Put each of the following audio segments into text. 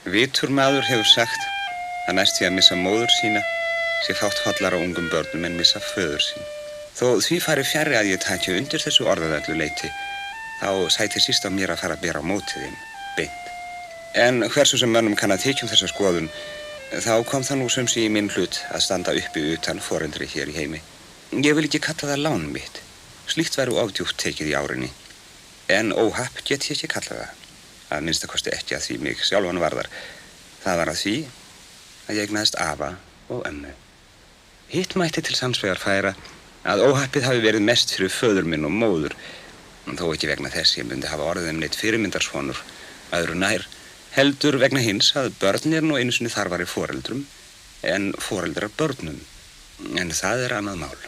Vitur maður hefur sagt að næst því að missa móður sína sé fátt hollara ungum börnum en missa föður sín. Þó því fari fjarri að ég taki undir þessu orðaðallu leyti, þá sæti síst á mér að fara að bera á móti þeim, beint. En hversu sem mönnum kann að þykja þessa skoðun, þá kom það nú sumsi í minn hlut að standa uppi utan foreldri hér í heimi. Ég vil ekki kalla það lán mitt. Slíkt væri ofdjúpt tekið í árinni. En óhapp get ég ekki kalla það. Að minnstakosti ekki að því mig sjálfan varðar. Það var að því að ég eignaðist afa og ömmu. Hitt mætti til samsvegar færa að óhappið hafi verið mest fyrir föður minn og móður, þó ekki vegna þess ég myndi hafa orðið neitt fyrirmyndarsonur, öðru nær, heldur vegna hins að börn nú einu sinni þarfari foreldrum en foreldrar börnum, en það annað mál.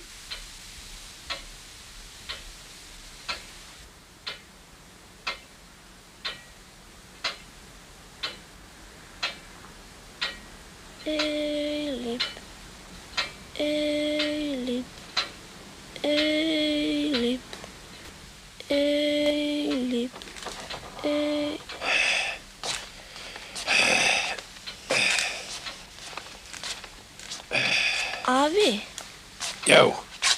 Eilíf, eilíf, eilíf, eilíf, Afi? Já.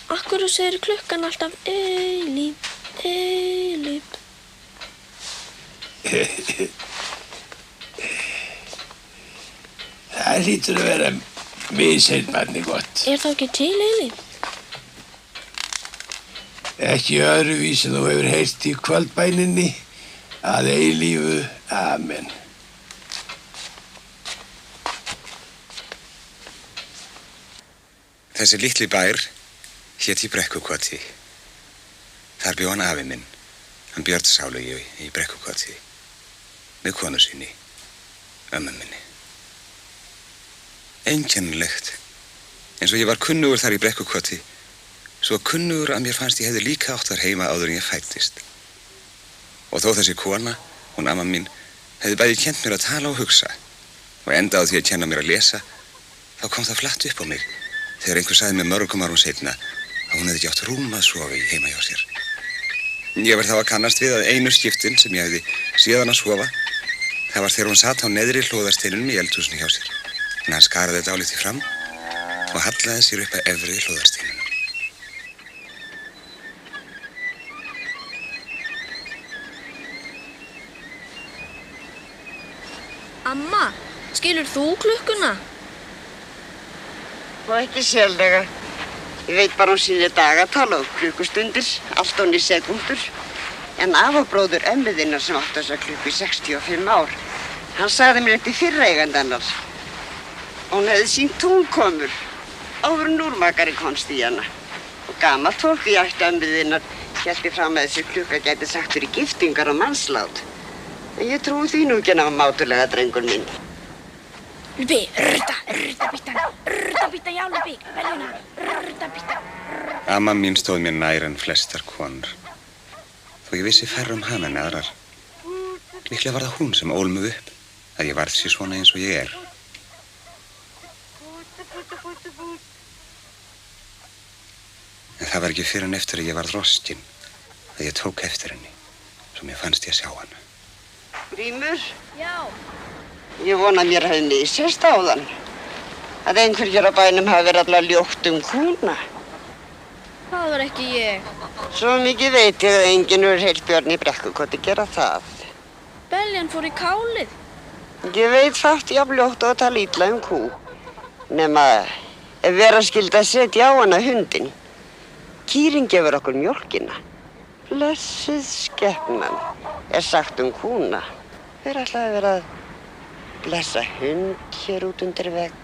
Af hverju segir klukkan alltaf eilíf, eilíf? Það hlýtur að vera misheyrn barni gott. Er þá ekki til eilíf? Ekki öðruvísi þú hefur heyrt í kvöldbæninni að eilífu. Amen. Þessi litli bær hét í Brekkukoti. Þar bjó hann afi minn, hann Björn Sálugi í Brekkukoti, með konu sinni, ömmu minni. Einkennilegt, eins og ég var kunnugur þar í Brekkukoti, svo kunnugur að mér fannst ég hefði líka átt þar heima áður en ég fæddist. Og þó þessi kona, hún amma mín, hefði bæði kennt mér að tala og hugsa, og enda á því að kenna mér að lesa, þá kom það flatt upp á mig, þegar einhver sagði mér mörgum árum seinna að hún hefði ekki átt rúm að sofa í heima hjá sér. Ég verð þá að kannast við að einu skiptin sem ég hefði séð hana sofa, það var þegar hún satt á neðri hlóðarsteininum í eldhúsinu hjá sér. En hann skaraði dálítið fram og hallaði sér upp að efri hlóðarsteinunum. Amma, skilur þú klukkuna? Og ekki sérlega. Ég veit bara hún sýnir dagatal og klukkustundir, allt onni sekúndur. En afabróður ömmu þinnar sem átti þessa klukku í 65 ár, hann sagði mér eftir fyrreigandi hennar. Hún hefði sýnt túnkomur, áður en úrmakari komst í hana. Og gamalt fólk í ættu ömmu þinnar hélti fram að þessi klukka gæti sagt fyrir giftingar og mannslát. En ég trúi því nú ekki ná mátulega, drengur minn. Lubbi, rrta, já, Lubbi, veljuna, rrta. Amma mín stóð mér nær en flestar konur. Þó ég vissi færra hana en aðrar. Líklega var það hún sem ól mig upp, að ég varð sér svona eins og ég er. En það var ekki fyrr en eftir að ég varð roskin, að ég tók eftir henni, svo mér fannst ég að sjá hana. Grímur? Já. Ég vona að mér hefði misheyrst áðan. Að einhverjir á bænum hafi verið allar ljótt kúna. Það var ekki ég. Svo mikið veit ég að enginn hefur heyrt Björn í Brekkukoti gera það. Beljan fór í kálið. Ég veit fátt jafn ljótt og að tala illa kú. Nema ef vera skyldi að setja á hana hundinn. Kýrin gefur okkur mjólkina. Blessuð skepnan er sagt kúna. Þeir ætlaði að vera að blessa hund hér út undir vegg.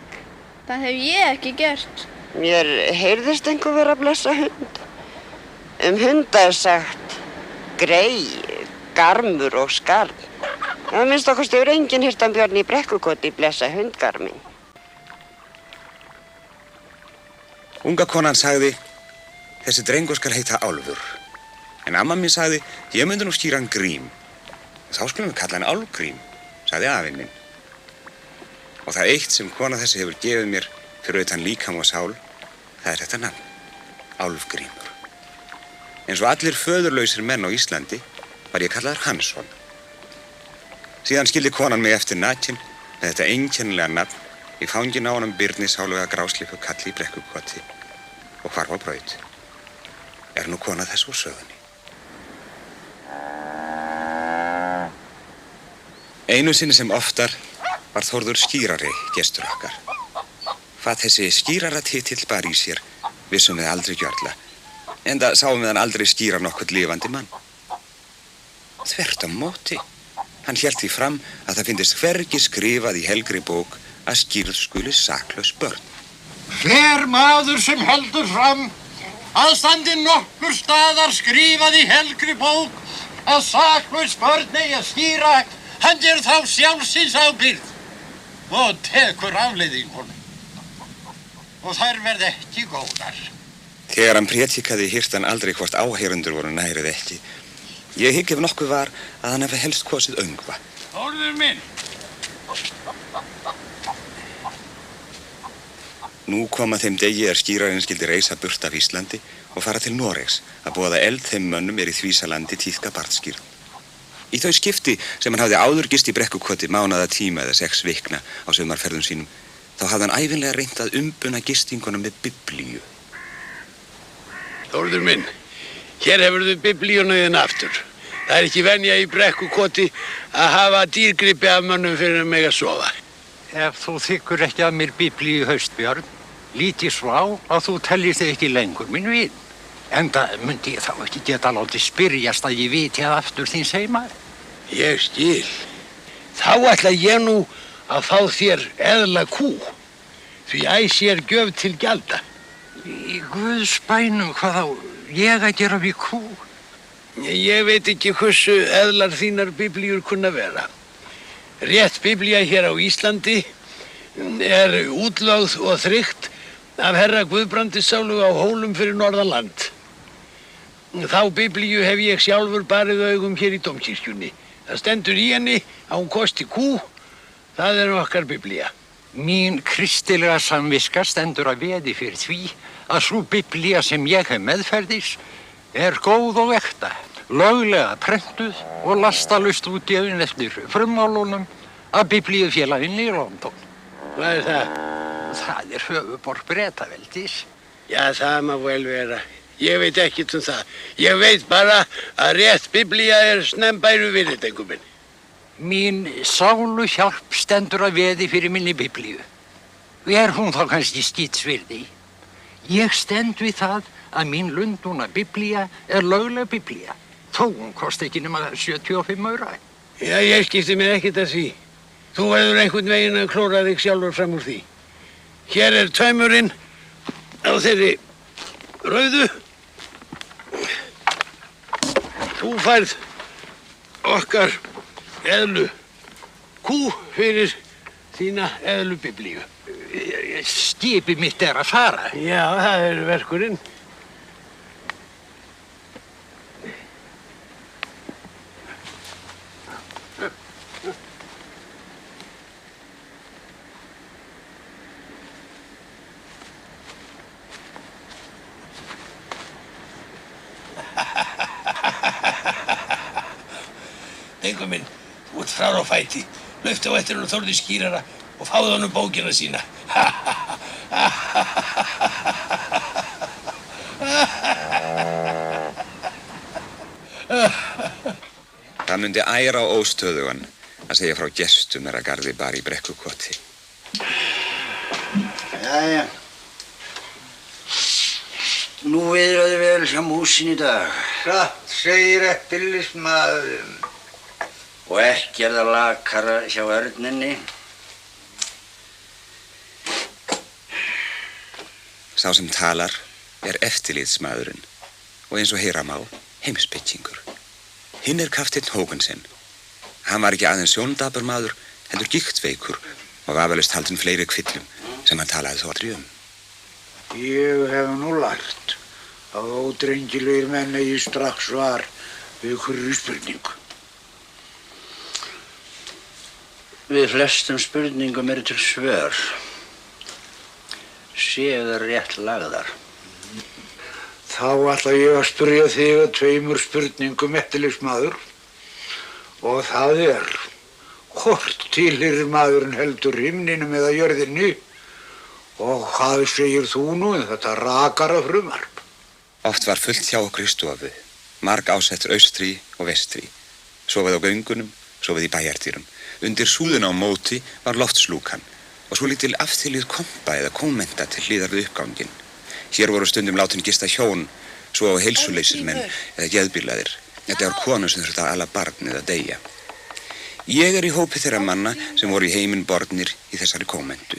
Það hef ég ekki gert. Mér heyrðist einhver vera að blessa hund. Hunda er sagt grey, garmur og skarn. Það minnst okkar hefur enginn heyrt Björn í Brekkukoti blessa hundgarminn. Unga konan sagði, þessi drengur skal heita Álfur. En amma mín sagði, ég myndi nú skýra hann Grím. Þá skulum við kalla hann Álfgrím, sagði afi minn. Og það eitt sem kona þessi hefur gefið mér fyrir utan líkam og sál, það er þetta nafn, Álfgrímur. Eins og allir föðurlausir menn á Íslandi var ég kallaður Hansson. Síðan skildi konan mig eftir nakin með þetta einkennilega nafn í fangin á honum Birni sáluga gráslipu kalli í Brekkukoti og hvarf á braut. Nú kona þess úr sögunni. Einu sinni sem oftar var Þórður skýrari gestur okkar. Hvað þessi skýrara titill bar í sér vissum við aldrei gjörla, enda sáum við hann aldrei skýra nokkuð lifandi mann. Þvert á móti, hann hélt því fram að það fyndist hvergi skrifað í helgri bók að skýrð skuli saklaus börn. Hver maður sem heldur fram að standi nokkur staðar skrifað í helgri bók að saklaus börn eigi að skýra, hann ger þá sjálfsins ábyrgð og tekur afleiðingunum. Og þær verða ekki góðar. Þegar hann prétikaði hirti hann aldrei hvort áheyrendur voru nærið ekki. Ég hygg ef nokkuð var að hann hefði helst kosið Öngva. Þórður minn! Nú kom að þeim degi skýrarinn skildi reisa burt af Íslandi og fara til Noregs að boða eld þeim mönnum í Þvísalandi tíðka barnskýra. Í þau skipti sem hann hafði áður gist í Brekkukoti mánaða tíma eða 6 vikna á sumarferðum sínum, þá hafði hann ævinlega reynt að umbuna gistingunum með biblíu. Þórður minn, hér hefurðu biblíuna þín aftur. Það ekki venja í Brekkukoti að hafa dýrgripi af mönnum fyrir að mega sofa. Ef þú þykkur ekki að mér biblíu í haust, Björn, lít ég svo á að þú teljist þig ekki lengur minn vin. Enda myndi ég þá ekki geta látið spyrjast að ég viti að aftur þín seima. Ég skil. Þá ætla ég nú að fá þér eðla kú, því æsér gjöf til gjalda. Í Guðs bænum, hvað á ég að gera við kú? Ég veit ekki hversu eðlar þínar biblíur kunna vera. Rétt biblía hér á Íslandi útlögð og þrykkt af herra Guðbrandi sálu á Hólum fyrir norðanland. Þá biblíu hef ég sjálfur barið augum hér í dómkirkjunni. Það stendur í henni að hún kosti kú. Það okkar biblía. Mín kristilega samviska stendur að veði fyrir því að sú biblía sem ég hef meðferðis góð og ekta, löglega prentuð og lastalust útgefin eftir frummálunum af biblíufélaginu í London. Hvað það? Það höfuðborg Bretaveldis. Já, það má vel vera. Ég veit ekkert það. Ég veit bara að rétt biblía snembæru virðingum minn. Mín sálu hjálp stendur að veði fyrir minni biblíu. Hún þá kannski skítsvirði? Ég stend við það að mín lundúna biblía lögleg biblía. Þó hún kosti ekki nema 75 aura. Já, ég skipti mér ekkert að því. Þú verður einhvern veginn að klóra þig sjálfur fram úr því. Hér taumurinn á þeirri rauðu. Þú færð okkar eðlu kú fyrir þína eðlu biblíu. Skipið mitt að fara. Já, það verkurinn. Drengur minn, þú ert frár á fæti. Hlauptu á eftir honum Þórði skýrara og fáðu honum bókina sína. Það myndi æra á óstöðugan að segja frá gestum að garði bar í Brekkukoti. Jæja. Nú viðraði vel hjá músin í dag. Satt segir eftirlitsmaðurinn. Og ekki það lakara hjá örninni. Sá sem talar eftirlitsmaðurinn og eins og heyra má heimspekingur. Hinn Kafteinn Hógensen. Hann var ekki aðeins sjóndapur maður, heldur gigtveikur og vafalaust haldinn fleiri kvillum sem hann talaði þó aldrei um. Ég hef nú lært að ódrengilegir menn eigi strax svar við hverju spurningu. Við flestum spurningum til svör. Séu þær rétt lagðar. Þá ætla ég að spyrja þig að 2 spurningum eftirlitsmaður og það Hvort tilheyrir maðurinn heldur himninum eða jörðinni? Og hvað segir þú nú um þetta rakara frumvarp? Oft var fullt hjá okkur í stofu, marg ásettur austri og vestri. Sofið á göngunum, sofið í bæjardýrum. Undir súðuna á móti var loftslúkan og svo lítil afþilið kompa eða kommenta til hlýðar við uppganginn. Hér voru stundum látin gista hjón, svo á heilsuleysir menn eða geðbilaðir. Þetta var konur sem þurfti að ala barn eða deyja. Ég í hópi þeirra manna sem voru í heiminn bornir í þessari kommentu.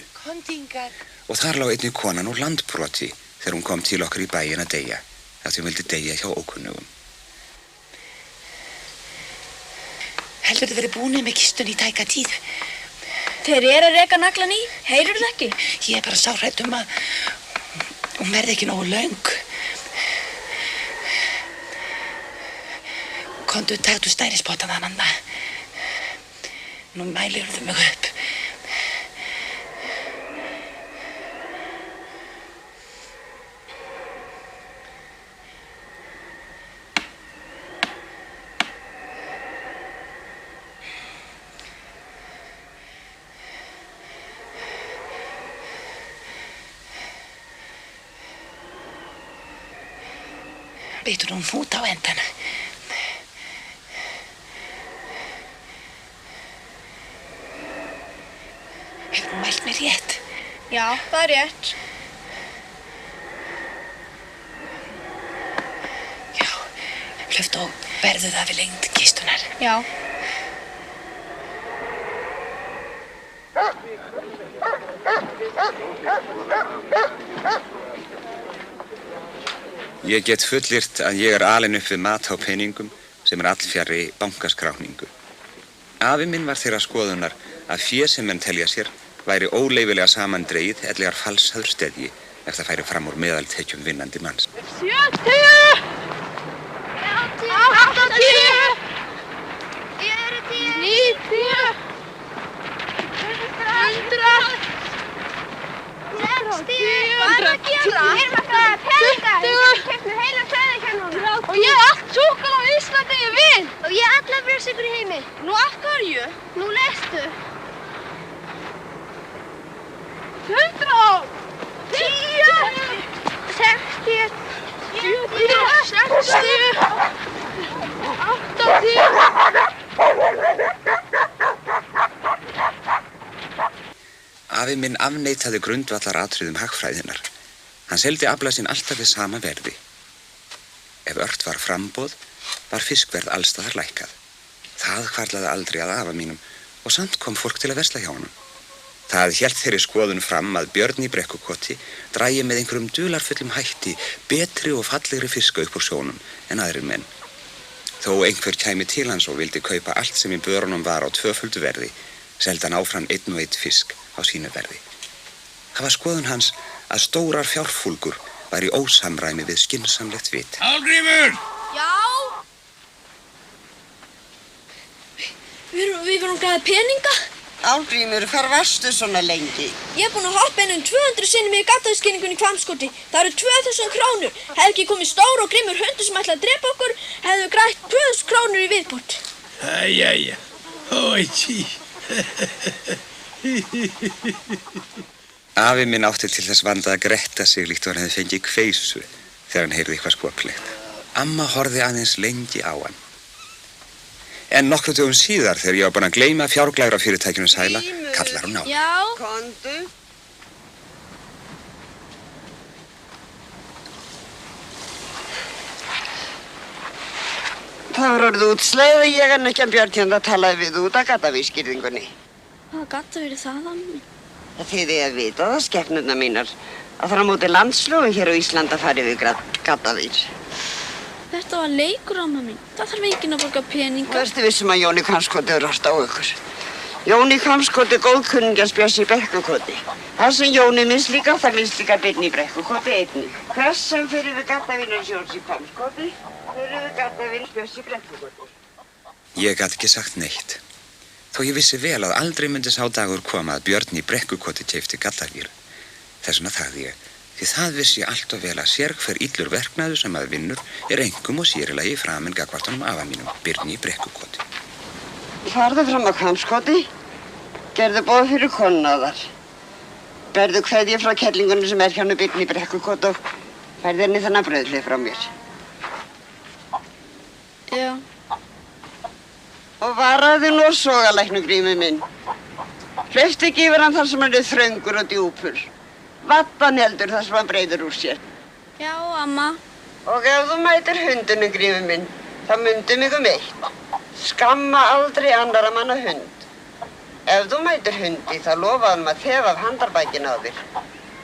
Og þar lá einnig konan úr landbroti þegar hún kom til okkar í bæinn að deyja, að því hún vildi deyja hjá ókunnugum. Heldur þið verið búnir með kistunni í tæka tíð? Þeir að reka naglan í, heyrur það ekki? Ég bara sárhrædd að hún verði ekki nógu löng. Komdu, taktu stærispottan þann Anna. Nú mælir þau mig upp. Býtur hún út á endan. Hefur hún mælt mér rétt? Já, það rétt. Já, hlöft og berðu það við lengd kistunar. Já. Ég get fullyrt að ég alinn upp við mat á peningum sem allfjarri bankaskráningu. Afi minn var þeirra skoðunar að fé sem menn telja sér væri óleyfilega samandregið ellegar falsaður steðji ef það færi fram úr meðaltekjum vinnandi manns. 70! 80! 90! 100! 60! Hvað að gera? Við erum að græða peninga. Við keyptum heila sauðahjörnuna. Og ég allt súkkulaði á Íslandi ég vil. Og ég alla brjóðsykur í heimi. Nú af hverju? Nú lestu. 100! 10! 60! 70! 60! 80! Afi minn afneitaði grundvallaratriðum hagfræðinnar. Hann seldi afla sinn alltaf við sama verði. Ef ört var framboð, var fiskverð allstaðar lækkað. Það hvarflaði aldrei að afa mínum og samt kom fólk til að versla hjá honum. Það hélt þeirri skoðun fram að Björn í Brekkukoti drægi með einhverjum dularfullum hætti betri og fallegri fiska upp úr sjónum en aðrir menn. Þó einhver kæmi til hans og vildi kaupa allt sem í börunum var á tvöföldu verði, seldi hann áfram einn og einn fisk á sínu verði. Það var skoðun hans að stórar fjárfúlgur var í ósamræmi við skynsamlegt vit. Hallgrímur! Já? Við vorum græða peninga. Hallgrímur, hvar varstu svona lengi? Ég búinn að hoppa inn 200 sinnum í gaddavírskinningunni í Hvammskoti. Það eru 2000 krónur. Hefði ekki komið stór og grimmur hundur sem ætlaði að drepa okkur, hefðu við grætt 2000 krónur í viðbót. Æjæja, ói. Afi minn átti til þess vanda að gretta sig líkt og hann hefði fengið kveisu þegar hann heyrði eitthvað skoklegt. Amma horfði aðeins lengi á hann. En nokkru dögum síðar þegar ég var búin að gleyma fjárglæfra fyrirtækinu sæla, kallar hún á. Já? Komdu. Það var orðið útsleið og ég ekki að Björn að talaði við út af gaddavírsskýrðingunni. Hvað gat verið það á mig? Þið að vita það, skepnurnar mínar, að fara á móti landslófi hér á Íslandi að fara yfir gaddavír. Þetta var leikur, amma mín. Það þarf enginn að borga peninga. Verstu vissum að Jóni Hvammskoti er hort á ykkur. Jóni Hvammskoti góðkunningjas Björns í Brekkukoti. Það sem Jóni minnst líka, það minnst líka Birni í Brekkukoti einnig. Hvers sem fyrir við gaddavinnars Jóns í Hvammskoti, fyrir við gaddavinnars Björns í Brekkukoti. Ég gat ekki sagt neitt. Þó ég vissi vel að aldrei myndi sá dagur koma að Björn í Brekkukoti keypti gaddavír. Þess vegna þagði ég, því það vissi ég allt og vel að sér hver illur verknaður sem að vinnur engum og sérilagi framinn gagnvart honum afa mínum, Birni í Brekkukoti. Farðu fram á Hvammskoti, gerðu boð fyrir konuna þar. Berðu kveðju frá kellingunni sem er hérna byrni í Brekkukot og færðu henni þennan brauðlið frá mér. Já. Og varaðu nú á sogalæknu, Grímur minn. Hleyptu ekki yfir hann þar sem hann er þröngur og djúpur. Vattan heldur þar sem hann breiður úr sér. Já, amma. Og ef þú mætir hundinu, Grímur minn, þá mundu mig eitt. Skamma aldrei annara manna hund. Ef þú mætir hundi, þá lofaðum að þefa af handarbækinu á þér.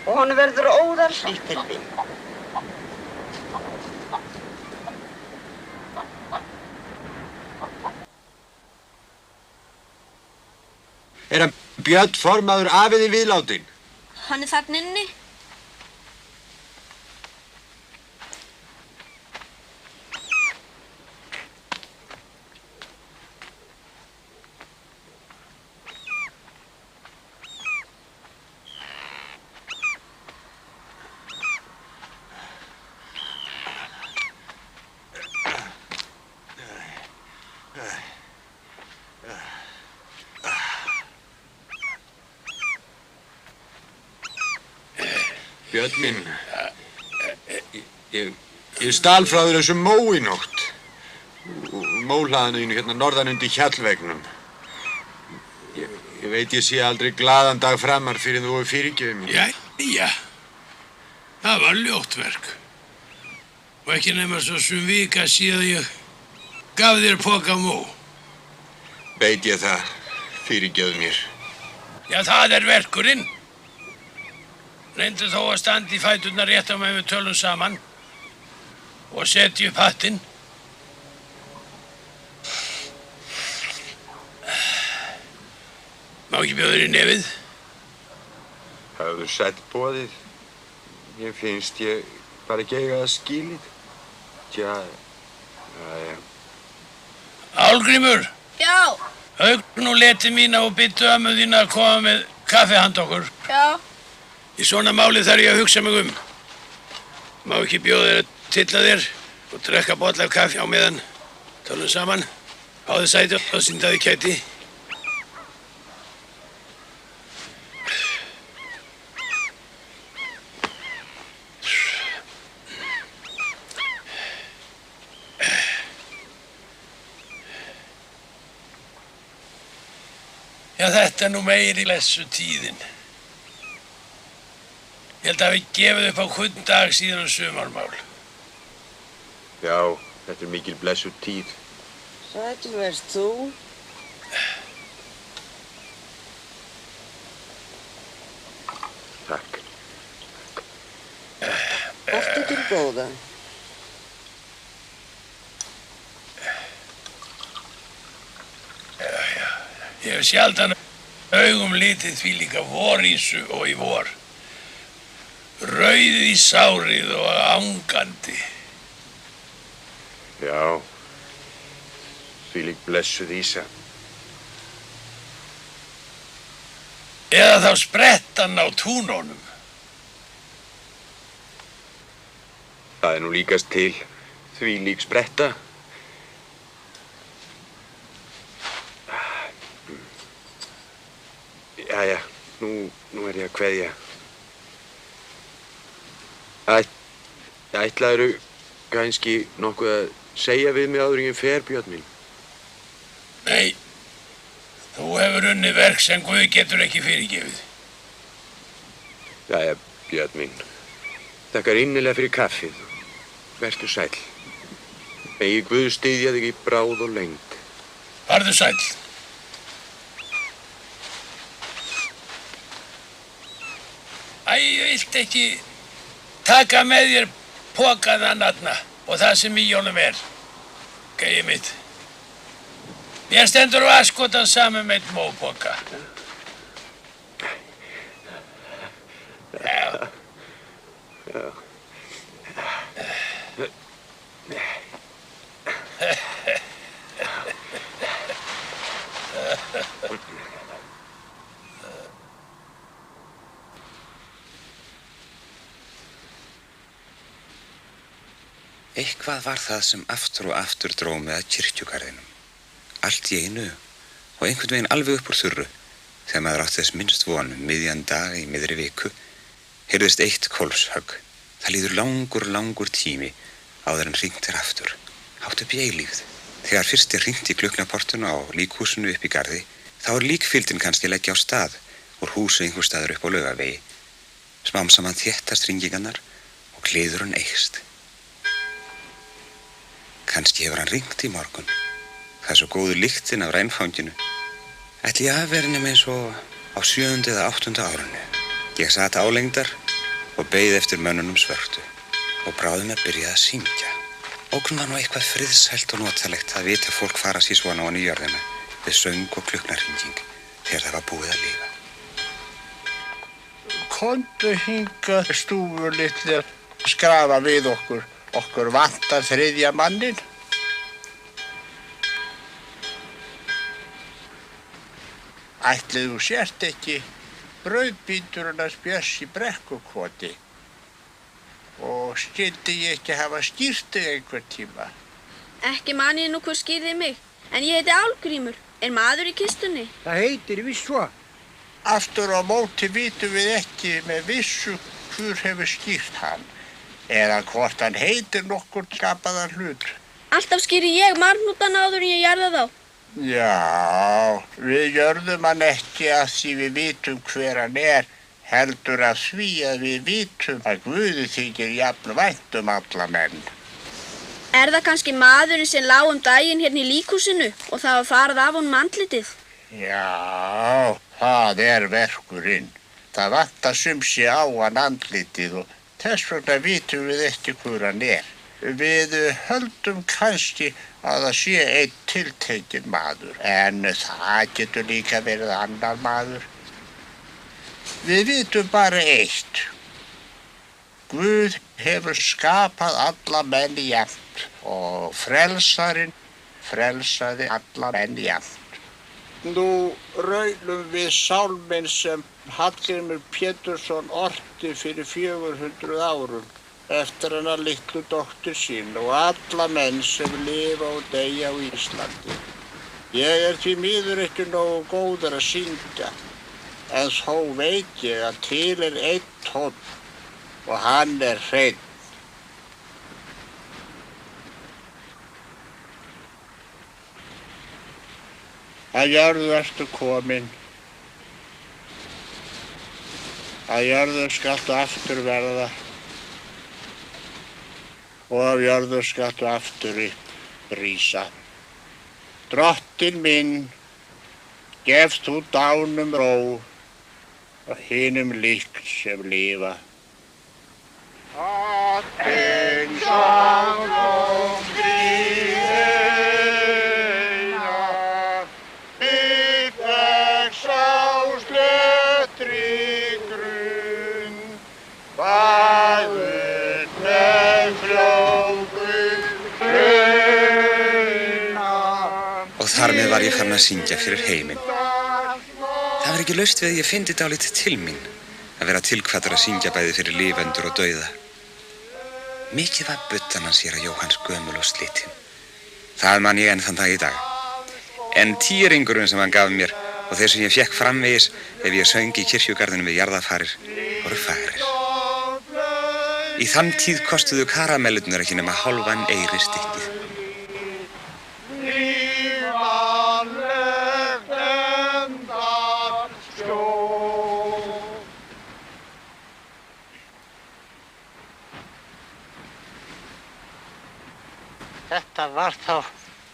Og hann verður óðar hlýtt til þín. Er hann Björn formaður afiði viðláttinn? Hann er þarna inni. Björn minn, ég stal frá þér þessum mó í nótt. Móhlaðinu hérna norðan undir hjallvegnum. Ég veit ég sé aldrei glaðan dag framar fyrir þú fyrirgefið mér. Jæja, það var ljótt verk. Og ekki nema svo sem vika síðan ég gaf þér poka mó. Veit ég það, fyrirgefið mér. Já, það er verkurinn. Reyndu þó að standa í fæturnar rétt á meðan við tölum saman og setja upp hattinn. Má ekki bjóða þér í nefið? Hafðu sætt boðið. Mér finnst ég bara ekki eiga það skilið. Tja, já. Álgrímur! Já. Auk nú leti mína og byttu ömmu þína að koma með kaffi handa okkur. Já. Í svona máli þarf ég að hugsa mig um. Má ekki bjóða þér að tylla þér og drekka bolla af kaffi á meðan tölum saman. Háðu sæti og syndaði kæti. Já, þetta er nú meiri blessu tíðin. Ég held að við gefið upp á 7 dag síðan sumarmál. Já, þetta er mikil blessuð tíð. Sæll verst þú. Takk. Allt til góða. Ég hef sjaldan augum litið því líka vorísu og í vor. Rauð í sárið og angandi. Já, þvílík blessuð Ísa. Eða þá sprettan á túnunum. Það er nú líkast til þvílík spretta. Jæja, nú er ég að kveðja. Ætlaðirðu kannski nokkuð að segja við mig áður en ég fer, Björn minn? Nei, þú hefur unnið verk sem Guð getur ekki fyrirgefið. Jæja, Björn minn. Þakkar innilega fyrir kaffið. Vertu sæll. Megi Guð styðja þig í bráð og lengd. Farðu sæll. Æ, vilt ekki taka með þér pokaðan þarna og það sem í honum er, gæi mitt. Mér stendur á askotan saman með einn mópoka. Já. Já. Eitthvað var það sem aftur og aftur dró mig að kirkjugarðinum. Allt í einu og einhvern veginn alveg upp úr þurru, þegar maður átti þess minnst von miðjan dag í miðri viku, heyrðist eitt kólfshögg. Það líður langur tími áður en hringt aftur, hátt upp í eilífð. Þegar fyrst hringt í klukknaportuna á líkhúsinu upp í garði, þá líkfylgdin kannski leggja á stað úr húsi einhver staður upp á Laugavegi. Smám saman þéttast hringingarnar og gleðurinn eykst. Kannski hefur hann hringt í morgun. Það svo góður lyktin af rænfanginu. Ætli ég að vera nema eins og á 7. eða 8. árinu. Ég sat álengdar og beið eftir mönnunum svörtu og bráðum að byrja að syngja. Ógn var nú eitthvað friðsælt og notalegt að vita fólk fara sér svona á í jörðina við söng og klukknarhringing þegar það var búið að lifa. Komdu hingað stúfurlitlir skrafa við okkur. Okkur vantar 3. mannin. Ætli þú sért ekki brauðbíturinn að Björns í Brekkukoti og skyldi ég ekki hafa skýrt þig einhvern tíma? Ekki man ég nú hver skýrði mig, en ég heiti Álfgrímur. Er maður í kistunni? Það heitir víst svo. Aftur á móti vitum við ekki með vissu hver hefur skýrt hann eða hvort hann heitir nokkur skapaðan hlut. Alltaf skýri ég marhnútan áður en ég jarða þá. Já, við jörðum hann ekki að því við vitum hver hann heldur að því að við vitum að Guði þykir jafn vænt alla menn. Er það kannski maðurinn sem lá daginn hérna í líkhúsinu og það var farið af honum andlitið? Já, það verkurinn. Það vantar sumsi á hann andlitið og þess vegna vitum við ekki hver hann Við höldum kannski að það sé einn tiltekinn maður, en það getur líka verið annar maður. Við vitum bara eitt. Guð hefur skapað alla menn jafnt og frelsarinn frelsaði alla menn jafnt. Nú raunum við sálminn sem Hallgrímur Pétursson orti fyrir 400 árum eftir hennar litlu dóttur sín og alla menn sem lifa og deyja á Íslandi. Ég því miður ekki nógu góður að syngja, en þó veit ég að til einn tónn og hann hreinn. Að jörðu ertu komin, að jörðu skaltu aftur verða og af jörðu skaltu aftur upp rísa. Drottinn minn, gef þú dánum ró og hinum líkt sem lifa. Drottinn samlum og þar með var ég farin að syngja fyrir heiminn. Það var ekki laust við að ég fyndi dálítið til mín að vera tilkvaddur að syngja bæði fyrir lifendur og dauða. Mikið var buddan hans séra Jóhanns gömul og slitin. Það man ég enn þann dag í dag. En tíringurinn sem hann gaf mér og þeir sem ég fékk framvegis ef ég söng í kirkjugarðinum við jarðarfarir voru fagrir. Í þann tíð kostuðu karamellurnar ekki nema hálfan eyri stykkið. Þetta var þá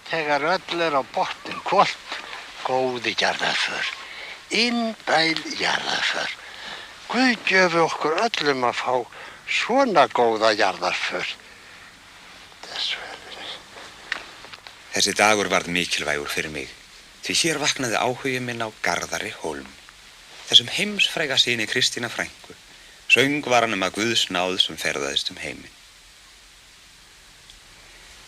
þegar öll á botninn hvolft, góði jarðarför, indæl jarðarför. Guð gjöfi okkur öllum að fá svona góða jarðarför. Þessi dagur varð mikilvægur fyrir mig, því hér vaknaði áhugi minn á Garðari Hólm. Þessum heimsfræga syni Kristínar frænku, söng var hann að Guðs náð sem ferðaðist heiminn.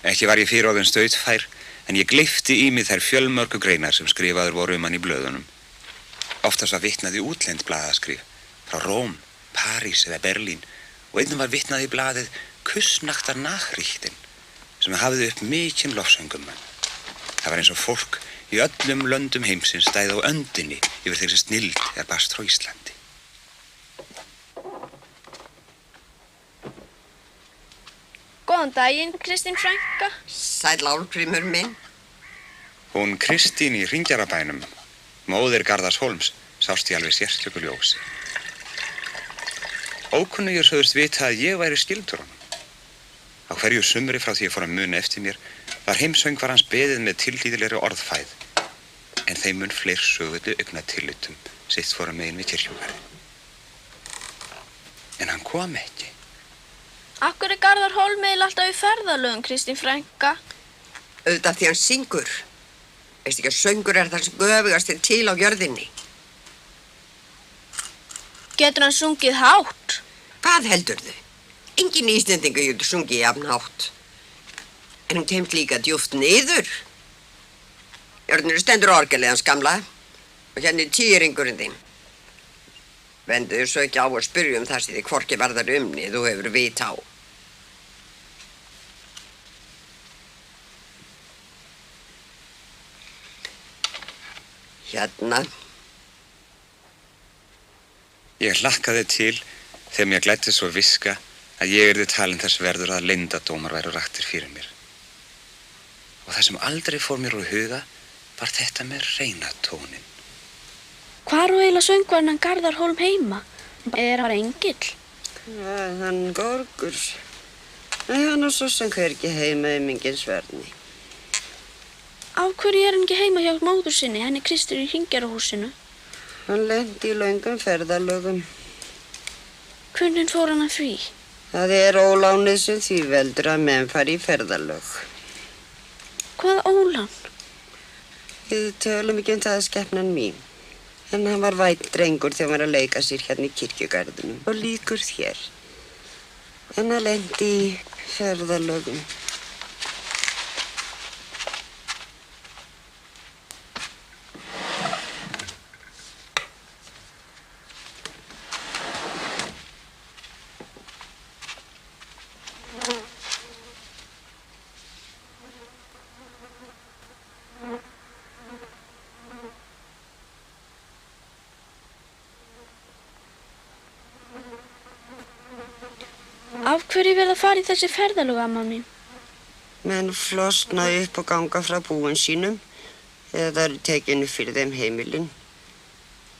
Ekki var ég fyrirorðinn stautfær, en ég gleypti í mig þær fjölmörgu greinar sem skrifaður voru hann í blöðunum. Oftast var vitnað í útlend blaðaskrif, frá Róm, París eða Berlín, og einnig var vitnað í blaðið Kussnaktar Nachrichten, sem hafði upp mikinn lofsöngum. Það var eins og fólk Í öllum löndum heimsins stæði á öndinni yfir þeirri snilld barst frá Íslandi. Góðan daginn, Kristín frænka. Sæll Álfgrímur minn. Hún Kristín í Hringjarabænum, móðir Garðars Hólms, sást í alveg sérstöku ljósi. Ókunnugir sögðust vita að ég væri skyldur honum. Á hverju sumri frá því ég fór að muna eftir mér var heimsöngvar hans beðið með tillýðilegri orðfæð, en þeim mun fleir sögullu augnatillitum sitt fóra megin við kirkjugarðinn. En hann kom ekki. Af hverju er Garðar Hólm eiginlega alltaf í ferðalögum, Kristín frænka? Auðvitað því hann syngur. Veist ekki að söngur er það sem göfugast er til á jörðinni. Getur hann sungið hátt? Hvað heldurðu? Engin Íslendingur getur sungið jafn hátt. En hún kemst líka djúpt niður. Jörðinni stendur orgelið hans gamla og hérna er tíringurinn þinn. Venduðu svo ekki á að spyrja það sem þið hvorki verðar nið og hefur vit á. Hérna. Ég hlakkaði til þegar mér glæddi svo viska að ég yrði talin þess verður að leyndardómar væru raktir fyrir mér. Og það sem aldrei fór mér úr huga var þetta með reinatónin. Hvar og eiginlega söngvarinn hann Garðar Hólm heima? Er hann engill? Ja, hann Gorgur. Nei, hann er svo sem hvergi heima mingins verðni. Af hverju er hann ekki heima hjá móður sinni, henni Kristín í Hringjarahúsinu? Hann lenti í löngum ferðalögum. Hvernig fór hann að því? Það er ólánið sem því veldur að menn fari í ferðalög. Hvað ólán? Við tölum ekki það skepnan mín. En hann var vænt drengur þegar hann var að leika sér hérna í kirkjugarðinum og líkur þér. En hann lenti í ferðalögum. Af hverju verða að fara í þessi ferðalög, amma mín? Menn flosna upp og ganga frá búin sínum eða það eru tekinu fyrir þeim heimilin.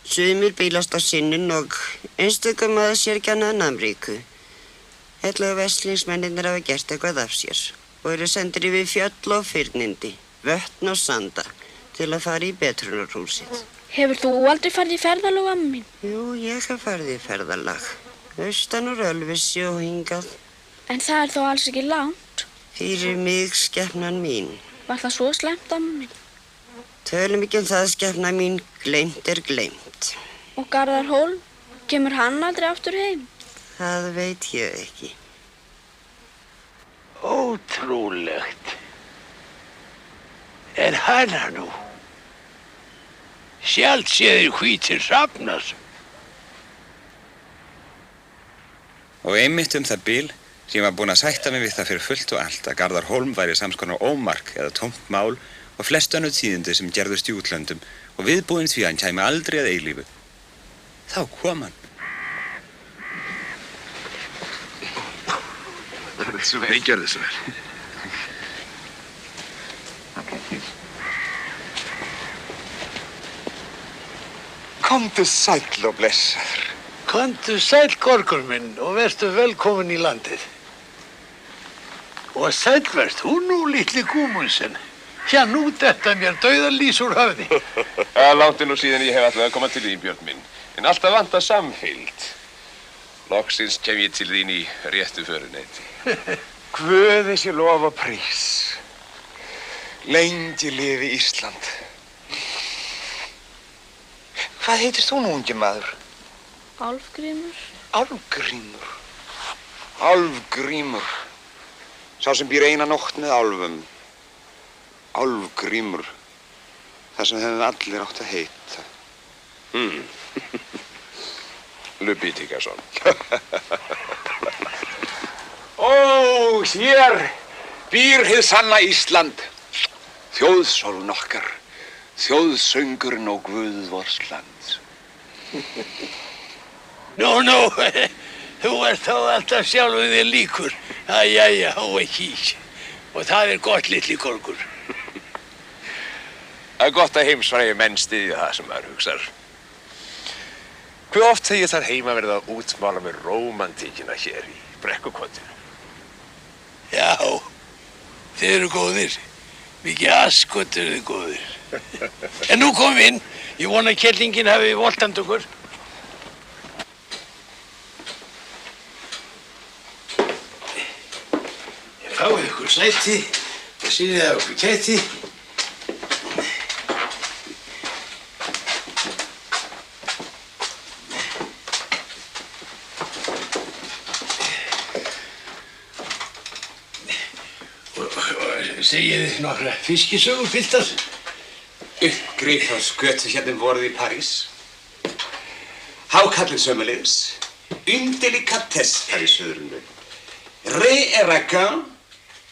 Sumir bílast á sinnin og einstökum að sér gana Namríku. Helluðu veslingsmennirnir hafa gert eitthvað af sér og eru sendir yfir fjöll og fyrnindi, vötn og sanda til að fara í betrunarhúsið. Hefur þú aldrei farið í ferðalög, amma mín? Jú, ég hef farið í ferðalag. Austan úr Ölfusi og hingað. En það er þó alls ekki langt. Fyrir mig, skepnan mín. Var það svo slæmt, amma mín? Tölum ekki það, skepnan mín, gleymt er gleymt. Og Garðar Hólm, kemur hann aldrei aftur heim? Það veit ég ekki. Ótrúlegt. Er hana nú? Sjálft séðir hvítir hrafnar. Og einmitt það bil sem ég var búinn að sætta mig við það fyrir fullt og allt að Garðar Hólm væri samskonar ómark eða tómt mál og flest önnur tíðindi sem gerðust í útlöndum og viðbúinn því að hann kæmi aldrei að eilífu. Þá kom hann. Nei, gjörðu svo vel. Komdu sæll og blessaður. Komdu sæll, Gorgur minn, og vertu velkomin í landið. Og sæll verst þú nú, litli Gúmundsen. Já, nú detta mér dauðalýs úr höfði. Það láti nú síðan ég hef alltaf að koma til þín, Björn minn. En alltaf vantar samheild. Loksins kem ég til þín í réttu föruneyti. Guði sé lof og prís. Lengi lifi Ísland. Hvað heitir þú nú, ungi maður? Álfgrímur. Álfgrímur. Álfgrímur. Sá sem býr eina nótt með álfum. Álfgrímur. Það sem hefum allir átt að heita. Lubbi Tíkarsson. Ó, hér býr hið sanna Ísland. Þjóðsóln okkar. þjóðsöngurinn og Guð vors lands. Nú, þú ert þá alltaf sjálfum þér líkur. Jæja, hó ekki. Og það gott litli kolkur. Það gott að heimsfrægi menn styðja það sem maður hugsar. Hve oft þegar þar heima verið að útmála með rómantíkina hér í Brekkukottinu. Já, þið eru góðir. Mikið askot eru þið góðir. En nú komum við inn. Ég vona að kellingin hafi voltand okkur. Fáið ykkur sæti og sýnið af okkur kæti. Segið nokkra fiskisögur, piltar. Uppgrip á skötu hérna vorið í París. Hákallinn sömuleiðis. Delicatesse þar í söðrunni. Ré et raquin,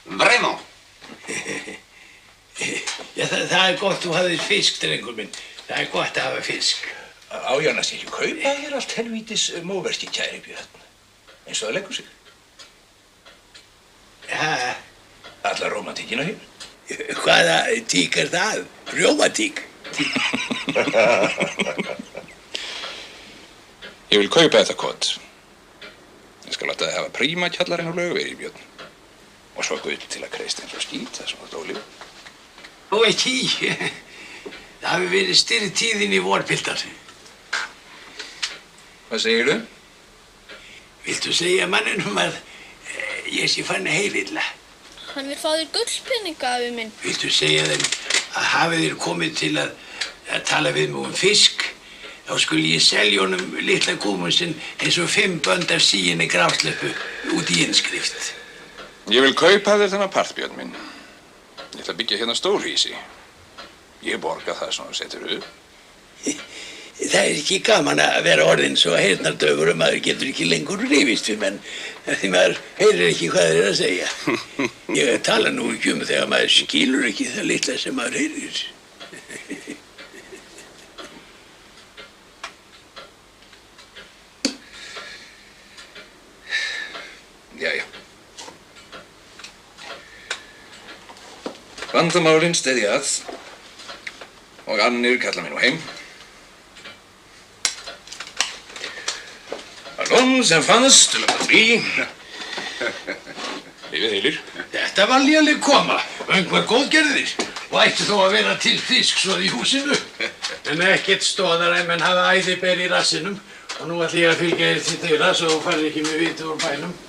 vraiment. Já, það gott þú hafðir fisk, drengur minn. Það gott að hafa fisk. Á ég annars ekki kaupa hér allt helvítis móverki, kæri Björn. Eins og það leggur sig. Já. Alla rómantíkina hér. Hvaða tík það? Rjómatík? Ég vil kaupa þetta kott. Ég skal láta þið hafa príma kjallarinn á Laugavegi, Björn. Og svo gull til að kreista eins og skít, það sem þú ólíf. Ó, ekki. Það hafi verið styrri tíðin í vorpiltar. Hvað segirðu? Viltu segja manninum að ég sé fann að heyrilla? Hann vil fá þér gullpeninga, afi minn. Viltu segja þeim að hafið þér komið til að tala við mig fisk, þá skul ég selja honum litla gúmunsinn eins og 5 bönd af síinni grafslöpu út í innskrift. Ég vil kaupa þér þennan part, Björn minn. Ég ætla að byggja hérna stórhýsi. Ég borga það sem þú setur upp. Það ekki gaman að vera orðinn svo heyrnardaugur og maður getur ekki lengur rifist við menn því maður heyrir ekki hvað þeir að segja. Ég tala nú ekki þegar maður skilur ekki það litla sem maður heyrir. Jæja. Vandamálin steðja að og annir kalla mig nú heim. Halló, sem fannst, frí. Lífið heilir. Þetta var léleg koma, öngvar góðgerðir og ætti þó að vera til fisksvoð í húsinu. En ekkert stóðar en menn hafa æðiber í rassinum og nú ætla ég að fylgja þér til þeirra svo þú farir ekki með viti úr bænum.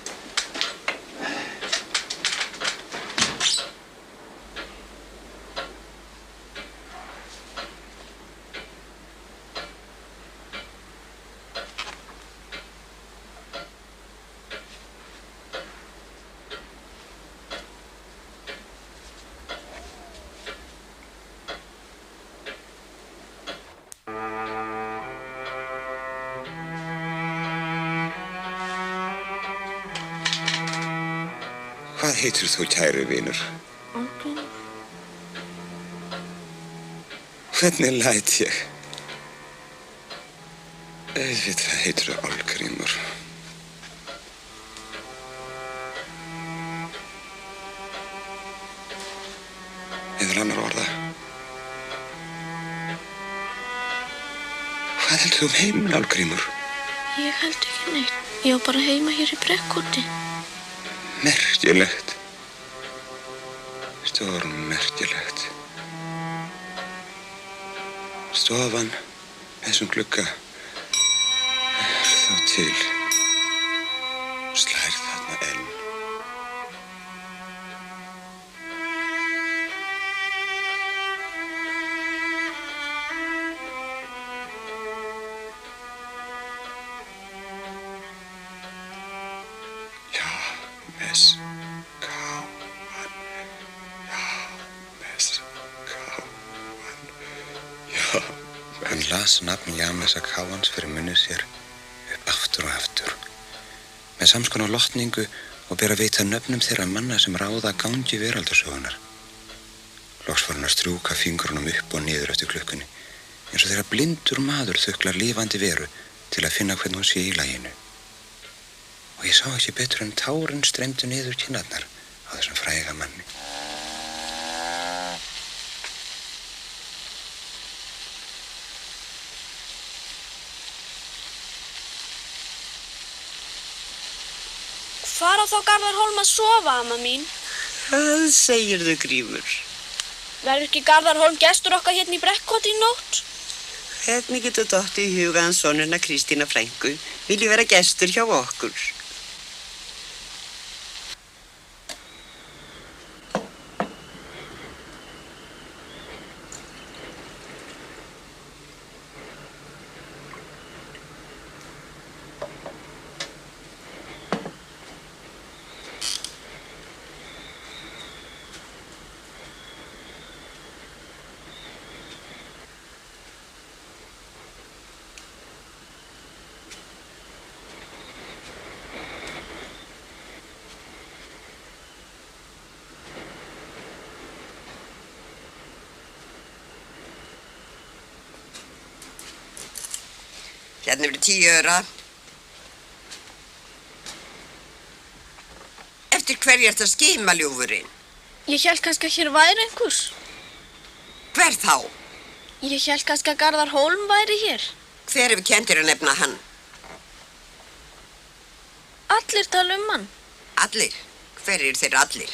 Hvað heitir þú, kæri vinur? Álfgrímur. Hvernig læt ég? Auðvitað heitir þú Álfgrímur. Eða annar orða. Hvað heldur þú um heiminn, Álfgrímur? Ég held ekki neitt. Ég var bara heima hér í Brekkoti. Merkilegt. Stórmerkilegt. Stofan með þessum glugga þá til. Slær þarna enn. Hann las nafn Jamesa Káans fyrir munni sér upp aftur og aftur með samskonar lotningu og ber að veita nöfnum þeirra manna sem ráða gangi veraldarsögunar. Loks fór hann að strjúka fingrunum upp og niður eftir klukkunni, eins og þegar blindur maður þuklar lifandi veru til að finna hvernig hún sé í laginu. Og ég sá ekki betur en tárin streymdu niður kinnarnar á þessum fræga manni. Hvar á þá Garðar Hólm að sofa, amma mín? Hvað segirðu, Grímur? Verður ekki Garðar Hólm gestur okkar hérna í Brekkoti í nótt? Hvernig getur dottið í huga hans sonuna Kristína frænku vilji vera gestur hjá okkur? Hérna eru 10 aura. Eftir hverju ert að skima, ljúfurinn? Ég hélt kannski að hér væri einhvers. Hver þá? Ég hélt kannski að Garðar Hólm væri hér. Hver hefur kennt þér að nefna hann? Allir tala um hann. Allir? Hver eru þeir allir?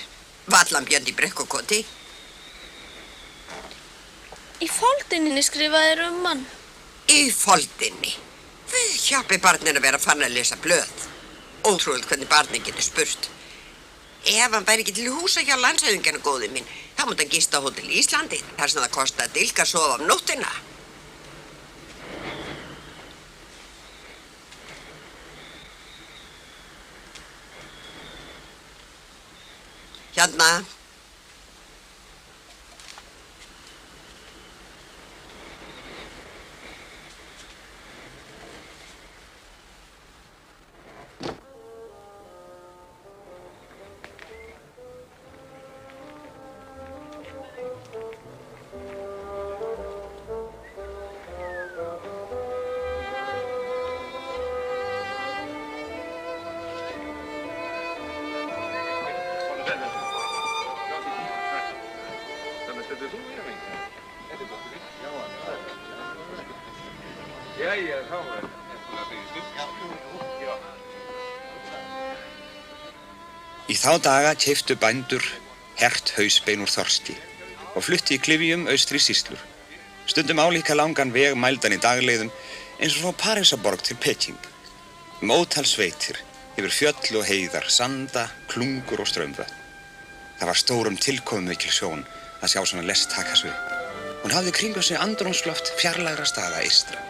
Vallambjörn í Brekkukoti? Í foldinni skrifaðir um hann. Í foldinni? Við hjálpi barnin að vera fann að lesa blöð. Ótrúlega hvernig barnin getur spurt. Ef hann væri ekki til húsa hjá landshöfðingjarna, góði minn, þá mútti hann gista á Hótel Íslandi, þar sem það kostaði dilk að sofa nóttina. Hérna. Í þá daga keyptu bændur hert hausbein úr þorski og flutti í klyfjum austri sýslur. Stundum álíka langan veg mældan í dagleiðum eins og frá Parísarborg til Peking. Ótal sveitir, yfir fjöll og heiðar, sanda, klungur og straumvötn. Það var stórum tilkomumikil sjón að sjá svona lest taka sig upp. Hún hafði kringu sig andrúmsloft fjarlægra staða eystra.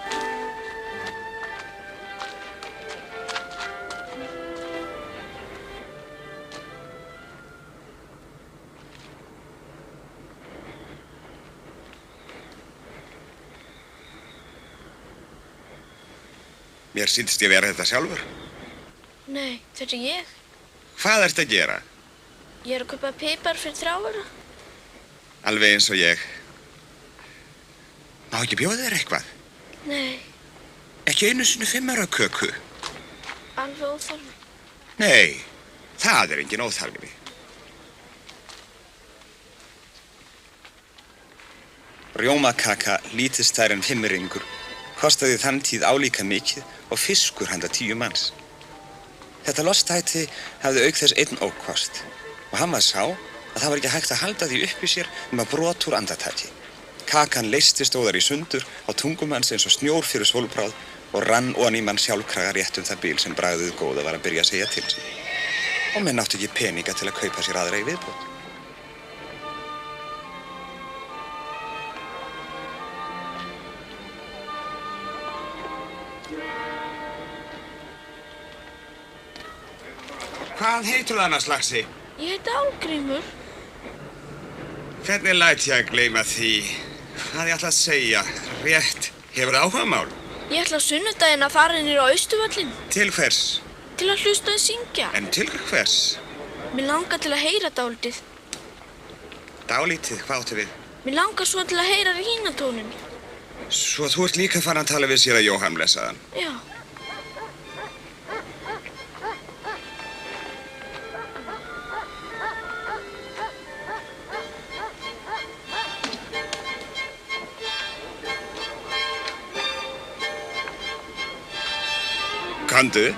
Mér sýndist ég vera þetta sjálfur. Nei, þetta er ég. Hvað ertu að gera? Ég er að kaupa pipar fyrir 3 ára. Alveg eins og ég. Má ekki bjóða þér eitthvað? Nei. Ekki einu sinni 5 ára köku? Alveg óþarfi. Nei, það er engin óþarfi. Rjómakaka, lítið stærri en 5 ringur, kostaði þann tíð álíka mikið og fiskur handa 10 manns. Þetta lostæti hafði auk þess einn ókost og hann var sá að það var ekki hægt að halda því upp í sér að brot úr andartaki. Kakan leystist óðar í sundur á tungum hans eins og snjór fyrir sólbráð og rann ofan í mann sjálfkraga rétt það bil sem bragðið góða var að byrja að segja til sín. Og menn áttu ekki peninga til að kaupa sér aðra í viðbót. Hvað heitur annars, lagsi? Ég heiti Álgrímur. Hvernig læt ég að gleyma því? Hvað ég ætla að segja? Rétt, hefur áhugamál? Ég ætla á sunnudaginn að fara niður á Austurvöllinn. Til hvers? Til að hlusta og syngja. En til hvers? Mér langar til að heyra dálítið. Dálítið, hvað áttu við? Mér langar svo til að heyra Regínatónin. Svo þú ert líka farin að tala við séra Jóhann blessaðan? Já. Komdu.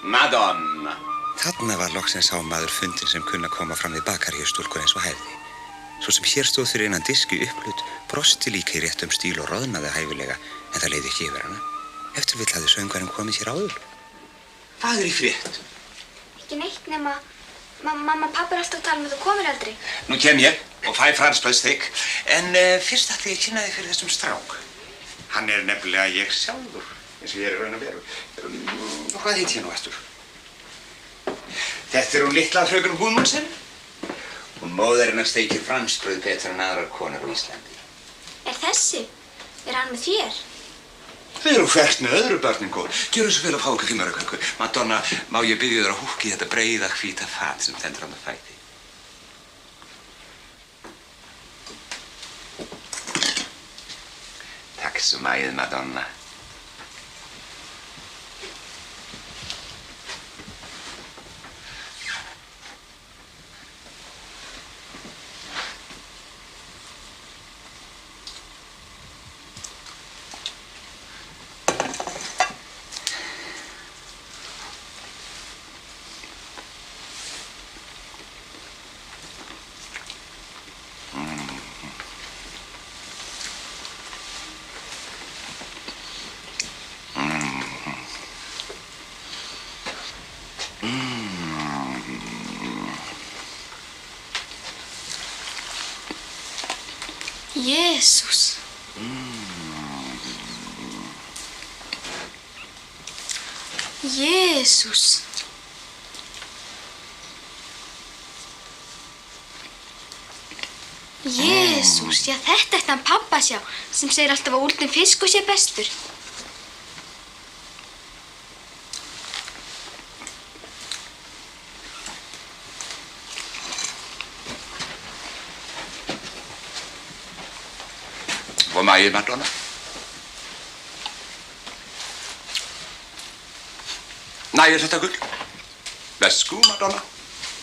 Madonna. Þarna var loksins sá maður fundinn sem kunna koma fram við bakaríustúlkur eins og hæfði. Svo sem hér stóð fyrir innan diski upplut, brosti líka í réttum stíl og roðnaði hæfilega, en það leiði ekki yfir hana. Eftir vill hafði söngvarinn komið hér áður. Hvað í frétt? Ekki neitt nema, mamma og pappa alltaf að tala þú komir aldrei. Nú kem ég og fæ franskbrauðsteik, en fyrst ætla ég að kynna þig fyrir þessum strák. Hann nefnilega ég sjálfur, eins og ég raun að veru. Hvað heit ég nú aftur? Þetta hún litla fröken Guðmundsen. Hún móðir hennar steikir franskbrauð betur en aðrar konur á Íslandi. Þessi? Hann með þér? Þið eru hvert með öðru börnin góð. Gjöru svo vel að fá okkur kymaraköku. Madonna, má ég biðja þér að húkka í þetta breiða hvíta fat sem stendur á með fæti? Takk svo mæð, Madonna. Jesús. Jesús. Jesús, já þetta ætti hann pabba að sjá, sem segir alltaf að úldin fiskur sé bestur. Vad mægir, Madonna? Nægir þetta gull? Vesku, Madonna?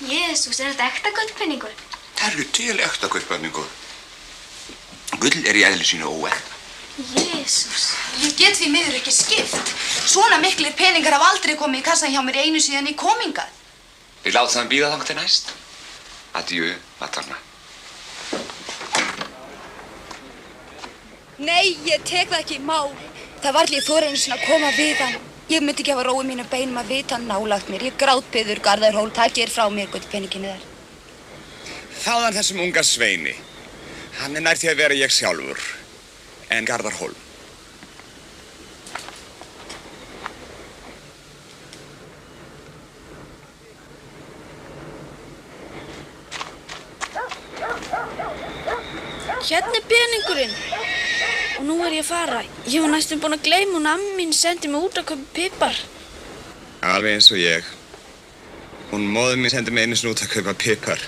Jesús, þetta ekta gullpenningur? Það eru til ekta gullpenningur. Gull í eðli sínu óekta. Jesús. Ég get því miður ekki skipt. Svona miklir peningar hafa aldrei komið í kassan hjá mér einu síðan ég kom hingað. Við látum það bíða þangað til næst. Adjö, Madonna. Nei, ég tek það ekki í mál. Það var allir þóra einu sinna að koma við hann. Ég myndi ekki hafa róið mínum beinum að vita hann nálægt mér. Ég grátbiður, Garðar Hól, takið þér frá mér, gullpenninginu þar. Þáðan þessum unga sveini. Hann nær því að vera ég sjálfur, en Garðar Hól. Hérna peningurinn. Og nú ég að fara. Ég var næstum búin að gleyma hún amma mín sendi mig út að kaupa pipar. Alveg eins og ég. Hún móðir mín sendi mig einu sinni út að kaupa pipar.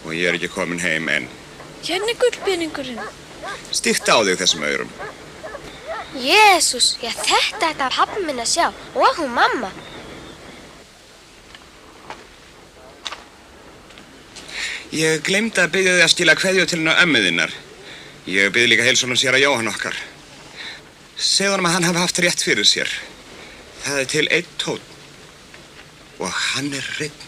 Og ég ekki komin heim enn. Hérna gullpeningurinn. Stíkt á þig þessum aurum. Jesús, já þetta ætti að pabbi minn að sjá. Og hún mamma. Ég gleymdi að biðja þig að skila kveðju til hennar ömmu þinnar. Ég bið líka heilsa honum séra Jóhann okkar. Segðu honum að hann hafi haft rétt fyrir sér. Það til einn tónn. Og hann hreinn.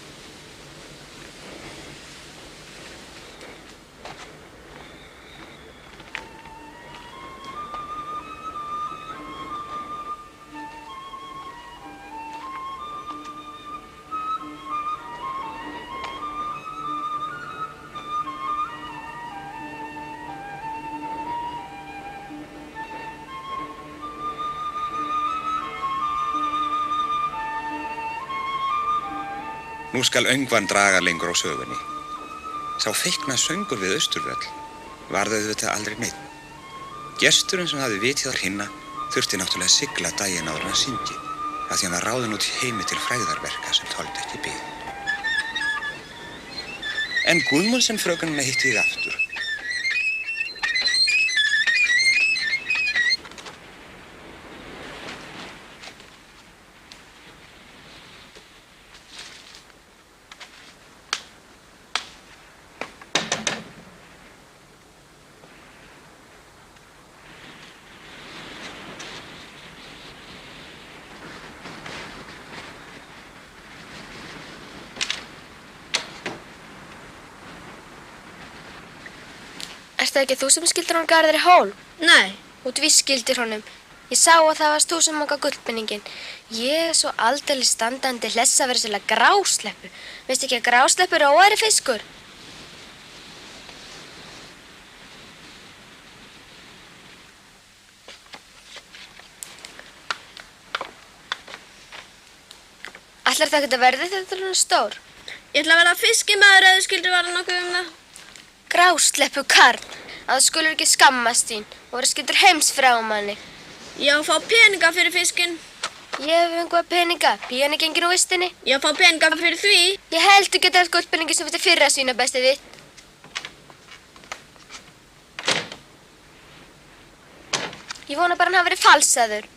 Nú skal öngvan draga lengur á sögunni. Sá feikna söngur við Austurvöll varð auðvitað aldrei neinn. Gesturinn sem hafði vitið á hinna þurfti náttúrulega að sigla daginn áður en hann syngi, af því hann var ráðinn út í heimi til frægðarverka sem þoldi ekki bið. En Guðmundsen frökenina hitti ég aftur. Er það ekki þú sem skildir honum Garðari Hól? Nei. Út við skildir honum. Ég sá að það varst þú sem manga gullpenningin. Ég er svo aldeilis standandi hlessa að vera svolítið grásleppu. Veistu ekki að grásleppu er óæri fiskur? Ætlar það ekki að verði þetta til hún stór? Ég ætla að vera fiskimaður eða skildir vera nokkuð það. Grásleppu karl, að þú skulur ekki skammast þín og vera skildur heims frá manni. Ég á að fá peninga fyrir fiskinn. Ég hef einhverja peninga, pían er gengin úr vistinni. Ég á að fá peninga fyrir því. Ég held þú geta allt gullpeningi sem fyrir fyrra sína bestið þitt. Ég vona bara hann hafi verið falsaður.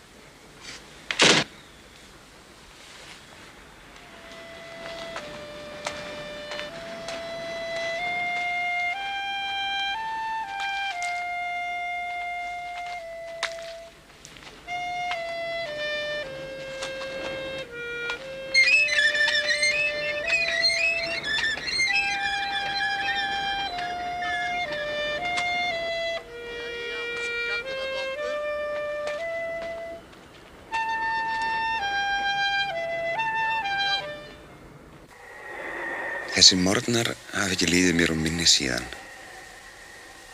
Þessi morgnar hafi ekki líðið mér um minni síðan.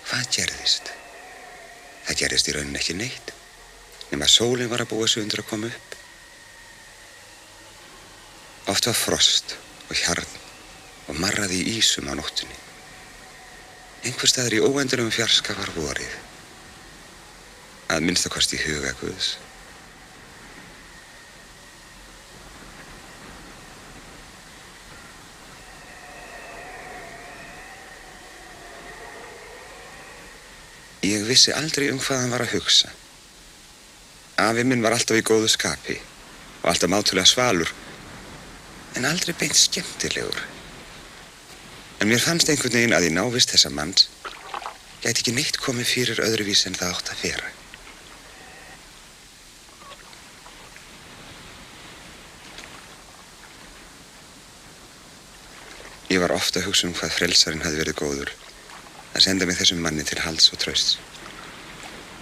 Hvað gerðist? Það gerðist í rauninni ekki neitt, nema sólin var að búa sig undir að koma upp. Oft var frost og hjarn og marraði í ísum á nóttunni. Einhvers staðar í óendanlegum fjarska var vorið. Að minnstakosti í huga Guðs. Ég vissi aldrei hvað hann var að hugsa. Afi minn var alltaf í góðu skapi og alltaf mátulega svalur, en aldrei beint skemmtilegur. En mér fannst einhvern veginn að í návist þessa manns gæti ekki neitt komið fyrir öðruvísi en það átt að vera. Ég var ofta að hugsa hvað frelsarinn hafði verið góður að senda mig þessum manni til halds og trausts.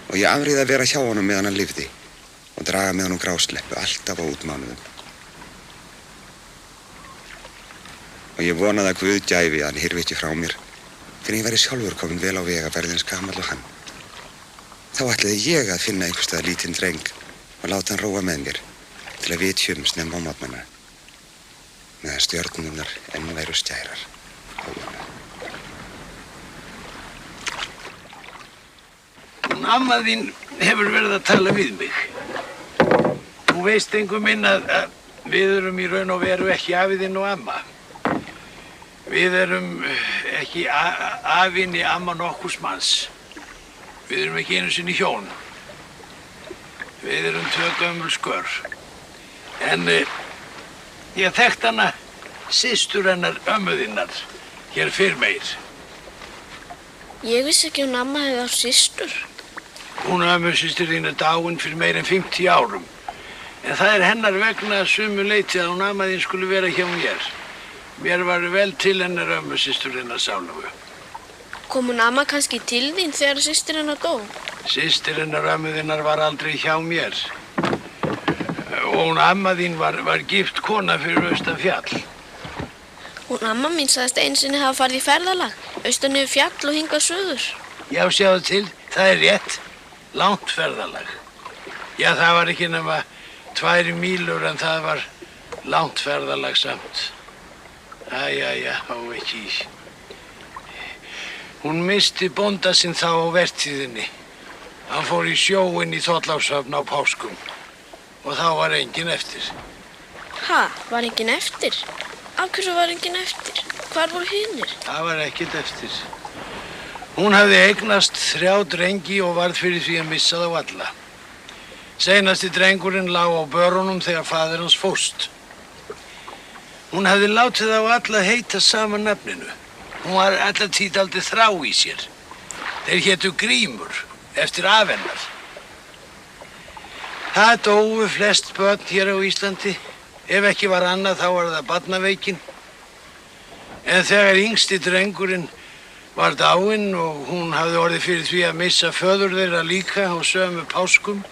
Og ég afriði að vera hjá honum meðan hann lifði og draga með honum grásleppu alltaf á útmánuðum. Og ég vonaði að Guð gæfi að hann hyrfi ekki frá mér fyrir ég væri sjálfur komin vel á veg að verða eins gamall og hann. Þá ætlaði ég að finna einhverstað lítinn dreng og láta hann róa með mér til að vitja snemma á morgnana meðan stjörnurnar enn væru skærar á honum. Amma þín hefur verið að tala við mig. Þú veist einhver minn að við erum í raun og veru ekki afi þinn og amma. Við erum ekki afinni amma nokkurs manns. Við erum ekki einu sinni hjón. Við erum tvö gömul skör. En ég þekkt hana systur hennar ömmu þinnar hér fyrr meir. Ég vissi ekki hún amma hefði á systur. Hún ömmusystir þín dáin fyrir meir en 50 árum. En það hennar vegna sumu leyti að hún amma þín skulle vera hjá mér. Mér var vel til hennar ömmusystur hennar sálugu. Kom hún amma kannski til þín þegar systir hennar dó? Systir hennar ömmu þinnar var aldrei hjá mér. Og hún amma þín var gift kona fyrir austan fjall. Hún amma mín sagðist einu sinni hafa farið í ferðalag, austan yfir fjall og hingað suður. Já, sjáðu til, það rétt. Langt ferðalag. Já, það var ekki nema 2 mílur en það var langt ferðalag samt. Æ, á ekki. Hún missti bónda sinn þá á vertíðinni. Hann fór í sjóinn í Þorlákshöfn á páskum og þá var enginn eftir. Ha, var enginn eftir? Af hverju var enginn eftir? Hvar voru hinir? Það var ekkert eftir. Hún hafði eignast 3 drengi og varð fyrir því að missa þá alla. Seinasti drengurinn lá á börunum þegar faðir hans fórst. Hún hafði látið þá alla heita sama nafninu. Hún var alla tíð aldrei þrá í sér. Þeir hétu Grímur, eftir afennar. Það dóu flest börn hér á Íslandi. Ef ekki var annað þá var það barnaveikin. En þegar yngsti drengurinn var dáinn og hún hafði orðið fyrir því að missa föður þeirra líka á sömu páskum,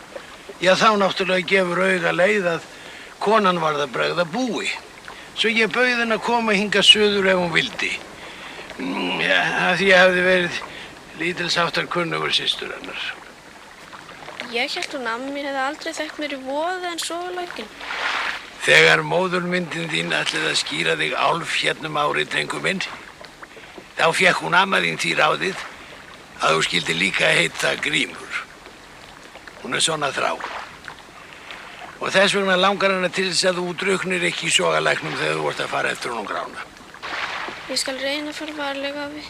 já þá náttúrulega gefur auga leið að konan varð að bregða búi. Svo ég bauð henni að koma hingað suður ef hún vildi. Af því ég hafði verið lítilsháttar kunnugur systur hennar. Ég hélt hún amma mín hefði aldrei þekkt mér í voða en sofalækinn. Þegar móðurmyndin þín ætlaði að skýra þig álf hérnum árið, drengur minn, þá fékk hún amma þín því ráðið að þú skildi líka heita Grímur. Hún er svona þrá. Og þess vegna langar hana til þess að þú drukknir ekki í sogalæknum þegar þú ert að fara eftir honum grána. Ég skal reyna að fara varlega af því.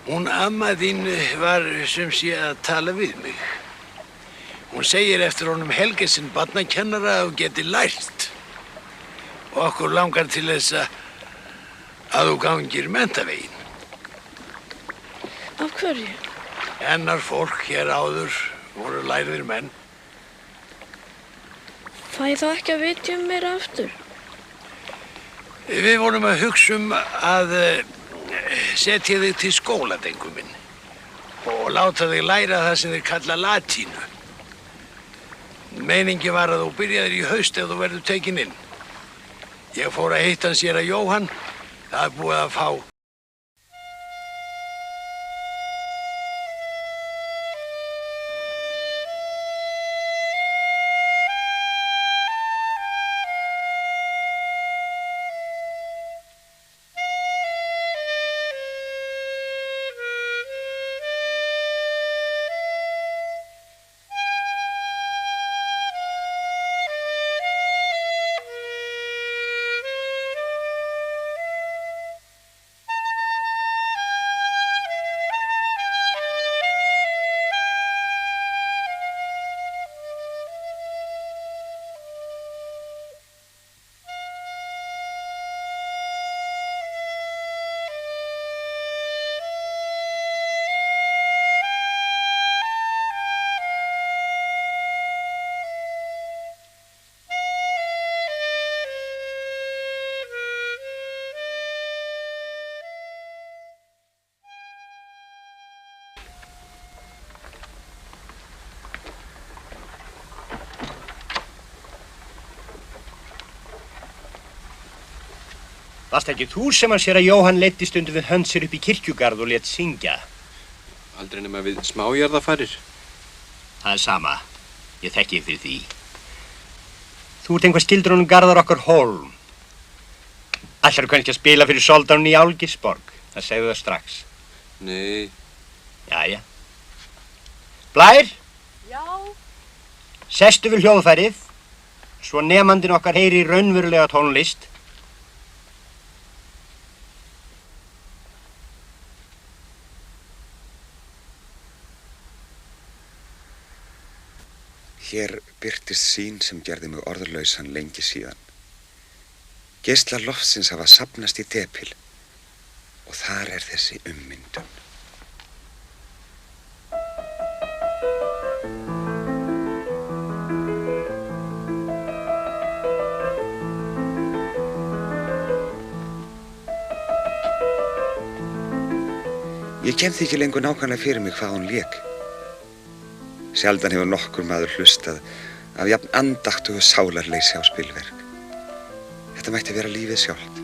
Hún amma þín var sem sé að tala við mig. Hún segir eftir honum Helgesinn barnakennara að þú geti lært. Og okkur langar til þess að þú gangir menntaveginn. Af hverju? Hennar fólk hér áður voru lærðir menn. Fæ þá ekki að vitja meira aftur? Við vorum að hugsa að setja þig til skóla, drengur minn, og láta þig læra það sem þið kalla latínu. Meiningi var að þú byrjaðir í haust ef þú verður tekinn inn. Ég fór að hitta hans séra Jóhann, það er búið að fá. Varst ekki þú sem hann séra Jóhann leiddi stundum við hönd sér upp í kirkjugarð og lét syngja? Aldrei nema við smájarðafarir. Það er sama. Ég þekki þig fyrir því. Þú ert einhver skildur honum Garðar okkar Hólm. Ætlarðu kannski að spila fyrir soldanum í Álfgisborg? Það segðu það strax. Nei. Jæja. Blær? Já? Sestu við hljóðfærið, svo nemandinn okkar heyri raunverulega tónlist. Hér birtist sýn sem gerði mig orðlausan lengi síðan. Geislar loftsins hafa safnast í depil og þar er þessi ummyndun. Ég kem því ekki lengur nákvæmlega fyrir mig hvað hún lék. Sjaldan hefur nokkur maður hlustað af jafn andaktugu sálarleysi á spilverk. Þetta mætti vera lífið sjálft.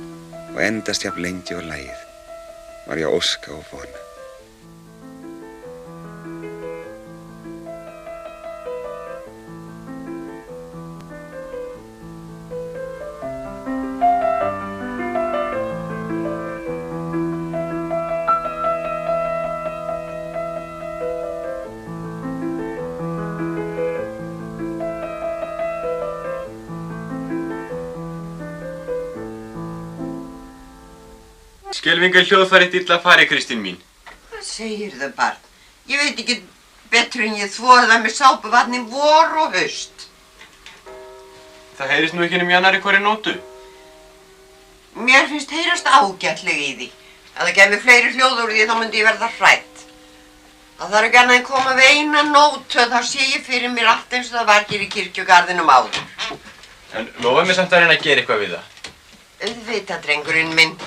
og endast jafn lengi og lagið, var ég að óska og vona. Skelfingar hljóðfærið illa fari, Kristín mín. Hvað segirðu, barn? Ég veit ekki betur en ég þvoði það með sápuvatni vor og haust. Það heyrist nú ekki um í annarri hverri nótu. Mér finnst heyrast ágætlega í því. Ef það kemur fleiri hljóð úr því þá myndi ég verða hrædd. Það þarf ekki annað en koma við eina nótu og þá sé ég fyrir mér allt eins og það var hér í kirkjugarðinum áður. En lofaðu mér samt að reyna að gera eitthvað við það. Auðvitað, drengurinn minn.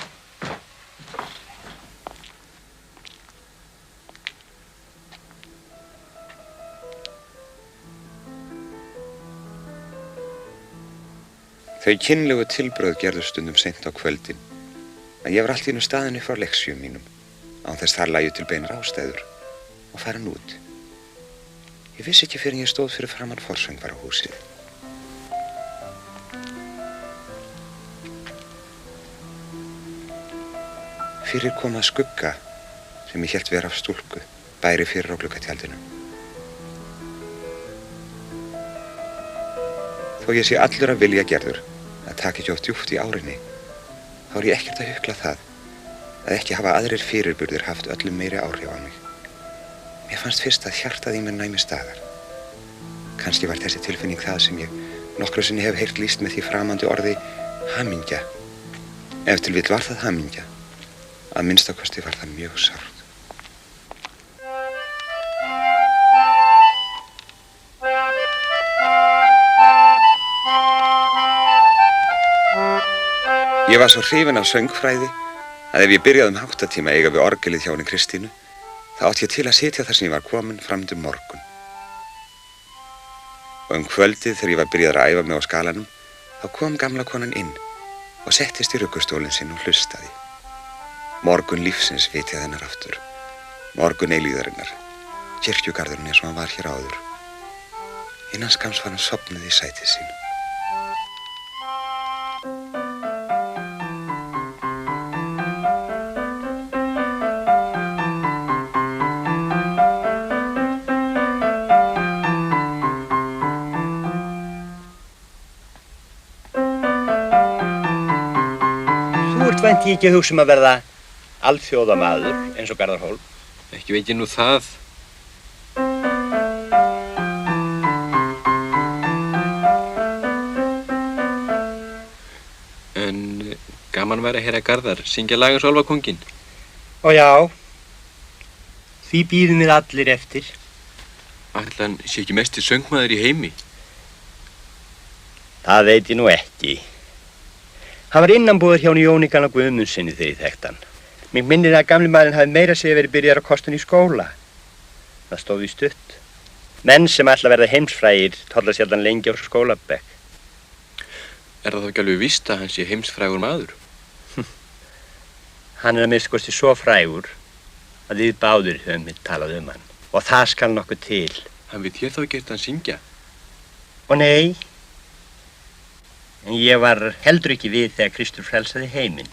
Þau kynlegu tilbrögð gerðu stundum seint á kvöldin, að ég var allt í einu staðinu frá leksjum mínum, án þess þar lægju til beinar ástæður, og farin út. Ég vissi ekki fyrr en ég stóð fyrir framan forsöngvarahúsið. Fyrir kom að skugga, sem ég hélt vera af stúlku, bæri fyrir á gluggatjaldinu. Þó ég sé allur að vilja gerður, að taka ekki of djúpt í árinni, þá er ég ekkert að hukla það, að ekki hafa aðrir fyrirburðir haft öllum meiri áhrif á mig. Mér fannst fyrst að hjartað í mér næmi staðar. Kannski var þessi tilfinning það sem ég nokkru sinni hef heyrt lýst með því framandi orði hamingja. Ef til vill var það hamingja, að minnstakosti var það mjög sárt. Ég var svo hrifinn af söngfræði að ef ég byrjaði um 8 tíma eiga við orgelið hjá henni Kristínu, þá átti ég til að sitja þar sem ég var komin fram til morgun. Og kvöldið þegar ég var byrjaður að æfa mig á skalanum, þá kom gamla konan inn og settist í ruggustólinn sinn og hlustaði. Morgun lífsins vitjaði hennar aftur, morgun eilíðarinnar, kirkjugarðurinn eins og hann var hér áður. Innan skams var hann sofnuð í sætið sínu. Vænti ég ekki að hugsa að verða alþjóðamaður eins og Garðar Hólm. Ekki veit ég nú það. En gaman væri að heyra Garðar syngja lag eins og Álfakónginn. Ó já, því bíðum við allir eftir. Ætli hann sé ekki mesti söngmaður í heimi? Það veit ég nú ekki. Hann var innanbúður hjá Jóni Galna Guðmundsssyni þegar ég þekkti hann. Mig minnir að gamli maðurinn hafi meira að segja verið byrjaður á kostun í skóla. Það stóð í stutt. Menn sem ætla að verða heimsfrægir tolla sjaldan lengi á skólabekk. Er það þá ekki alveg víst að hann sé heimsfrægur maður? Hann að minnsta kosti svo frægur að við báðir höfum talað hann. Og það skal nokkuð til. Hann veit ég þá ekki eftir hann syngja? Og nei. En ég var heldur ekki við þegar Kristur frelsaði heiminn.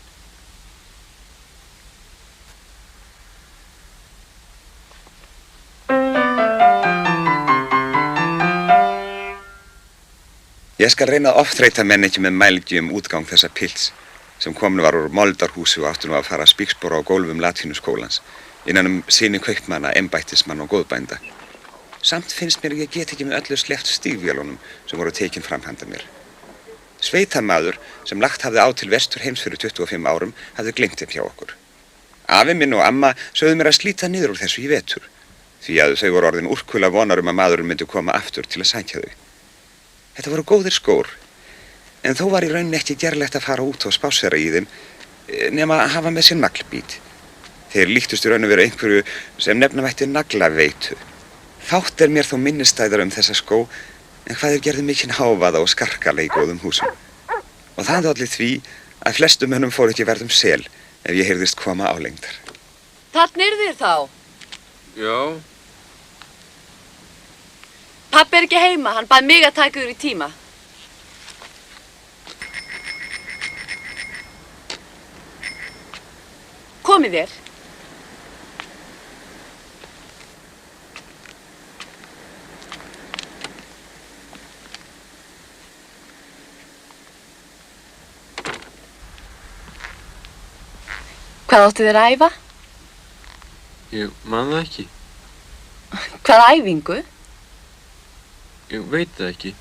Ég skal reyna að ofþreyta menn ekki með mælgi útgang þessa pils sem komin var úr moldarhúsi og áttu nú að fara að spíkspora á gólfum latínuskólans innan syni kaupmanna, embættismann og góðbænda. Samt finnst mér ég get ekki með öllu sleppt stígvélunum sem voru tekin framhanda mér. Sveitamaður sem lagt hafði á til vestur heims fyrir 25 árum hafði gleymt þeim hjá okkur. Afi minn og amma sögðu mér að slíta niður úr þessu í vetur, því að þau voru orðin úrkula vonar að maðurinn myndi koma aftur til að sækja þau. Þetta voru góðir skór, en þó var í rauninni ekki gerlegt að fara út og spásera í þeim, nema að hafa með sér naglbít. Þeir líktust í raun og veru einhverju sem nefna mætti naglaveitu. Fátt mér þó minnistæðar þessa skó, en hvað gerðu mikinn hávaða og skarkala í góðum húsum. Og það olli því að flestum mönnum fór ekki verðum sel ef ég heyrðist koma álengdar. Þarna eru þið þá? Já. Pabbi er ekki heima, hann bað mig að taka þér í tíma. Komið þér. Hvað áttu þér að æfa? Ég man það ekki. Hvað æfingu? Ég veit það ekki.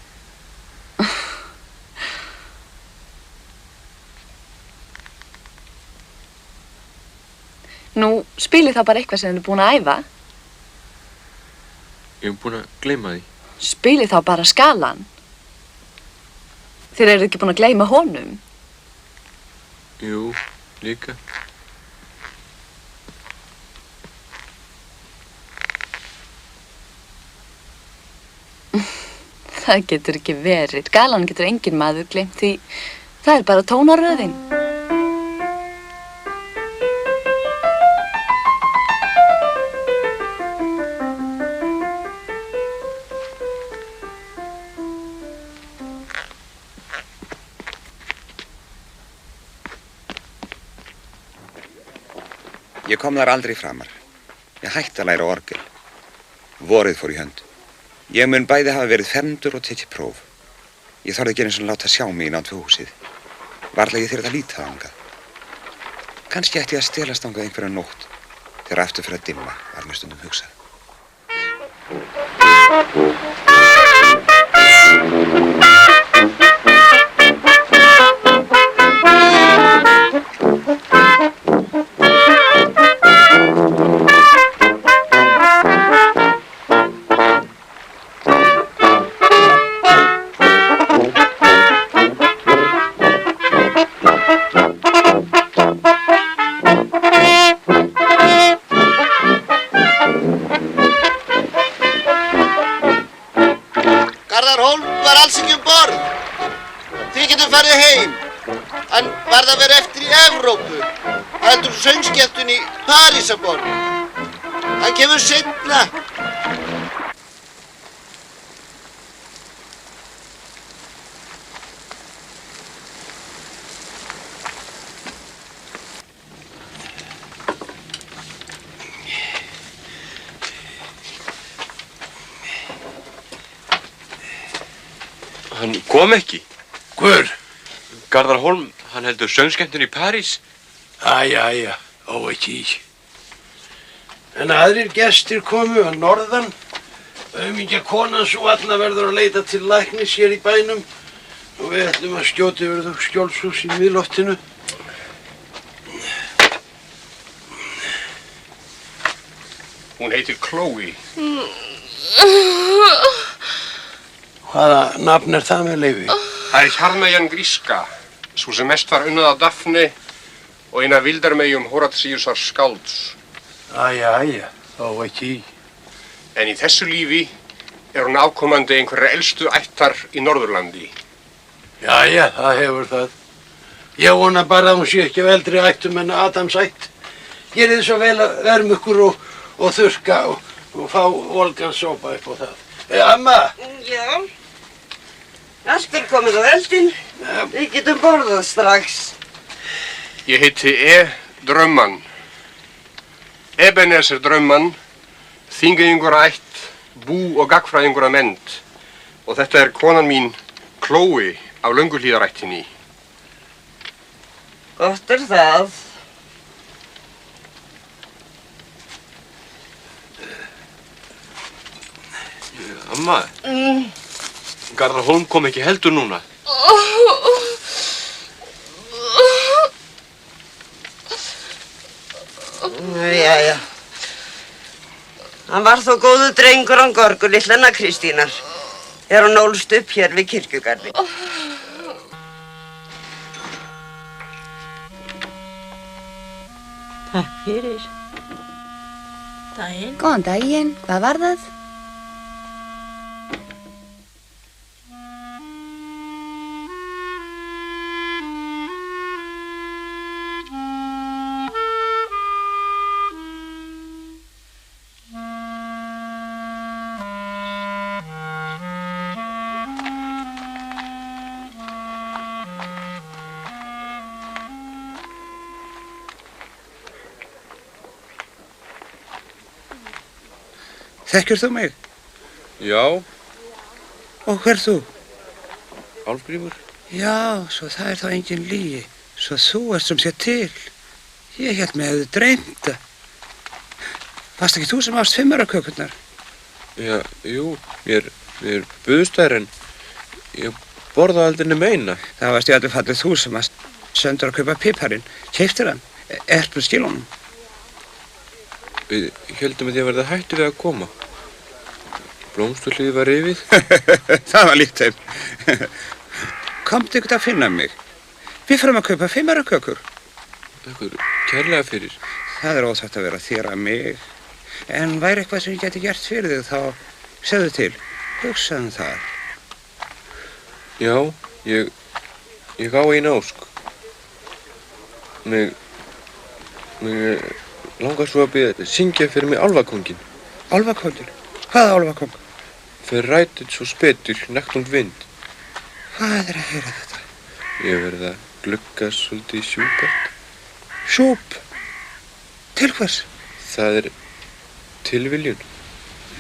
Nú, spilið þá bara eitthvað sem þið er búin að æfa. Ég er búin að gleyma því. Spilið þá bara skalan. Þið eru ekki búin að gleyma honum. Jú, líka. Það getur ekki verið. Skalan getur engin maður gleymt því það er bara tónaröðin. Ég kom þar aldrei framar. Ég hætti að læra orgel. Vorið fór í hönd. Ég mun bæði hafa verið fermdur og tekið próf. Ég þorði ekki eins og láta sjá mig inn á tvöhúsið. Varla ég þyrfti að líta þangað. Kannski ætti ég að stelast þangað einhverja nótt þegar aftur fyrir að dimma var mér stundum hugsað. Söngskemmtun í Parísarborg. Það kemur seinna. Hann kom ekki. Hver? Garðar Hólm, hann heldur söngskemmtun í París. Æja, ekki. En aðrir gestir komu að norðan. Aumingja konan svo alla verður að leita til læknis hér í bænum. Og við ætlum að skjóta yfir þau skjólshús í miðloftinu. Hún heitir Chloe. Hvaða nafn er það með leyfi? Það er Hjarmeyjan gríska, svo sem mest var unnað af Daphne og eina vildarmeyjum Horatiusar skálds. Æja, þá ekki. En í þessu lífi er hún afkomandi einhverja elstu ættar í Norðurlandi. Jæja, það hefur það. Ég vona bara að hún sé ekki af eldri ættum en Adams ætt. Gerið svo vel að verma ykkur og þurrka og fá volgan sopa upp á það. Amma! Já, allt er komið á eldinn. Við getum borðað strax. Ég heiti Drömman. Ebenezer Drömman, þingeyingur að ætt, bú- og gagnfræðingur að mennt. Og þetta er konan mín, Chloe, af Lönguhlíðarættinni. Gott er það. Amma, Garðar Hólm kom ekki heldur núna. Jæja. Hann var þó góðu drengur án Gorgu litlanna Kristínar. Þegar hún ólst upp hér við kirkjugarði. Takk fyrir. Daginn. Góðan daginn. Hvað var það? Þekkir þú mig? Já. Og hver þú? Álfgrímur. Já, svo það þá engin lygi. Svo þú ert sem sé til. Ég hélt mig hefði dreymt það. Varst ekki þú sem ást 5 ára kökurnar? Já, jú, mér buðst þær en ég borða aldrei nema eina. Það varst í öllu fallið þú sem varst söndur að kaupa piparinn. Keyptir hann? Ertu skilunum? Við heldum að ég verði hættu við að koma. Blómsturliðið var rifið. Það var líkt þeim. Komdu ykkur að finna mig. Við fórum að kaupa 5 ára kökur. Ekkur kærlega fyrir. Það er óþægt að vera þér að mig. En væri eitthvað sem ég geti gert fyrir þig þá segðu til. Hugsaðu það. Já, ég á eina ósk. Mig langar svo að syngja fyrir mig álfakóngin. Álfakóngin? Hvaða álfakóng? Fyrir rætið svo spetur, nekt und vind. Hvað er að heyra þetta? Ég verði að glugga svolítið í Schubert. Schub? Til hvers? Það er tilviljun.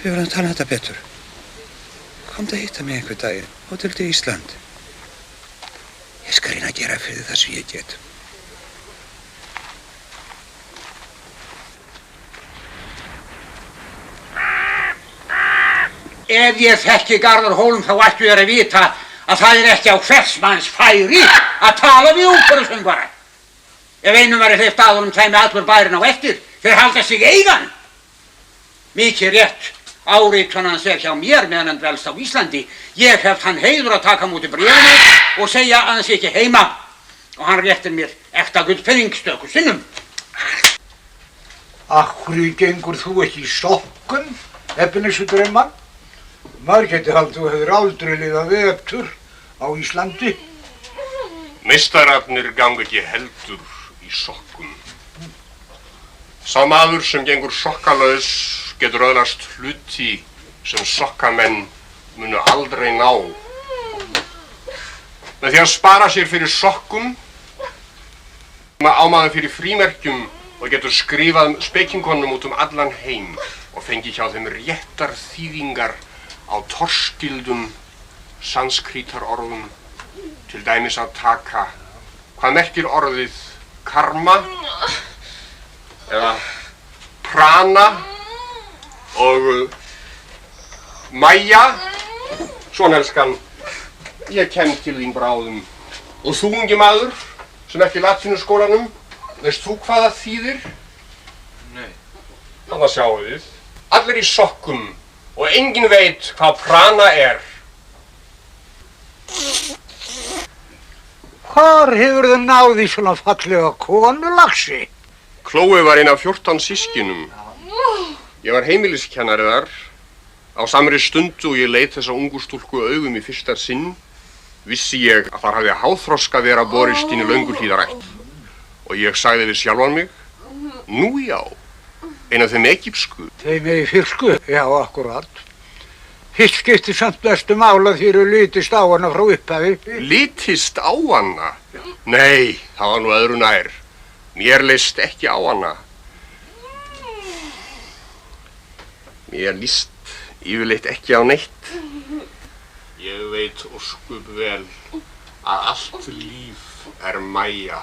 Við verðum að tala þetta betur. Komdu að hitta mig einhver daginn og til Ísland. Ég skal reyna að gera fyrir það sem ég get. Ef ég þekki Garðar Hólm þá ættu þér að vita að það er ekki á hvers manns færi að tala við óperusöngvara. Ef einum væri hleypt að honum kæmi allur bærinn á eftir, þeir halda sig eigan. Mikið rétt, áritun hans er hjá mér meðan hann dvelst á Íslandi. Ég hef hann heiður að taka múti bréfinu og segja að hann sé ekki heima. Og hann réttir mér ekta gullpenning stöku sinnum. Akkurri gengur þú ekki í sokkun, Ebenezer-Draumann? Maður geti haldið þú hefur aldrei lifað vetur á Íslandi. Meistararnir ganga ekki heldur í sokkum. Sá maður sem gengur sokkalaus getur öðlast hluti sem sokkamenn munu aldrei ná. Með því að spara sér fyrir sokkum á maður fyrir frímerkjum og getur skrifað spekingonum út allan heim og fengi hjá þeim réttar þýðingar á torskildum sanskrítarorðum, til dæmis að taka hvað merkir orðið karma eða prana og mæja. Svona elskan, ég kem til þín bráðum. Og þú ungi maður sem ekki í latínuskólanum, veist þú hvað það þýðir? Nei. Þarna sjáu þið, allir í sokkum og enginn veit hvað prana er. Hvar hefur þið náð í svona fallega konu, Laxi? Chloe var ein af 14 systkinum. Ég var heimiliskennari þar. Á samri stundu og ég leit þessa ungu stúlku augum í fyrsta sinn, vissi ég að þar hafði háþroska vera borist inn í Lönguhlíðarætt. Og ég sagði við sjálfan mig, nú já, ein af þeim egypsku. Þeim egypsku? Já, akkurat. Hitt skipti samt bestu mála því þú litist á hana frá upphafi. Litist á hana? Nei, það var nú öðru nær. Mér leist ekki á hana. Mér líst yfirleitt ekki á neitt. Ég veit ósköp vel að allt líf er mæja,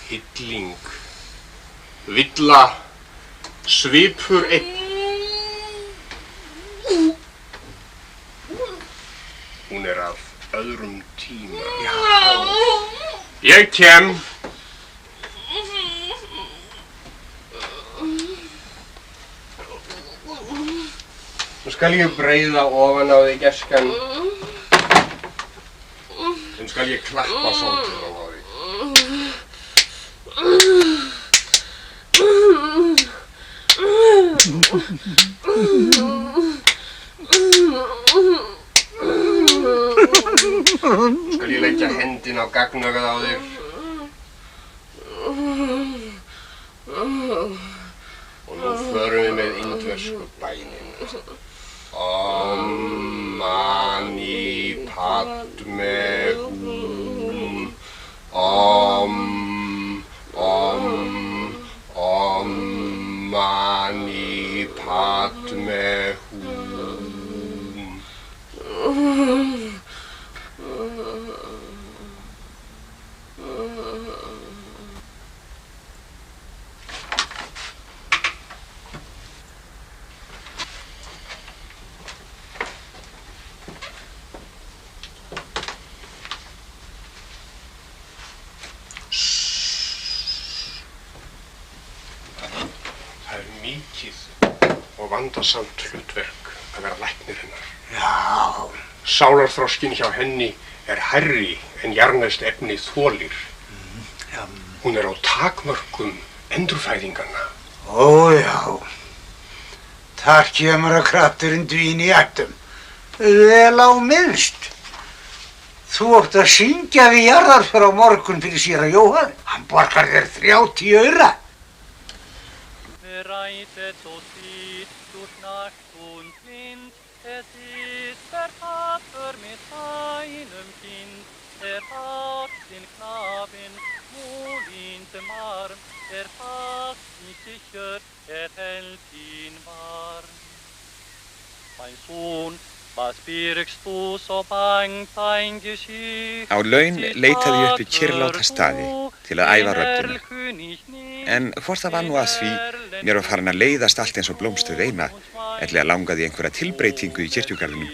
hilling, villa, svipur einn. Hún er af öðrum tíma. Já. Ég kem. Nú skal ég breiða ofan á þig, gæskan. Nú skal ég klappa svolítið á þig. Nú skal ég leggja hendin á gagnögað á þig. Og nú förum við með indversku bænin. Om mani padme hum. Om mani padme mikið og vandasamt hlutverk að vera læknir hennar. Já. Sálarþroskinn hjá henni er hærri en jarðneskt efni þolir. Já. Hún er á takmörkum endurfæðinganna. Ó, já. Þar kemur að krafturinn dvín í ættum. Vel á minnst. Þú átt að syngja við jarðarför á morgun fyrir síra Jóhann. Hann borgar þér 30 aura. Bereitet so sieht durch Nacht und Wind, es ist der Vater mit seinem Kind, hat den Knaben wohl in dem Arm, fasst ihn sicher, hält ihn warm. Mein Sohn, was birgst þú svo bangt ein Geschicht? Á laun leitaði ég upp í kyrrláta staði til að æfa röddina. En hvort það var nú að því mér var farin að leiðast allt eins og blómstruð eina, ellega langaði í einhverja tilbreytingu í kirkjugarðinum,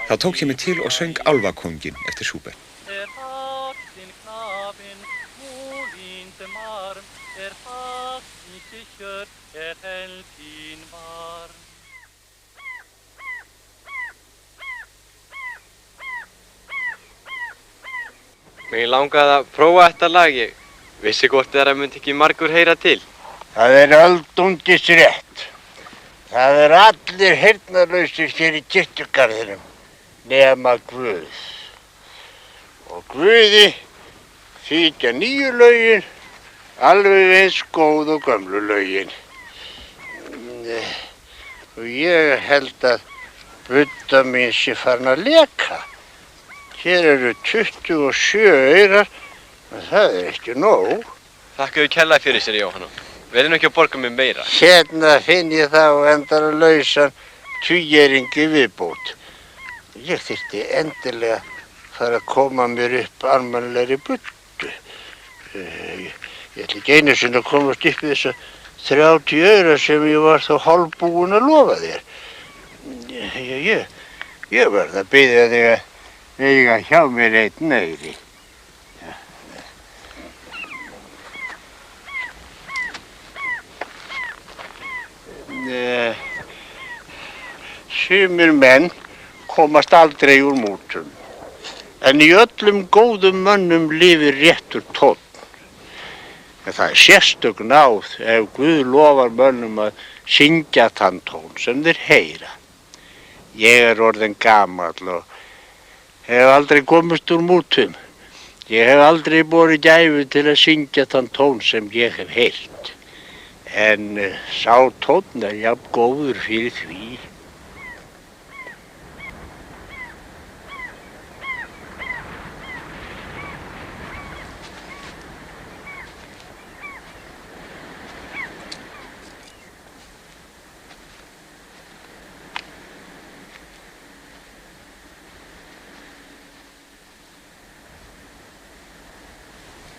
þá tók ég mig til og söng Álfakónginn eftir Schubert. Mig langaði að prófa þetta lag, ég vissi hvort þeirra myndi ekki margur heyra til. Það er öldungis rétt. Það er allir heyrnarlausir hér í kirkjugarðinum, nema Guð. Og Guði þykja nýju lögin alveg eins góð og gömlu lögin. Og ég held að Budda mín sé farin að leka. Hér eru 27 aurar, en það er ekki nóg. Þakka þér kærlega fyrir sér, Jóhanna. Verðu nú ekki að borga mig meira. Hérna finn ég þá endar að lausan tvígeringi viðbót. Ég þyrfti endilega fara að koma mér upp almannlegri Buddu. Ég ætla ekki einu sinni að komast upp í þessa 30 aurar sem ég var þá hálfbúin að lofa þér. Ég verð að biðja þig að eiga hjá mér einn neyri. Sumir menn komast aldrei úr mútum, en í öllum góðum mönnum lifir réttur tónn. En það er sérstök náð ef Guð lofar mönnum að syngja þann tón sem þeir heyra. Ég er orðinn gamall og hef aldrei komist úr mútum. Ég hef aldrei borið gæfu til að syngja þann tón sem ég hef heyrt. En sá tónn er jafn góður fyrir því.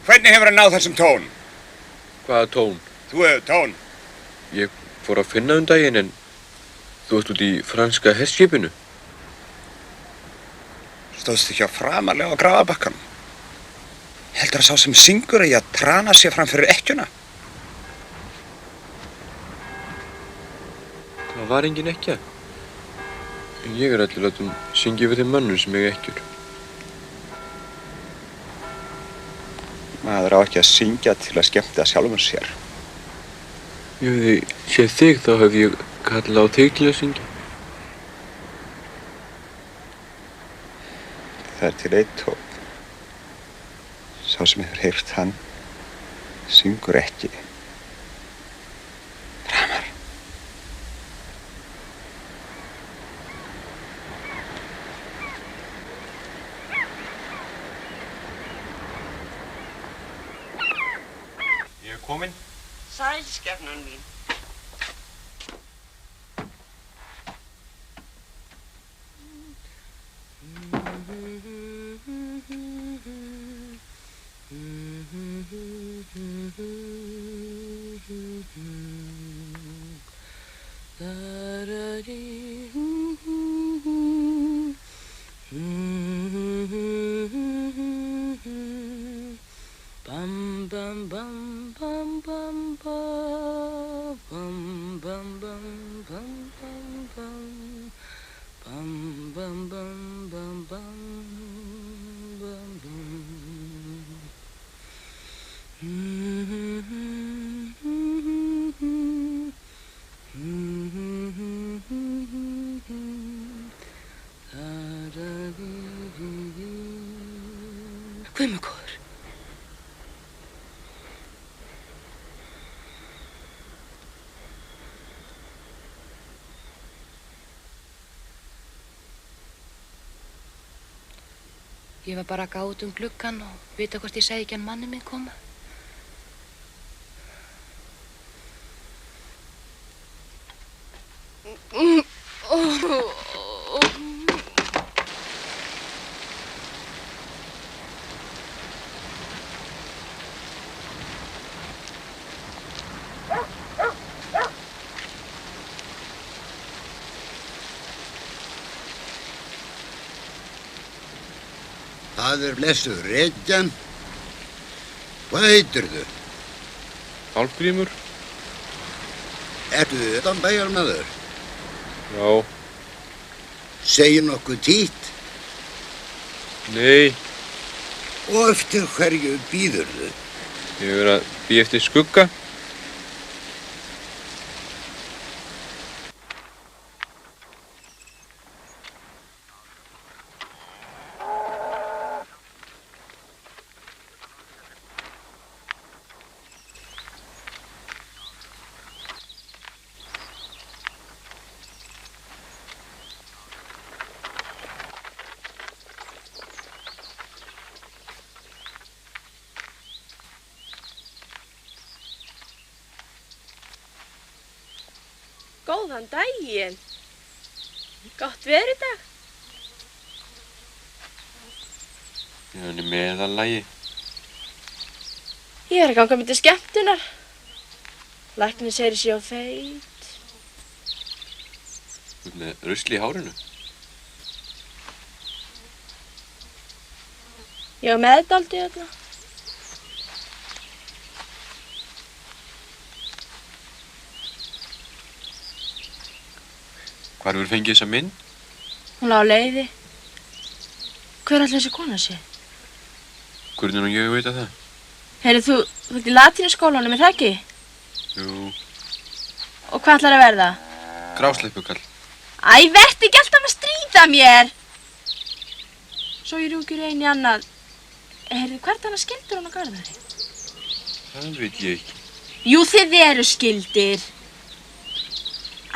Hvernig hefur hann náð þessum tón? Hvaða tón? Þú hefur tón. Ég fór að finna daginn en þú ert út í franska herskipinu. Stóðst ekki á framarlega á grafabakkanum. Heldur að sá sem syngur eigi að trana sér fram fyrir ekkjuna? Það var engin ekkja. En ég er allir látum syngja við þeim mönnum sem eiga ekkjur. Maður á ekki að syngja til að skemmta sjálfum sér. Ef þið séð þig þá hef ég kallað á þig til að syngja. Það er til einn tónn. Sá sem hefur heyrt hann syngur ekki. Framar. Ég er kominn. Sæl, skepnan mín. Bam bam bam bam bam bam bam bam. Bum, bum, bum, bum, bum, bum, bum. Guð minn góður. Ég var bara að gá út gluggann og vita hvort ég segi ekki hann manni minn koma. Faður blessuð Reykjan. Hvað heitirðu? Hálfgrímur. Ertu utan bæjarmaður? Já. Segir nokkuð títt? Nei. Og eftir hverju bíðurðu? Ég verið að bíða eftir skugga. Góðan daginn. Gott veður í dag. Hann er meðallagi. Ég er að ganga með til skemmtunar. Læknir segir sér á feit. Þú ert með rusli í hárinu. Ég var meðdaldið þarna. Hvar hefur fengið þessa mynd? Hún lá á leiði. Hver ætli þessi kona sé? Hvernig nú ég veit að það? Heyrðu, þú ert í latínuskólanum, er það ekki? Jú. Og hvað ætlar að verða? Grásleppukall. Æ, vertu ekki alltaf að stríða mér! Svo ég rúkir einu í annað. Heyrðu, hvert annað skildur hún á Garðari? Það veit ég ekki. Jú, þið eru skildir.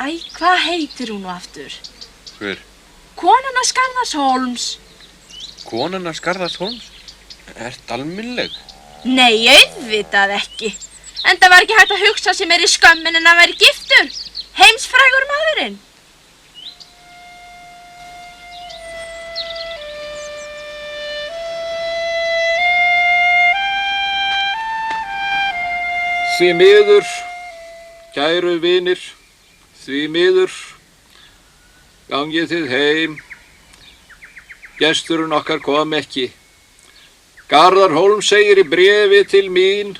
Æ, hvað heitir hún nú aftur? Hver? Konan af Skarðarshólms. Konan af Skarðarshólms? Ert almennileg? Nei, auðvitað ekki. Enda var ekki hægt að hugsa sér meiri skömmin en að vera giftur. Heimsfrægur maðurinn. Því miður, kæru vinir, því miður, gangið þið heim. Gesturinn okkar kom ekki. Garðar Hólm segir í bréfi til mín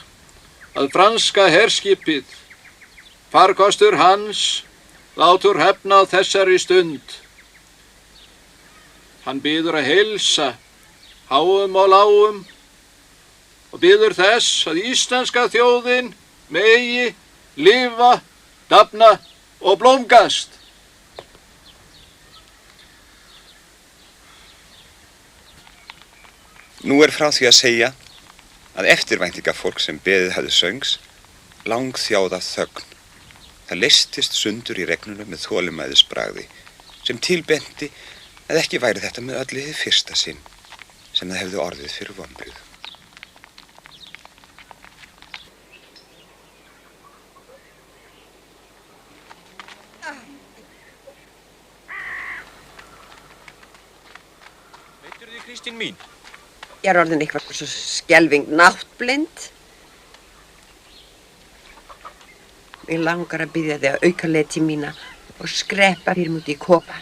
að franska herskipið, farkostur hans, látur hefna á þessari stund. Hann biður að heilsa háum og lágum og biður þess að íslenska þjóðin megi lifa, dafna og blómgast. Nú er frá því að segja að eftirvæntingafólk sem beðið hafði söngs langþjáð af þögn. Það leystist sundur í regnunum með þolinmæðisbragði sem tilbenti að ekki væri þetta með öllu hið fyrsta sinn sem það hefði orðið fyrir vonbrigðum. Veitur þið, Kristín mín? Ég er orðin eitthvað svo skelfing náttblind. Mig langar að biðja þig að auka leti mína og skrepa fyrir múti í kopa.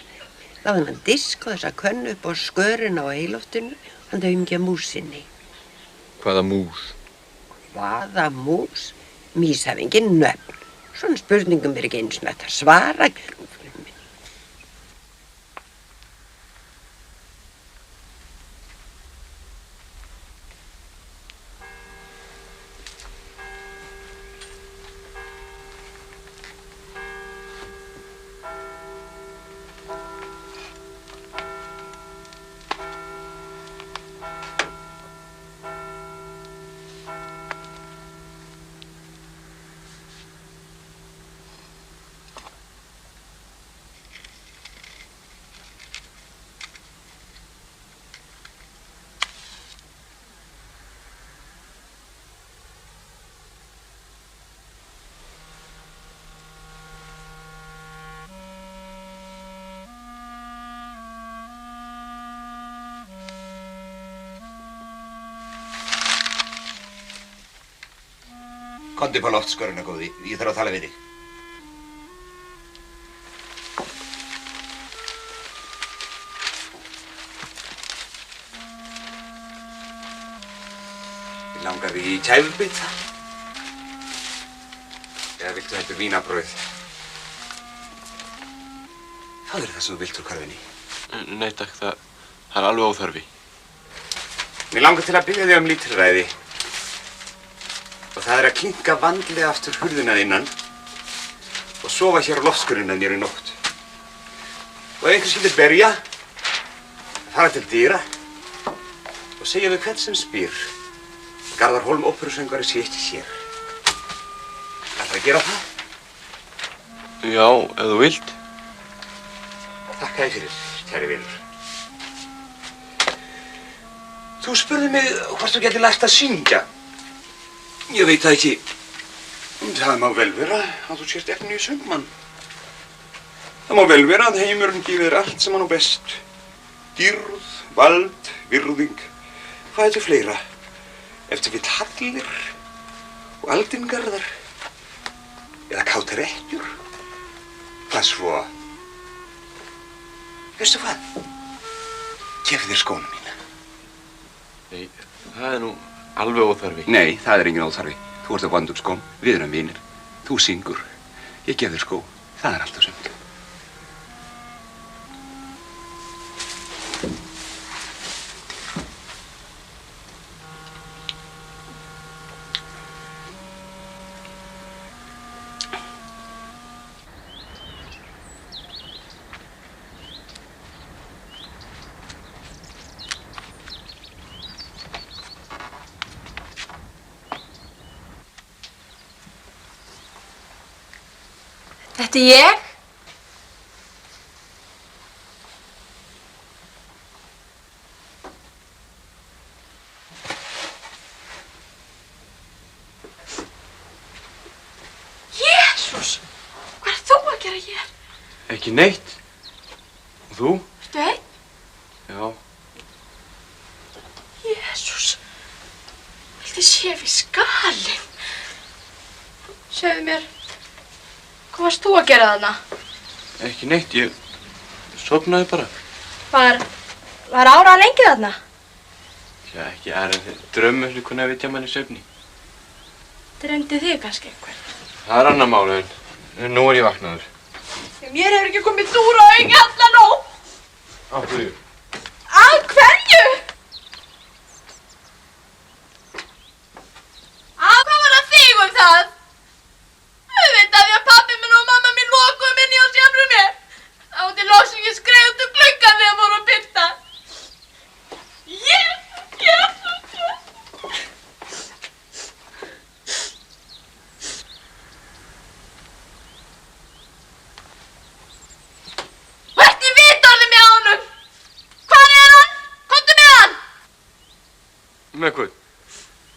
Þá þennan disk og þessa könnu upp á skörin á heiloftinu, hann daumingja músinni. Hvaða mús? Hvaða mús? Mís hafi engin nöfn. Svona spurningum er ekki eins og þetta svara. Komdu upp á loft, skoruna góði. Ég þarf að tala við þig. Ég langar þig í kæfubita. Eða viltu heldur vínarbrauð? Það það sem þú vilt úr karfinni. Nei takk, það er alveg óþarfi. Mér langar til að biðja þig lítilræði. Og það að kynka vandlega aftur hurðina innan og sofa hér á loftskurðinni með mér í nótt. Og ef einhver skyldi berja, fara til dyra og segja við hvern sem spyr Garðar Hólm óperusöngvari sé ekki hér. Ætlarðu að gera það? Já, ef þú vilt. Þakka þér fyrir, kæri vinur. Þú spurði mig hvort þú gæti lært að syngja. Ég veit það ekki. Það má vel vera að þú sért efni í söngmann. Það má vel vera að heimurinn gefur þér allt sem hann á best. Dýrð, vald, virðing. Hvað er þetta fleira? Eftir við hallir og aldingarðar. Eða kátar ekkjur. Hvað svo? Veistu hvað? Gefðu þér skóna mína. Nei, það er nú alveg óþarfi. Nei, það er engin óþarfi. Þú ert að vanda upp skóm, við erum vinir. Þú syngur, ég gef þér skó. Það er alltaf sumt. Þetta er ég? Jesús! Hvað ert þú að gera hér? Ekki neitt. Og þú? Ertu einn? Já. Jesús! Viltu sé við skalinn? Segðu mér, hvað varst þú að gera þarna? Ekki neitt, ég sofnaði bara. Var Ára lengi þarna? Já, ekki aðra drömmur hvernig að vitja manni svefni. Dreymdi þig kannski einhvern? Það er annar mál, en nú er ég vaknaður. Mér hefur ekki komið dúr á auga alla nótt. Af hverju? Af hverju? Hvað var það þig það? Auðvitað því að pabbi minn og mamma mín lokuðu minni á sjálfur mér. Þá átti loks ekki skreið út gluggann þegar voru að byrta. Hvert í vitorði með honum? Hvar er hann? Komdu með hann! Með hvað?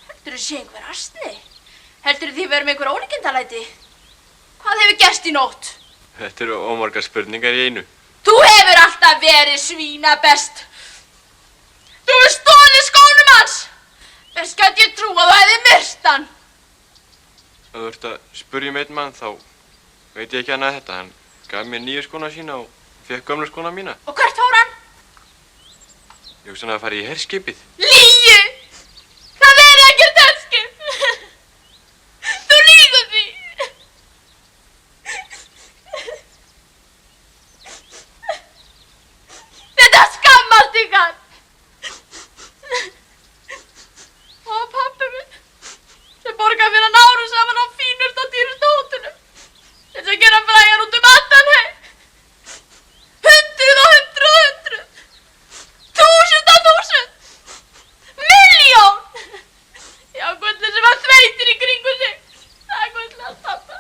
Heldurðu sé einhver asni? Heldurðu því verið með einhver ólíkindalæti? Hvað hefur gerst í nótt? Þetta eru ómargar spurningar í einu. Þú hefur alltaf verið svína best. Þú hefur stolið skónum hans. Best gæti ég trú að þú hefði myrst hann. Ef þú ert að spurja um einn mann þá veit ég ekki annað þetta. Hann gaf mér nýju skóna sína og fékk gömlu skóna mína. Og hvert fór hann? Ég hugsa hann að fara í herskipið. Lygi! Það er ekkert herskip. Þú lýgur því. Þetta skammast ykkar. Og pabbi minn sem borgaði fyrir hann árum saman á fínursta dýrustu hótelum. Til þess að gera frægar út allan heim. 100 og 100 og 100. 1000 og 1000. Milljón. Já, gullið sem var sveitir í kringu sig. Það er gullið að pappa.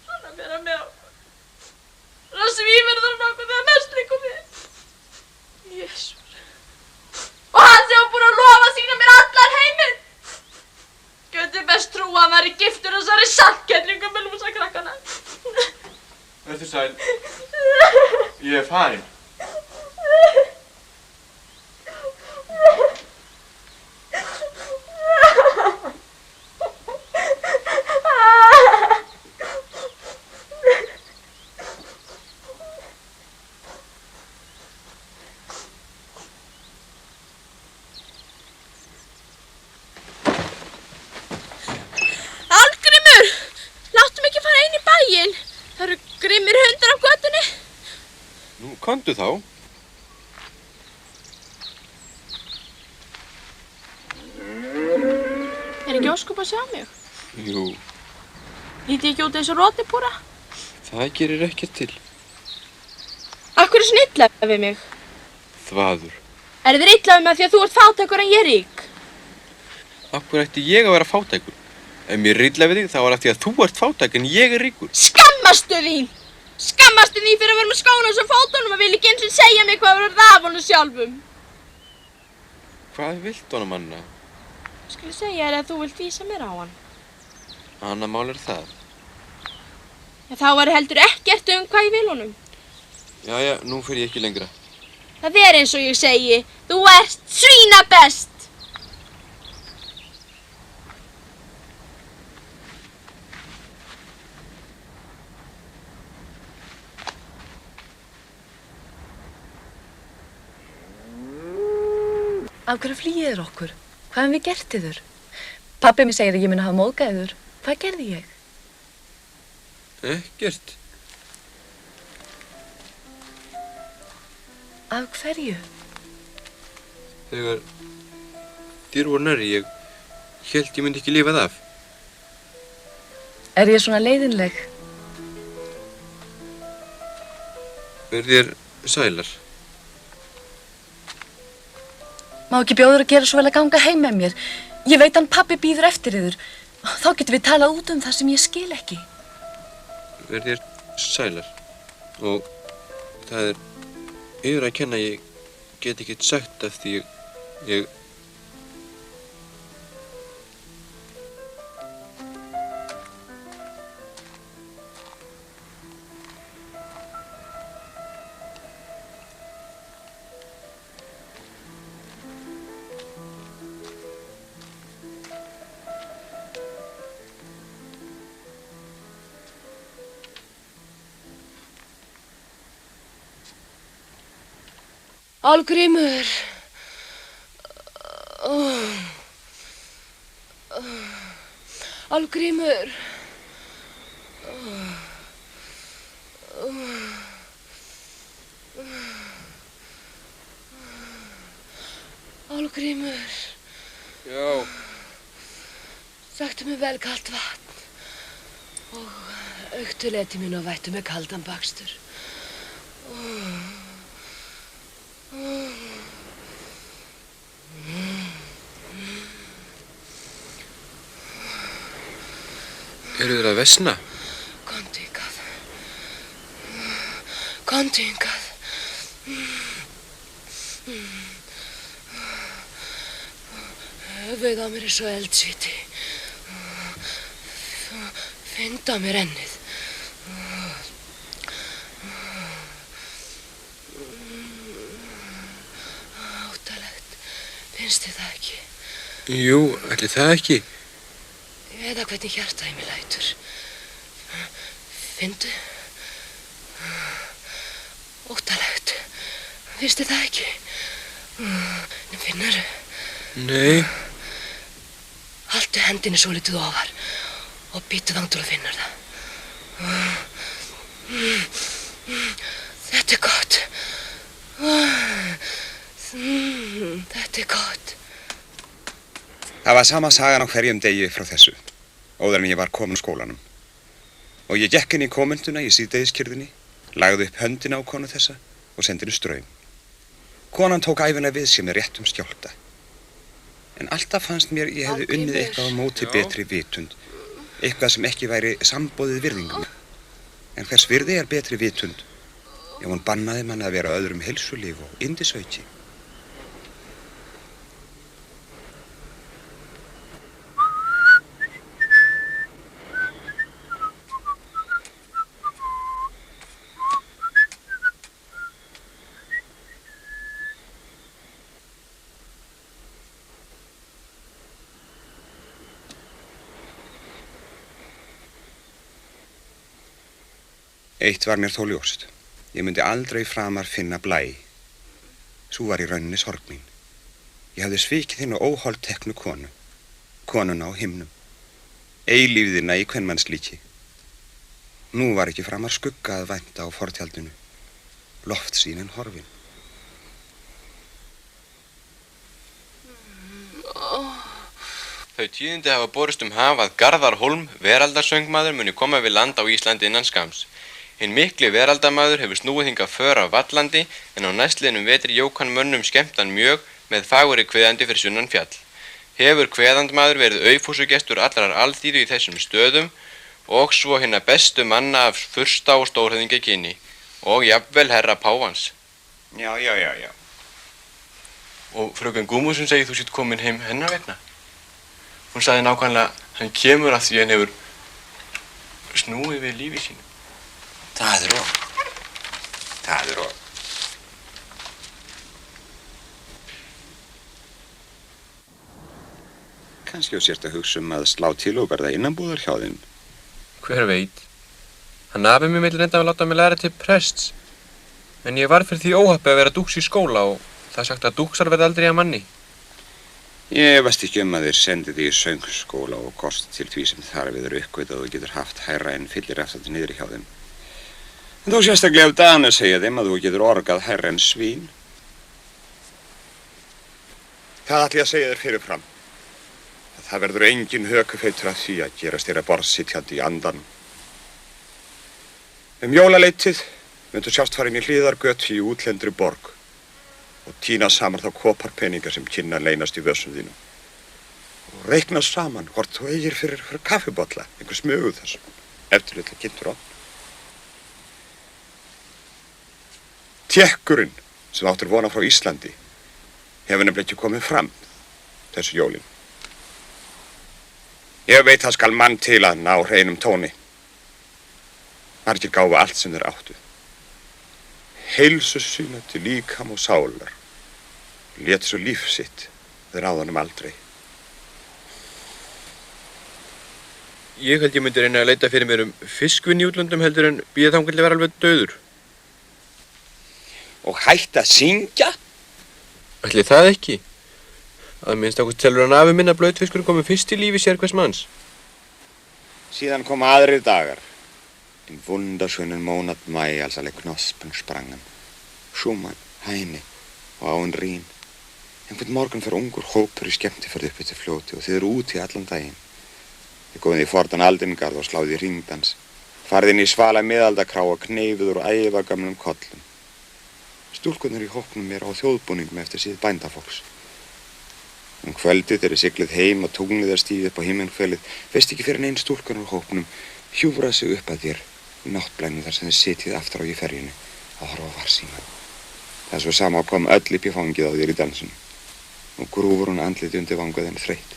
Svona vera með okkur. Svona svífur það nokkuð þegar mest liggur við. Jesús. Og hann sem var búinn að lofa að sýna mér allar heiminn. Gjötu best trú að hann væri giftur þessari saltkellingu með lúsakrakkana. Vertu sæl. Ég er farinn. komdu þá. Er ekki óskup að sjá mig? Jú, Lít ég ekki út eins og rótipúra? það gerir ekkert til. Akkur er svona illa við mig? Þvaður. Er þér illa við mig því að þú ert fátækur en ég er rík? Akkur ætti ég að vera fátækur? Ef mér er illa við þig þá er það því að þú ert fátæk en ég er ríkur. Skammastu þín! Skammastu þín fyrir að vera með skóna sem fótunum og vil ekki eins og segja mig hvað verður af honum sjálfum. Hvað vilt honum, Anna? Skal ég segja þér að þú vilt vísa mér á hann? Anna mál er það. Já, þá var heldur ekkert hvað ég vil honum. Jæja, nú fer ég ekki lengra. Það er eins og ég segi, þú ert svína best. Af hverju flýið þér okkur? Hvað hefum við gert yður? Pabbi mér segir að ég muni hafa móðgað yður. Hvað gerði ég? Ekkert. Af hverju? Þegar þér voru nærri, ég hélt ég myndi ekki lifað af. Er ég svona leiðinleg? Verð þér sælar. Má ekki bjóður að gera svo vel að ganga heim með mér. Ég veit hann pabbi bíður eftir yður. Þá getum við talað út um það sem ég skil ekki. Verð þér sælar. Og það er yfir að kenna ég get ekkert sagt af því ég... Álfgrímur. Álfgrímur. Álfgrímur. Já. Sæktu mig vel kalt vatn og auktu leti mín og vættu mig kaldan bakstur. Eru þér að vesna? Komdu hingað. Komdu hingað. Höfuð á mér er svo eldsviti. Finndu á mér ennið. Áttalegt. Finnst þið það ekki? Jú, ætli það ekki. Eða hvernig hjarta í mig lætur. Finndu. Óttalegt. Finnst þið það ekki? Finnurðu? Nei. Haltu hendinni svolítið ofar og býttu þangað og finnur það. Þetta er gott. Þetta er gott. Það var sama sagan á hverjum degi frá þessu, óðar en ég var komin úr skólanum. Og ég gekk inn í komunduna í síðdegiskyrðinni, lagði upp höndina á konu þessa og sendi henni straum. Konan tók ævina við sér með réttum skjálta. En alltaf fannst mér ég hefði unnið eitthvað á móti betri vitund, eitthvað sem ekki væri samboðið virðingum. En hvers virði er betri vitund? Já, hún bannaði mann að vera öðrum heilsulíf og yndisauki. Eitt var mér þó ljóst. Ég myndi aldrei framar finna blæ. Sú var í rauninni sorg mín. Ég hafði svikið hinn og óholdteknu konu. Konuna á himnum. Eilífðina í kvenmannslíki. Nú var ekki framar skugga að vænta á fortjaldinu. Loftsýnin horfin. Þau tíðindi hafa borist haf að Garðar Hólm, veraldarsöngmaður, muni koma við land á Íslandi innan skams. Hinn mikli veraldamaður hefur snúið hingað för af vallandi en á næstliðnum vetri jók hann mönnum skemmtan mjög með fagurri kveðandi fyrir sunnan fjall. Hefur kveðandmaður verið aufúsugestur allrar alþýðu í þessum stöðum og svo hinna bestu manna af fursta og stórhöfðingja kyni og jafnvel herra Pávans. Já. Og fröken Gúmússon segir þú sitt komin heim hennar vegna. Hún sagði nákvæmlega, hann kemur að því hann hefur snúið við lífi sínu. Það er og. Kannski þú sért að hugsa að slá til og verða innanbúðar hjá þeim. Hver veit. Hann afi mér vill reynda að láta mig læra til prests. En ég var fyrir því óhappi að vera dúks í skóla og það sagt að dúksar verða aldrei að manni. Ég veist ekki að þeir sendi þig í söngskóla og kost til því sem þar við eru uppgötað og getur haft hærra en fyllir eftir niðri hjá þeim. En þó sérstaklega ef Dana segja þeim að þú getur orgað hærra en svín. Það ætla ég að segja þér fyrirfram. Það verður engin hökufeitur að því að gerast þér að borðsitjandi í andan. Jólaleitið myndu sjást farin í hlíðargötu í útlendri borg og tína saman þá koparpeninga sem kynna leynast í vössum þínum. Og reikna saman hvort þú eigir fyrir kaffibolla, einhver smugu þessum, eftir litla kynntur á. Tékkurinn sem áttur vona frá Íslandi hefur nefnilega ekki komið fram þessu jólin. Ég veit það skal mann til að ná hreinum tóni. Margir gáfa allt sem þeir áttu. Heilsu sína til líkam og sálar. Lét svo líf sitt þeir áðanum aldrei. Ég held ég myndi reyna að leita fyrir mér fiskvinn í útlöndum heldur en bíða þangað til að vera alveg dauður. Og hætta að syngja? Ætli það ekki? Að minnst ákvæmst telur hann afi minn að blautfiskurinn komi fyrst í lífi sér hvers manns. Síðan koma aðrir dagar. Den wunderschönen Monat Mai, als alle Knospen sprangen. Schumann, Heine og áin Rín. Einhvern morgun fer ungur hópur í skemmtiferð upp eftir fljóti og þið eru úti allan daginn. Þið góðið í fordan Aldingarð og sláðið í ringdans. Farið inn í svala miðaldakrá og kneifuð úr æfa gamlum kollum. Stúlkurnar í hópnum eru á þjóðbúningum eftir síð bændafólks. Kvöldið þeirri siglið heim og tunglið stíð upp á himmenhvelið, veist ekki fyrir einn stúlkan úr hópnum hjúfrað sig upp að þér í náttblænum þar sem þið sitjið aftur á í ferjunni að horfa á farsíma. Það svo sama kom öll upp í fangið á þér í dansinu og grúfur hún andliti undir vangaðinu þreytt.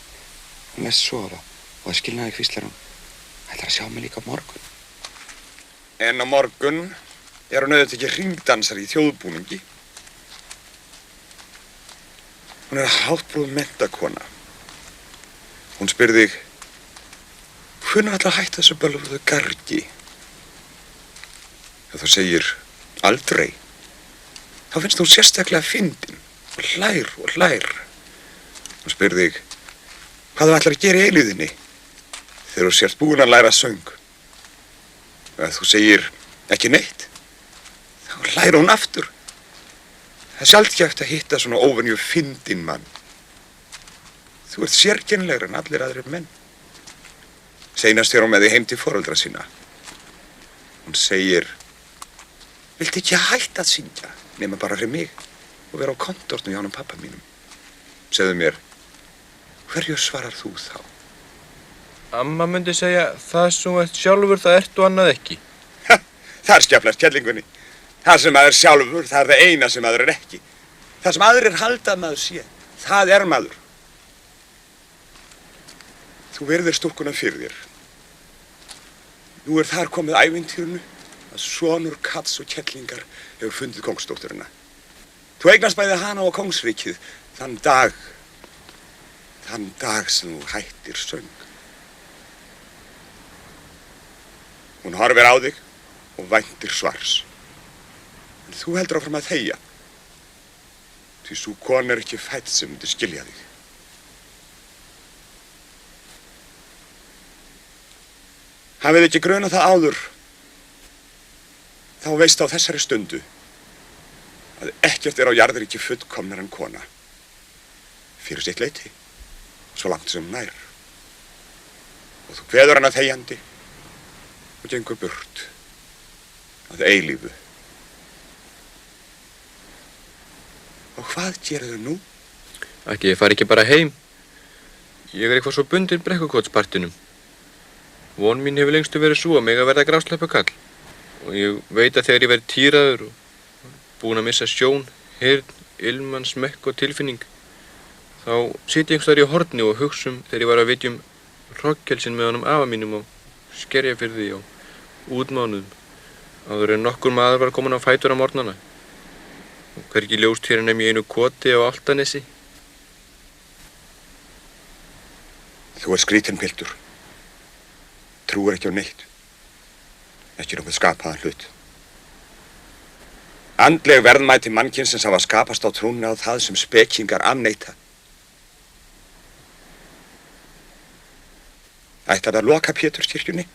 Hún lest sofa og að skilnaði hvíslar hún, ætlar að sjá mig líka á morgun. En á morgun hún auðvitað ekki hringdansari í þjóðbúningi. Hún háttbrúð mentakona. Hún spyr þig, hvenær ætlar að hætta þessu bölvuðu gargi? Ef þú segir aldrei, þá finnst þú sérstaklega fyndin og hlær. Hún spyr þig, hvað þú ætlar að gera í eilíðinni þegar þú sért búin að læra söng? Ef þú segir ekki neitt, þá hlær hún aftur. Það er sjaldgæft að hitta svona óvenju fyndin mann. Þú ert sérkennilegur en allir aðrir menn. Seinast fer hún með þig heim til foreldra sína. Hún segir, viltu ekki hætta að syngja, nema bara fyrir mig og vera á kontortnum hjá honum pappa mínum? Segðu mér, hverju svarar þú þá? Amma myndi segja, það sem þú ert sjálfur, það ert og annað ekki. Það er skeflast kellingunni. Það sem maður er sjálfur, það er það eina sem maður er ekki. Það sem aðrir halda að maður sé, það er maður. Þú virðir stúlkuna fyrir þér. Nú er þar komið ævintýrinu að sonur Kats og Kettlingar hefur fundið kongsdótturina. Þú eignast bæði hana og kongsríkið þann dag sem þú hættir söng. Hún horfir á þig og væntir svars. En þú heldur áfram að þegja. Því sú kona er ekki fædd sem myndi skilja þig. Hafið ekki grunað það áður, þá veist á þessari stundu að ekkert á jarðríki fullkomnar en kona. Fyrir sitt leyti, svo langt sem nær. Og þú kveður hana þegjandi og gengur burt að eilífu. Og hvað gerðu nú? Ég fari ekki bara heim. Ég eitthvað svo bundinn Brekkukotspartinum. Von mín hefur lengstu verið svo að mig að verða grásleppukall. Og ég veit að þegar ég verið týraður og búinn að missa sjón, heyrn, ilman, smekk og tilfinning, þá sit ég einhvers staðar í horni og hugsa þegar ég var að vitja hroggkelsin með honum afa mínum á Skerjafirði á útmánuðum, áður en nokkur maður var komin á fætur á morgnana. Og hvergi ljóst hér nefn í einu koti á Álftanesi. Þú skrítinn piltur. Trúir ekki á neitt. Ekki nokkuð skapaðan hlut. Andleg verðmæti mannkynsins hafa skapast á trúnni á það sem spekingar afneita. Ætlar að loka Péturskirkjunni?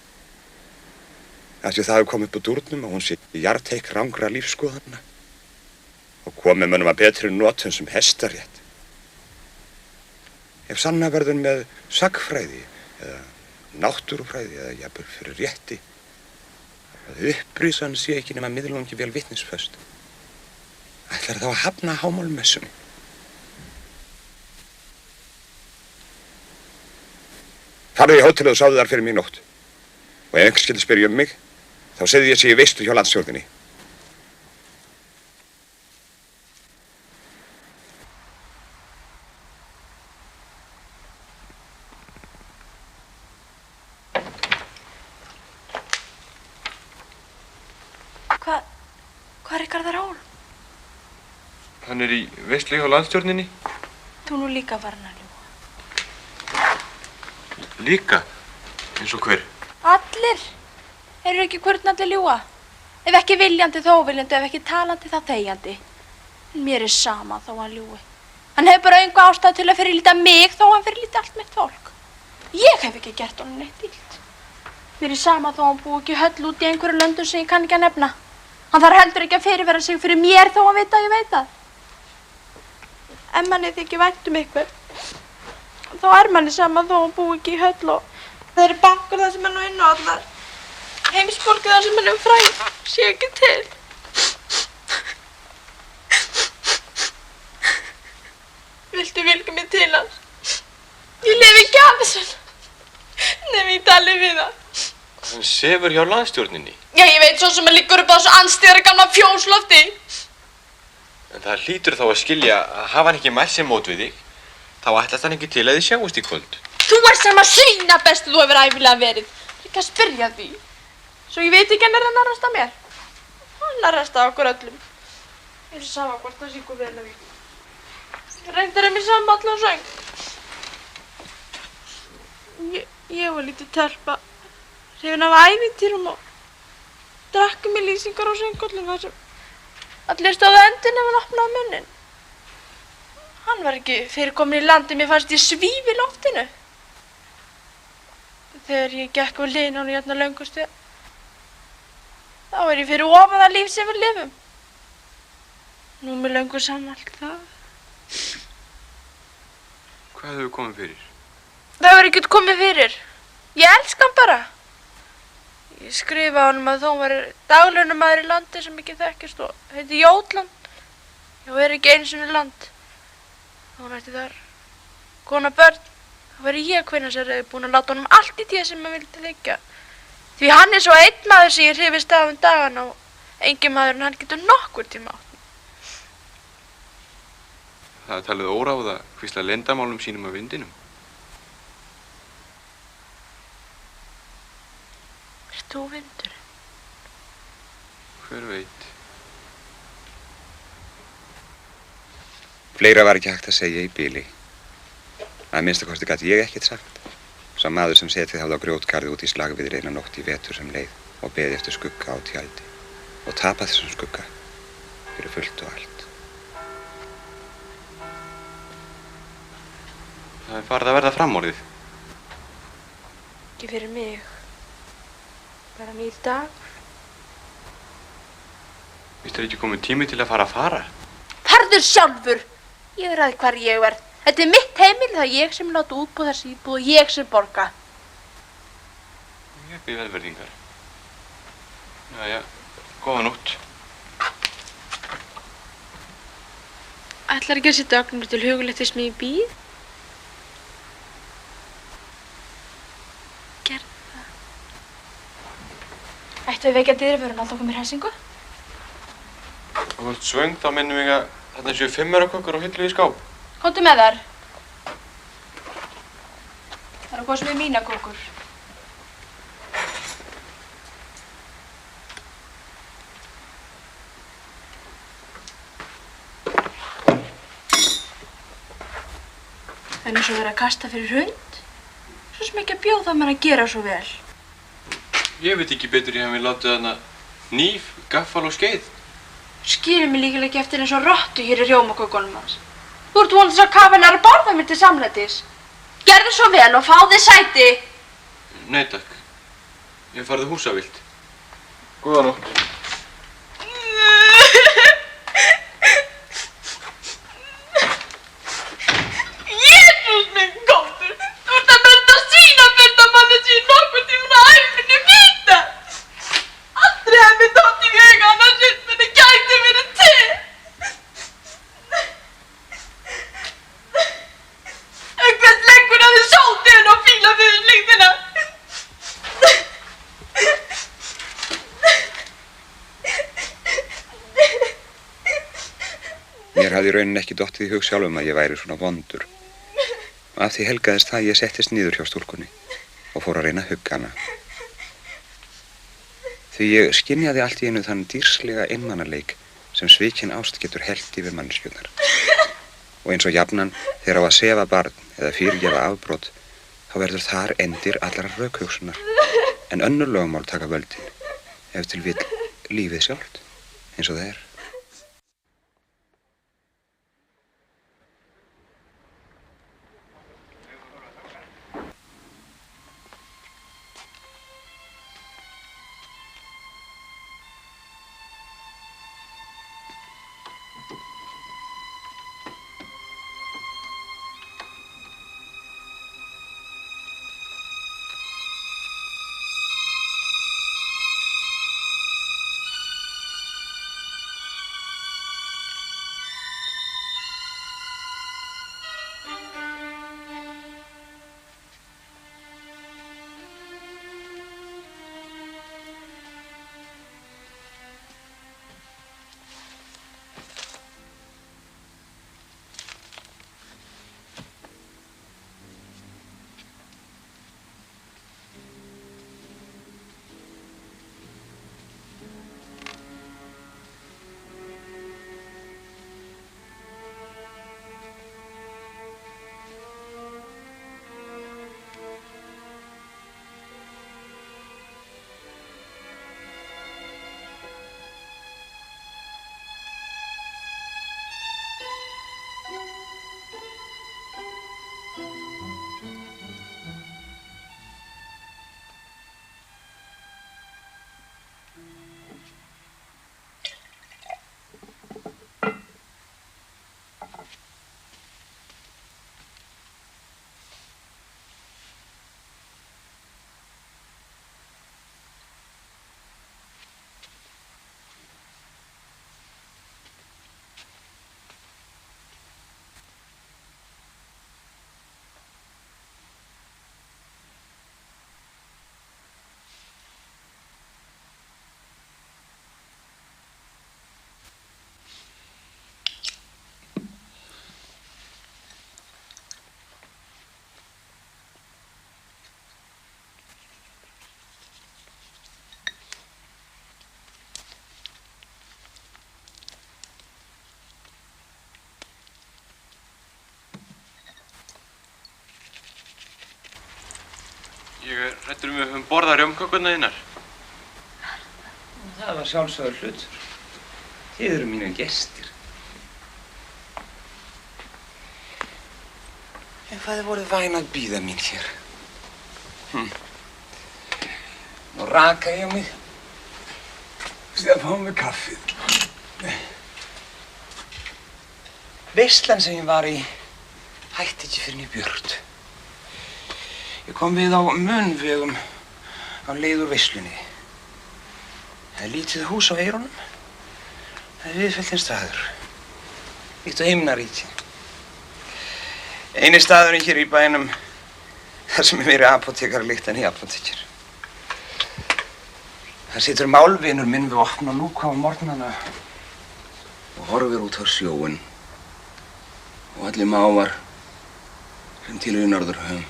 Því það hefur komið upp úr dúrnum og hún sé í jarðteik rangra lífskoðana og komið mönnum að betri notum sem hestarétt. Ef sanna verður með sagnfræði eða náttúrufræði eða jafnvel fyrir rétti, að upprisan sé ekki nema miðlungi vel vitnisföst. Ætlar þá að hafna hámálmessum? Farðu í hótelið og sáðu þar fyrir mig í nótt. Og ef einhver skyldi spyrja mig, þá segði ég sig í veislu hjá landsstjórninni. Hvað er Garðar Hólm? Hann í veislu hjá landsstjórninni. Þú nú líka farin að ljúga. Líka? Eins og hver? Allir. Eru ekki hvern allir ljúga? Ef ekki viljandi þá óviljandi, ef ekki talandi þá þegjandi. En mér sama þó hann ljúgi. Hann hefur bara einhver ástæð til að fyrirlíta mig þó hann fyrirlíti allt mitt fólk. Ég hef ekki gert honum neitt illt. Mér sama þó hann búi ekki höll út í einhverju löndum sem ég kann ekki að nefna. Hann þarf heldur ekki að fyrirvera sig fyrir mér þó hann veit að ég veit það. Ef manni þykir vænt einhver, þá manni sama þó hann búi ekki í höll og það eru bankar þar sem hann á inn og allar heimsborgir þar sem hann fræg sé ekki til. Viltu vilja mig til hans? Ég lifi ekki af þessu. Nefn ég tali við hann. Hann sefur hjá landsstjórninni. Já, ég veit svo sem hann liggur upp á þessu anstíðara gamla fjóslofti. En það hlýtur þá að skilja að hafa hann ekki mælt sér mót við þig, þá ætlast hann ekki til að þið sjáist í kvöld. Þú sem að svína bestu þú hefur æfilega verið. Ekki að spyrja því. Svo ég veit ekki hann að narrast á mér. Hann narrast á okkur öllum. Ég sama hvort það syngur vel af því. Ég reyndar mér saman allan söng. Ég var lítið telpa. Hrifin af ævintýrum og drakk mér lýsingar á söngkollum þar sem allir stóðu endinn ef hann opnaði munnin. Hann var ekki fyrirkomin í landi, mér fannst ég svíf í loftinu. Þegar ég gekk við hliðina á honum hérna löngustu, þá ég fyrir ofan það líf sem við lifum. Nú mér löngu saman allt það. Hvað hefur komið fyrir? Það hefur ekkert komið fyrir. Ég elska hann bara. Ég skrifa á honum að þó var daglaunamaður í landi sem ekki þekkist og heiti Jótland. Ég ekki einu sinni land. Þá nætti þar kona börn. Þá væri ég hvenær sér búin að láta honum allt í tíð sem hann vildi þykja. Því hann svo einn maður sem ég hrifist af dagan og engin maður en hann getur nokkur tíma átt. Það talið óráð að hvísla leyndarmálum sínum af vindinum. Þú vindur? Hver veit? Fleira var ekki hægt að segja í bili. Að minnstakosti gat ég ekkert sagt. Sá maður sem setið hafði á grjótgarði út í slagviðri eina nótt í vetur sem leið og beði eftir skugga á tjaldi og tapað þessum skugga fyrir fullt og allt. Það farið að verða framorðið. Ekki fyrir mig. Bara nýr dag. Vist ekki komið tími til að fara? Farðu sjálfur. Ég ræði hvar ég verð. Þetta er mitt heimili, það er ég sem láta útbúa þessi íbúð og ég sem borga. Ég bið velverðingar. Jæja, góða nótt. Ætlar ekki að setja Agnur til hugulegt sem ég býð? Gerðu það. Ættu við vekja dyraförun alltaf okkur mér hessingu? Og þú ert svöng, þá minnum við að þarna séu 5 kökur og hillu í skáp. Komdu með þar. Það eru hvað sem er mína kökur. Það er eins og verið að kasta fyrir hund. Svo sem ekki að bjóða mér að gera svo vel. Ég veit ekki betur ég hef við látið þarna hníf, gaffal og skeið. Skýrir mig líka ekki eftir eins og rottu hér í rjómakökunum hans. Þú ert vonandi að kafalega að borða mér til samlætis. Gerðu svo vel og fá þig sæti. Nei takk. Ég hef farið húsavilt. Góða nótt. Jesús minn góður. Þú ert að mynda svínabirndamanni sem ég nokkuð tíma á æfinni vita. Aldrei hef mér dótt í huga annars minni gæti verið til. Hvers leggur að þið sótið og fíla fyrir lyktina? Mér hafði í rauninni ekki dottið í hug sjálfum að ég væri svona vondur. Og af því helgaðist það að ég settist niður hjá stúlkunni og fór að reyna að hugga hana. Því ég skynjaði allt í einu þann dýrslega einmanaleik sem svikin ást getur hellt yfir manneskjurnar. Og eins og jafnan þegar á að sefa barn eða fyrirgefa afbrot, þá verður þar endir allra rökhugsunar. En önnur lögmál taka völdin, ef til vill lífið sjálft, eins og það er. Ég er hræddur við höfum borðað rjómkökurnar þínar. Það var sjálfsagður hlutur. Þið eru mínir gestir. En hvað er voruð væn að bíða mín hér? Nú raka ég mig. Síðan fá mig kaffið. Veislan sem ég var í hætti ekki fyrir í björt. Ég kom við á munvegum á leið úr veislunni. Það er lítið hús á eyrunum. Það er viðfelldinn staður. Líkt á himnaríki. Eini staðurinn hér í bænum þar sem er meiri apótekari en í apótekir. Það situr málvinur minn við opna lúka á morgnana og horfir út á sjóinn og allir mávar sem til í Norðurhöfum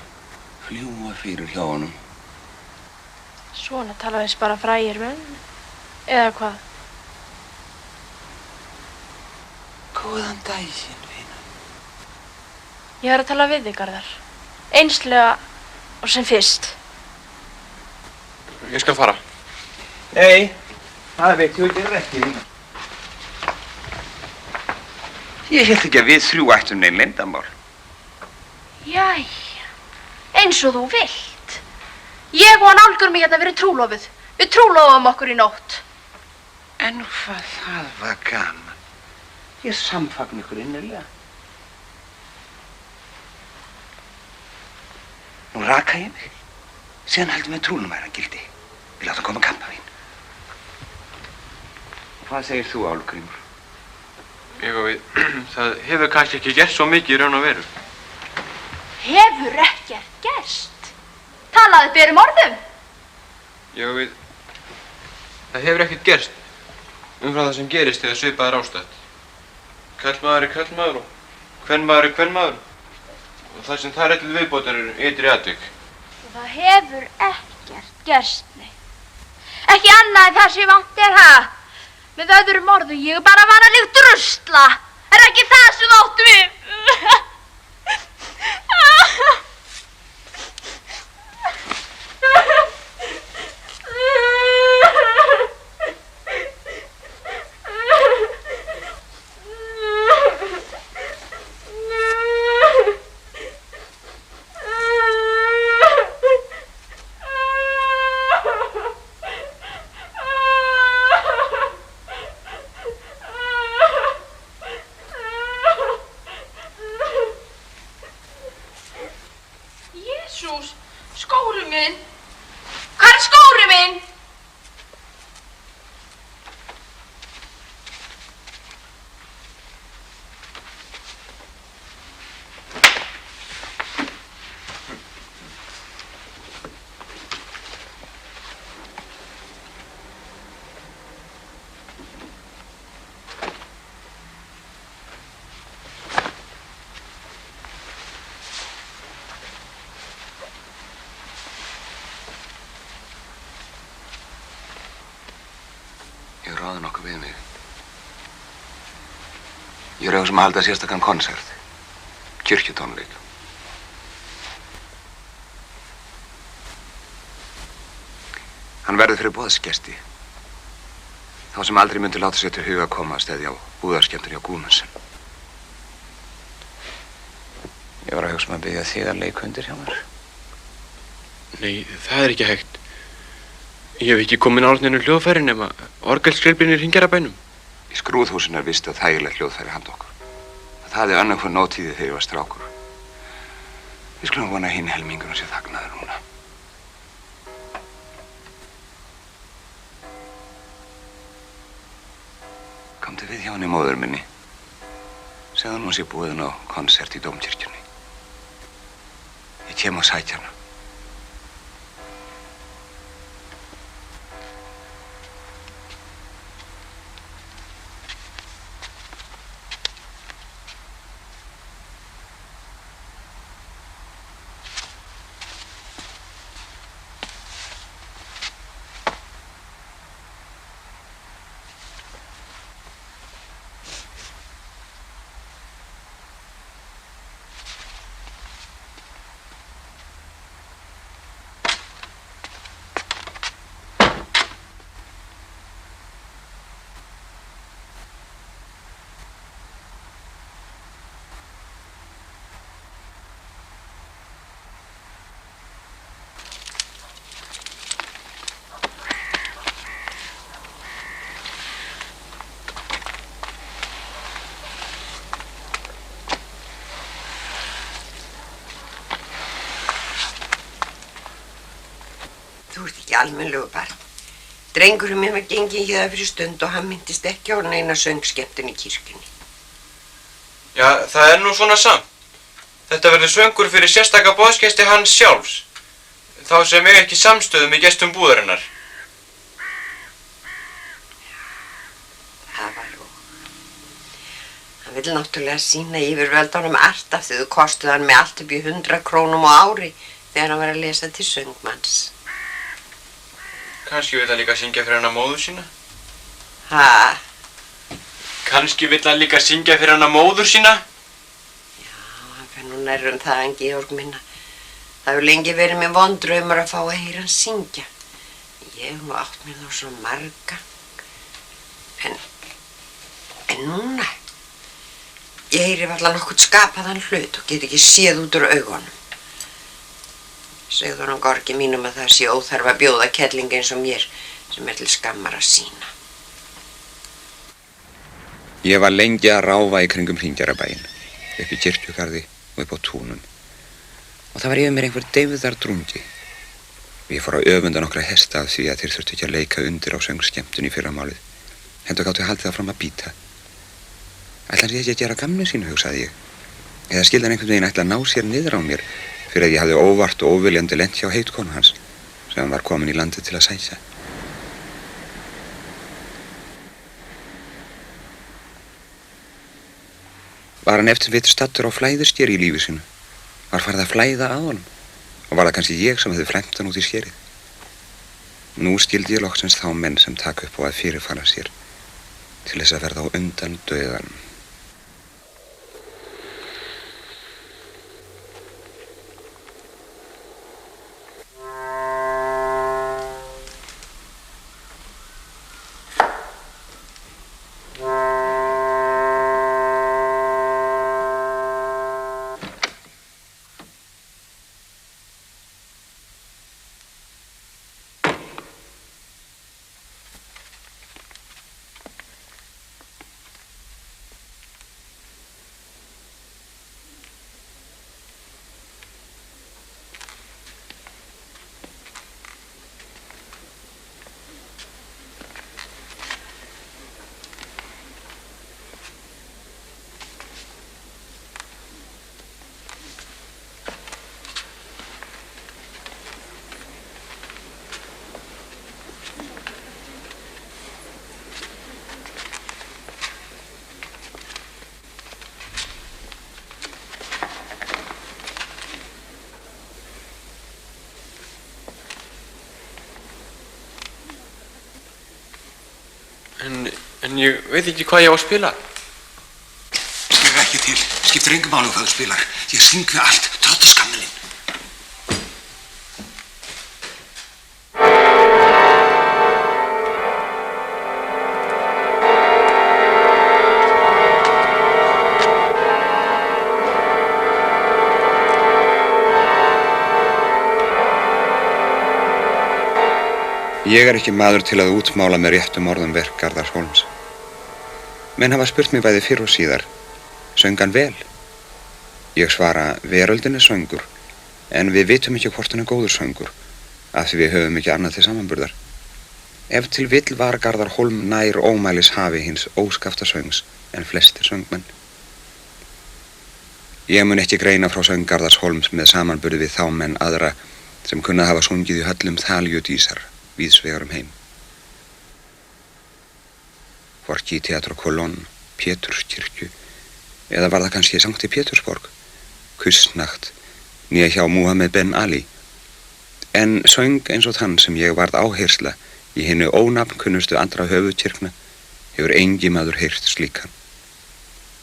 fljúga fyrir hjá honum. Svona tala þess bara frægir menn, eða hvað? Góðan daginn, vina. Ég er að tala við þig, Garðar. Einslega og sem fyrst. Ég skal fara. Nei, það veit ég ekki, vina. Ég hélt ekki að við þrjú ættum neinn leyndarmál. Jæja, eins og þú vilt. Ég og hann Álfur mig hérna verið trúlofuð. Við trúlofum okkur í nótt. En hvað það var gaman. Ég samfagna ykkur innilega. Nú raka ég mig. Síðan heldum við trúnumæran gildi. Við látum koma kampavín. Hvað segir þú, Álfgrímur? Ég og við, það hefur kannski ekki gert svo mikið í raun og veru. Hefur ekkert gerst. Talaði berum orðum. Ég og við, það hefur ekkert gerst umfram það sem gerist þegar svipað er ástætt. Karlmaður er karlmaður og kvenmaður er kvenmaður. Og það sem þar er til viðbótar eru ytri atvik. Og það hefur ekkert gerst, nei. Ekki annað en það sem vant er það. Með öðrum orðum, ég bara vanaleg drusla. Er ekki það sem áttu við? Skóru minn! Hvar er skóru minn? Ég er að halda sérstakann konsert, kirkjutónleik. Hann verður fyrir boðsgesti, þá sem aldrei myndi láta sér til huga að koma að steðja á búðarskemmtun hjá Guðmundsen. Ég var að hugsa að biðja þig að leika undir hjá mér. Nei, það er ekki hægt. Ég hef ekki komin á alveg hljóðfæri nema orgelskreilbinir hringjar að bænum. Í skrúðhúsinu er vist að þægilegt hljóðfæri handa okkur. Það er annað hvað nótíði þegar ég var strákur. Við skulum vona að hinn helmingurinn sé þagnaður núna. Komdu við hjá henni móður minni. Segðu hún sé búin á konsert í Dómkirkjunni. Ég kem og sækja hana. Þú ert ekki almennlegu barn. Drengurinn minn var gengið hérna fyrir stund og hann myndist ekki á neina söngskemmtun í kirkjunni. Já, það er nú svona samt. Þetta verður söngur fyrir sérstaka boðsgesti hans sjálfs. Þá sem ég ekki samstöðu með gestum búðarinnar. Það var og. Hann vill náttúrulega sýna yfirvöldunum art af því þú kostuð hann með allt upp í 100 krónum á ári þegar hann var að lesa til söngmanns. Kannski vill hann líka syngja fyrir hana móður sína? Ha? Kannski vill hann líka syngja fyrir hana móður sína? Hann fer nú nærri það en Georg minna. Það hefur lengi verið með vondraumur að fá að heyra hann syngja. Ég hef nú átt mér þá svo marga. En núna, ég heyri varla nokkuð skapaðan hlut og get ekki séð út úr augunum. Segðu hann Gorgi mínum að það sé óþarf að bjóða kelling eins og mér sem til skammar að sýna. Ég var lengi að ráfa í kringum Hringjarabæinn, upp í kirkjugarði og upp á túnum. Og það var yfir mér einhver deyfðardrungi. Ég fór að öfunda nokkra hesta af því að þeir þurftu ekki að leika undir á söngskemmtun í fyrramálið. Hendur gáttu haldið það fram að bíta. Ætli hann sé ekki að gera gamni sínu, hugsaði ég. Eða skildi hann einhvern veginn ætla að ná sér niður á mér fyrir að ég hafði óvart og óviljandi lent hjá heitkonu hans sem hann var komin í landið til að sækja. Var hann eftir vitur staddur á flæðisskeri í lífi sínu? Var farið að flæða að honum? Og var það kannski ég sem hefði flæmt hann út í skerið? Nú skildi ég loksins þá menn sem taka upp á að fyrirfara sér til þess að verða á undan dauðanum. En ég veit ekki hvað ég á að spila. Skilur ekki til. Skiptir engum máli hvað þú spilar. Ég syng við allt. Trottu skammilinn. Ég ekki maður til að útmála með réttum orðum verk Garðars Hólms. Menn hafa spurt mig bæði fyrr og síðar, söng hann vel? Ég svara, veröldin söngur, en við vitum ekki hvort hann góður söngur, af því við höfum ekki annað til samanburðar. Ef til vill var Garðar Hólm nær ómælis hafi hins óskafta söngs en flestir söngmenn. Ég mun ekki greina frá söng Garðars Hólms með samanburði við þá menn aðra sem kunna hafa sungið í höllum Þaljudísar víðsvegar heim. Hvorki í Teatro Colón, Péturskirkju, eða var það kannski Sankti Pétursborg, Kusnacht, nýja hjá Muhammed Ben Ali, en söng eins og þann sem ég varð áhersla í hinnu ónafnkunnustu andra höfuðkirkna hefur engi maður heyrt slíkan.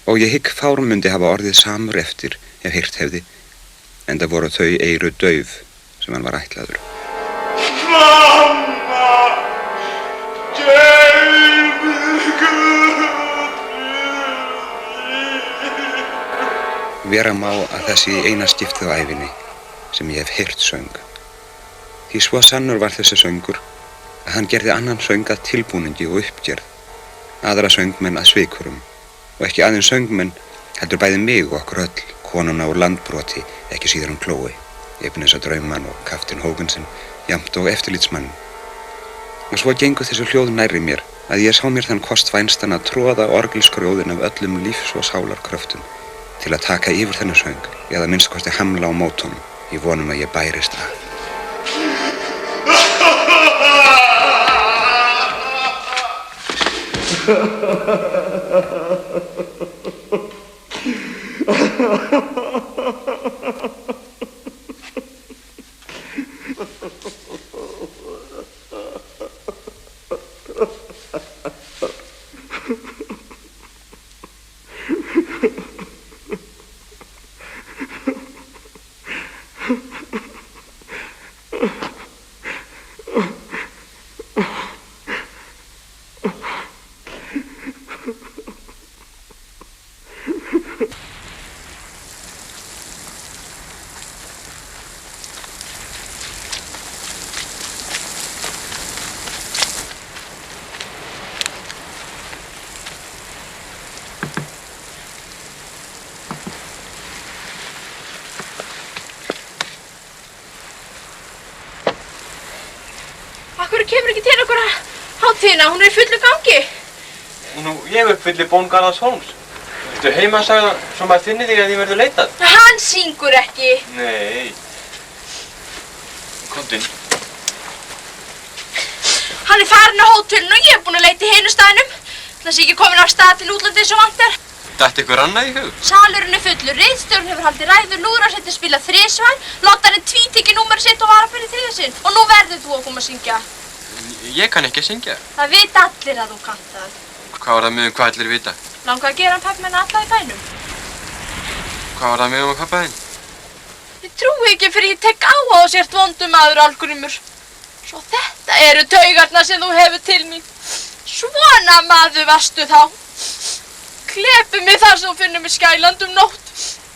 Og ég hygg fárum mundi hafa orðið samur eftir ef heyrt hefði, enda voru þau eyru dauf sem hann var ætlaður. Vera má að þessi eina skiptið á ævinni sem ég hef heyrt söng. Því svo sannur var þessi söngur að hann gerði annan söng að tilbúningi og uppgerð, aðra söngmenn að svikurum og ekki aðeins söngmenn heldur bæði mig og okkur öll, konuna úr landbroti, ekki síður Chloe, Ebenezer Drauman og Kaftin Hógensen, jamt og eftirlitsmannum. Og svo gengu þessu hljóð nærri mér að ég sá mér þann kost vænstan að tróða orgelskróðin af öllum lífs- og sálarkröftum til að taka yfir þennan söng eða minnst kosti hamla á mótunum í vonum að ég bærist að. Akkur kemur ekki til okkur hátíðina, hún er í fullu gangi. Nú, ég uppfylli bón Garðars Hólms. Viltu heima að sagða svo maður finni þig að því verður leitað? Hann syngur ekki. Nei. Komdu inn. Hann er farin á hótelinu og ég er búin að leita í hinu staðnum. Það sé ekki komin af stað til útlandi eins og vantar. Datt ykkur annað í hug? Salurinn er fullur, ritstjórn hefur haldið ræður, lúðrasveitin spilað 3 svar, Lottarinn tvítekið númerið sitt og varapinn í 3. sinn. Og nú verður þú að koma að syngja. Ég kann ekki að syngja. Það vita allir að þú kannt það. Hvað var það með hvað allir vita? Langar að gera pabbi menn alla í bænum. Hvað var það með pappa þinn? Ég trúi ekki fyrir ég tek á að sért vondum maður, Álfgrímur. Svo þetta eru taugarnar sem þú hefur til mín. Svona maður varstu þá. Klepi mig þar sem þú finnur mig skælandi nótt.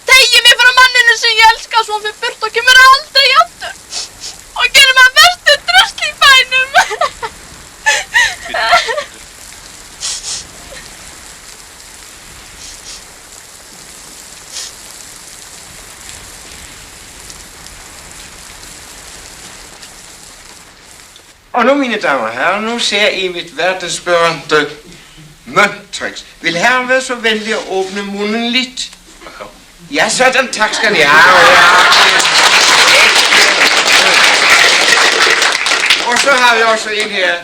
Tegi mig frá manninu sem ég elska svo hann fyrir burt og kemur aldrei aftur. Og gerir maður verstu drasl í bænum. Og nu, mine damer og herrer, nu ser I mit verdensberømte mønttricks. Vil herren være så venlig at åbne munden lidt? Ja, sådan, tak skal I have. Og så har vi også en her.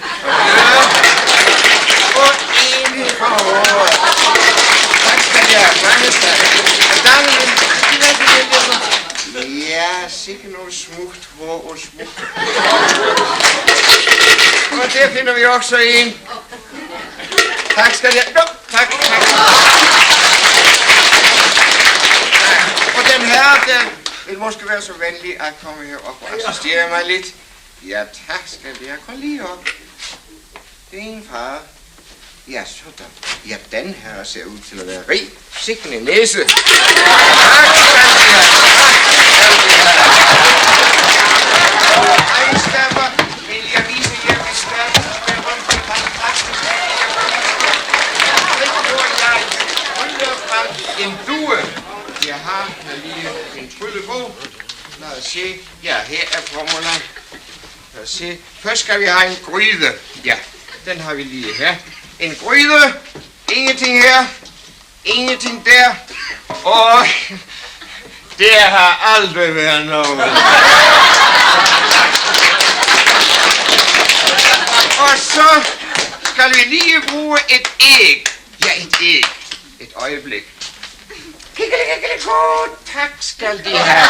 Og en her fra over. Tak skal I have, mange tak. Ja, sikke noget smukt hår og smukt. Og der finder vi også en. Tak skal I have. Tak. Og den her, der vil måske være så venlig at komme herop og assistere mig lidt. Ja, tak skal I have. Kom lige op. Det er en far. Ja, sådan. Ja, den her ser ud til at være rig. Sikken en næse. Tak skal I have. Vil jeg vise jer, hvis en due. Jeg har lige en trylle på. Lad os se. Ja, her er formularen. Lad os se. Først skal vi have en gryde. Ja, den har vi lige her. En gryde. Ingenting her. Ingenting der. Og det har aldrig været noget. Og så skal vi lige bruge et æg. Ja, et æg. Et øjeblik. Tak skal de have.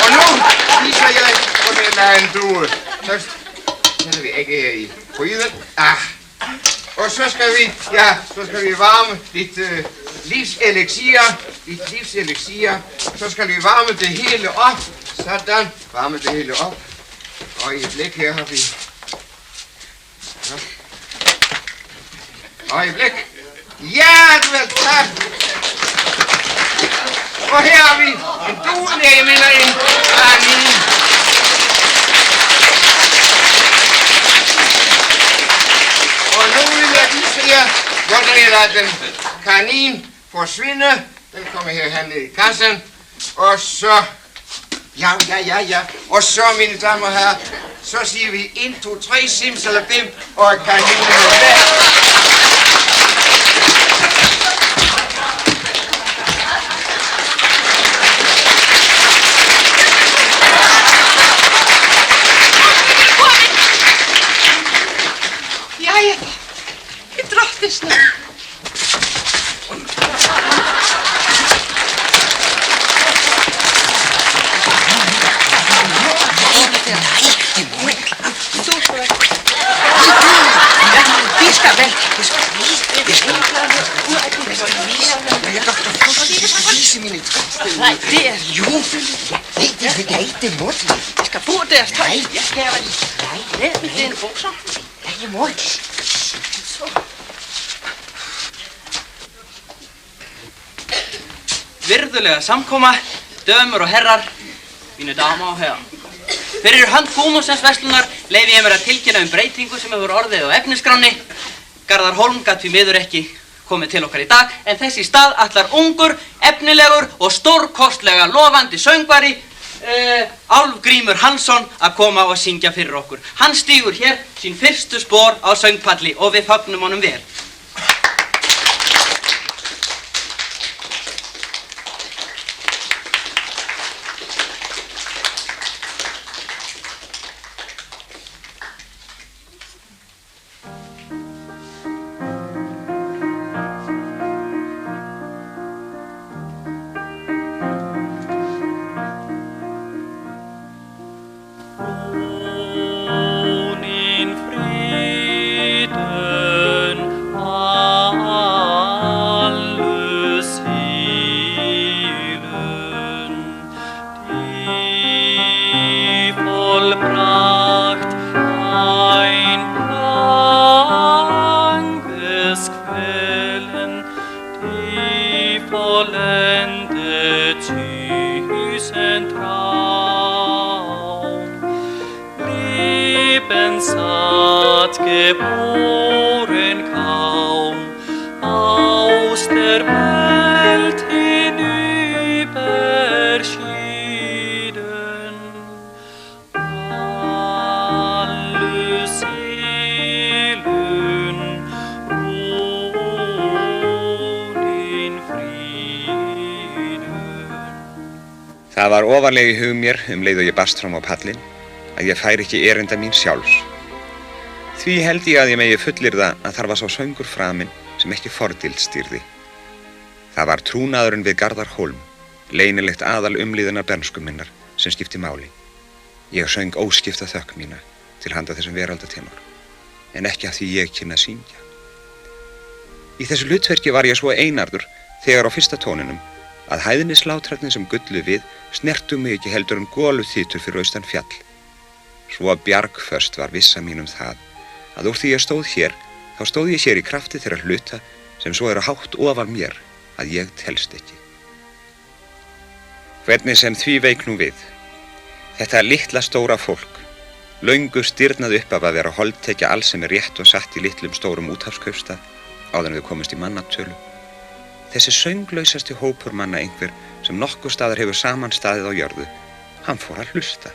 Og nu viser jeg, hvordan der er en due. Så sætter vi ægget her i gryden. Og så skal vi varme lidt livselixier. Så skal vi varme det hele op. Sådan. Varme det hele op. Og i et blik her har vi. Øjeblik. Ja, vel, tak. Og her har vi en due, jeg mener en kanin. lade den kanin forsvinde. Den kommer her ned i kassen. Og så... Ja. Og så, mine damer og herrer, så siger vi 1, 2, 3, simsalabim, og kaninen er væk. Jæja, í drottins nafn. Nej, det er jo. Nej, det må de. Jeg skal få deres tøj. Jeg skal have ned med dine bukser. Ja, jeg må. Virðulega samkoma, dömur og herrar, mínu dama og herrar. Fyrir hönd Guðmundsens verslunar leyfi ég mér að tilkynna breytingu sem hefur orðið á efnisskráni. Garðar Hólm gat því miður ekki komið til okkar í dag, en þess í stað ætlar ungur, efnilegur og stórkostlega lofandi söngvari Álfgrímur Hansson að koma og syngja fyrir okkur. Hann stígur hér sín fyrstu spor á söngpalli og við fögnum honum vel. Það var ofarlega í hug mér leið og ég barst fram á pallinn að ég færi ekki erinda mín sjálfs. Því held ég að ég megi fullyrða að þar var sá söngur framinn sem ekki fordild stýrði. Það var trúnaðurinn við Garðar Hólm, leynilegt aðal umlíðunar bernsku minnar sem skipti máli. Ég söng óskipta þökk mína til handa þessum veraldatenor, en ekki að því ég kynni að syngja. Í þessu hlutverki var ég svo einarður þegar á fyrsta tóninum að hæðnislátrætnin sem gullu við snertu mig ekki heldur golu þýtur fyrir austan fjall. Svo bjargföst var vissa mín það að úr því ég stóð hér, þá stóð ég hér í krafti þeirra hluta sem svo eru hátt ofan mér að ég telst ekki. Hvernig sem því veik nú við. Þetta litla stóra fólk, löngu stirnað upp af að vera holdtekja alls sem rétt og satt í litlum stórum úthafskaupstað áður en við komumst í mannatölu. Þessi sönglausasti hópur manna einhver sem nokkur staðar hefur samanstaðið á jörðu, hann fór að hlusta.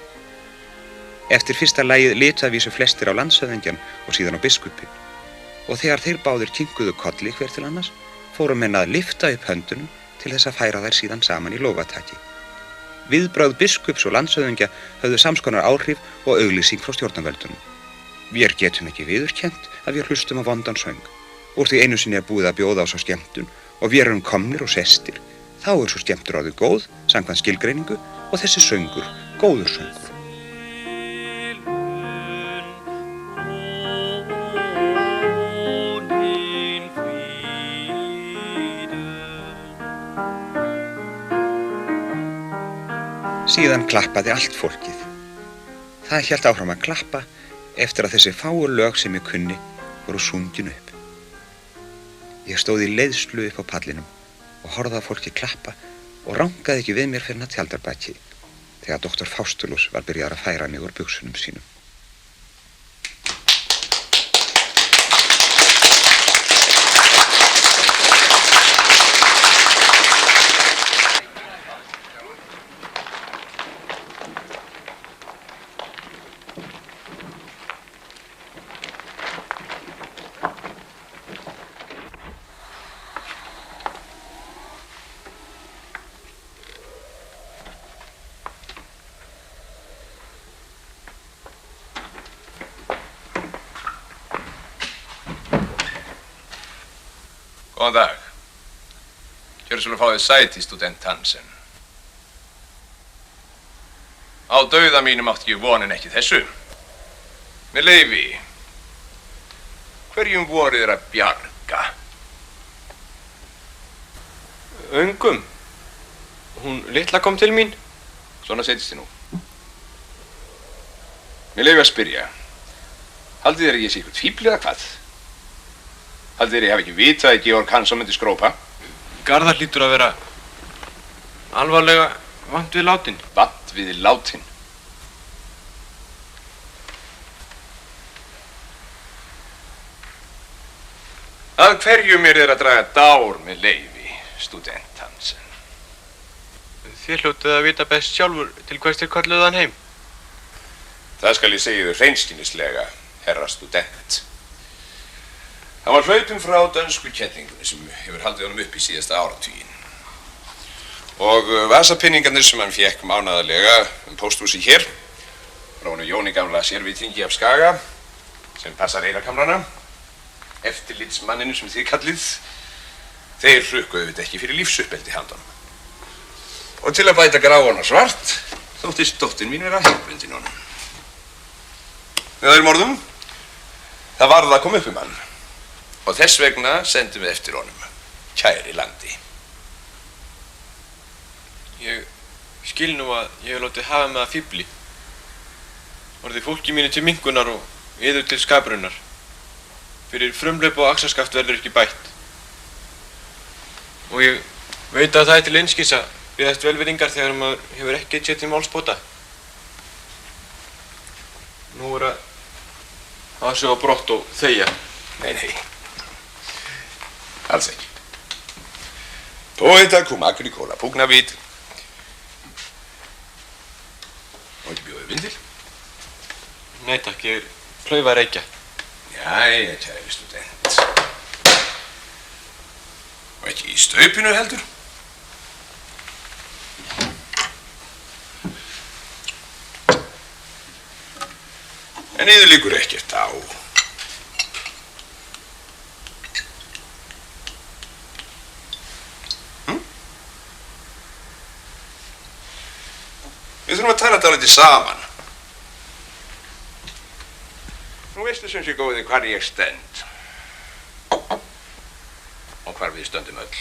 Eftir fyrsta lagið litu að vísu flestir á landshöfðingjan og síðan á biskupinn. Og þegar þeir báðir kinkuðu kolli hver til annars, fóru menn að lyfta upp höndunum til þess að færa þær síðan saman í lófataki. Viðbrögð biskups og landshöfðingja höfðu samskonar áhrif og auglýsing frá stjórnarvöldunum. Vér getum ekki viðurkennt að vér hlustum á vondan söng. Úr því einu sinni búið að bjóða á svo skemmtun og vér erum komnir og sestir, þá svo skemmtur orðið góð, samkvæmt skilgreiningu, og þessi söngur, góður söngur. Síðan klappaði allt fólkið. Það hélt áfram að klappa eftir að þessi fáu lög sem ég kunni voru sungin upp. Ég stóð í leiðslu upp á pallinum og horfði að fólki klappa og rangaði ekki við mér fyrir að tjaldarbaki þegar doktor Faustulus var byrjaður að færa mig úr buxunum sínum. Góðan dag. Gjörðu svo að fá þið sæti, student Hansen. Á dauða mínum átti ég vonin ekki þessu. Með leyfi. Hverjum voruð þér að bjarga? Öngum. Hún litla kom til mín. Svona setjist þið nú. Mér leyfi að spyrja. Haldið þér að ég sé eitthvað fíbl eða hvað? Haldið þér að ég hef ekki vitað að Georg Hansson myndi skrópa? Garðar hlýtur að vera alvarlega vant við látin. Vant við látin? Að hverjum er þér að draga dár með leyfi, student Hansen? Þér hljótið að vita best sjálfur til hvers þér kalluðu hann heim. Það skal ég segja þér hreinskilnislega, herra student. Hann var hlaupinn frá dönsku kettingunni sem hefur haldið honum upp í síðasta áratuginn. Og vasapinningarnir sem hann fékk mánaðarlega pósthúsi hér, frá honum Jóni gamla sérvitringi af Skaga, sem passar eirakamrana, eftirlitsmanninu sem þið kallið, þeir hrukku auðvitað ekki fyrir lífsuppeldi handanum. Og til að bæta gráan og svart, þóttist dóttir mín vera heilbundin honum. Með öðrum orðum, það varð að koma upp um hann. Og þess vegna sendum við eftir honum, kæri landi. Ég skil nú að ég hef látið hafa með að fíbli. Orðið fólki mínu til minkunar og yður til skaprunnar. Fyrir frumlaup og axarskaft verður ekki bætt. Og ég veit að það er til einskis að biðast velvirðingar þegar maður hefur ekki sér til málsbóta. Nú er að hafa sig á brott og þegja. Nei, nei. Alls ekki. Poeta cum agricola pugnavit. Og ekki bjóðið vindil? Nei takk, ég er klaufa að reykja. Jæja, kæri student. Og ekki í staupinu heldur? En yður liggur ekkert á. Við þurfum að tala dálítið saman. Nú veistu sem sé góði hvar ég stend. Og hvar við stöndum öll.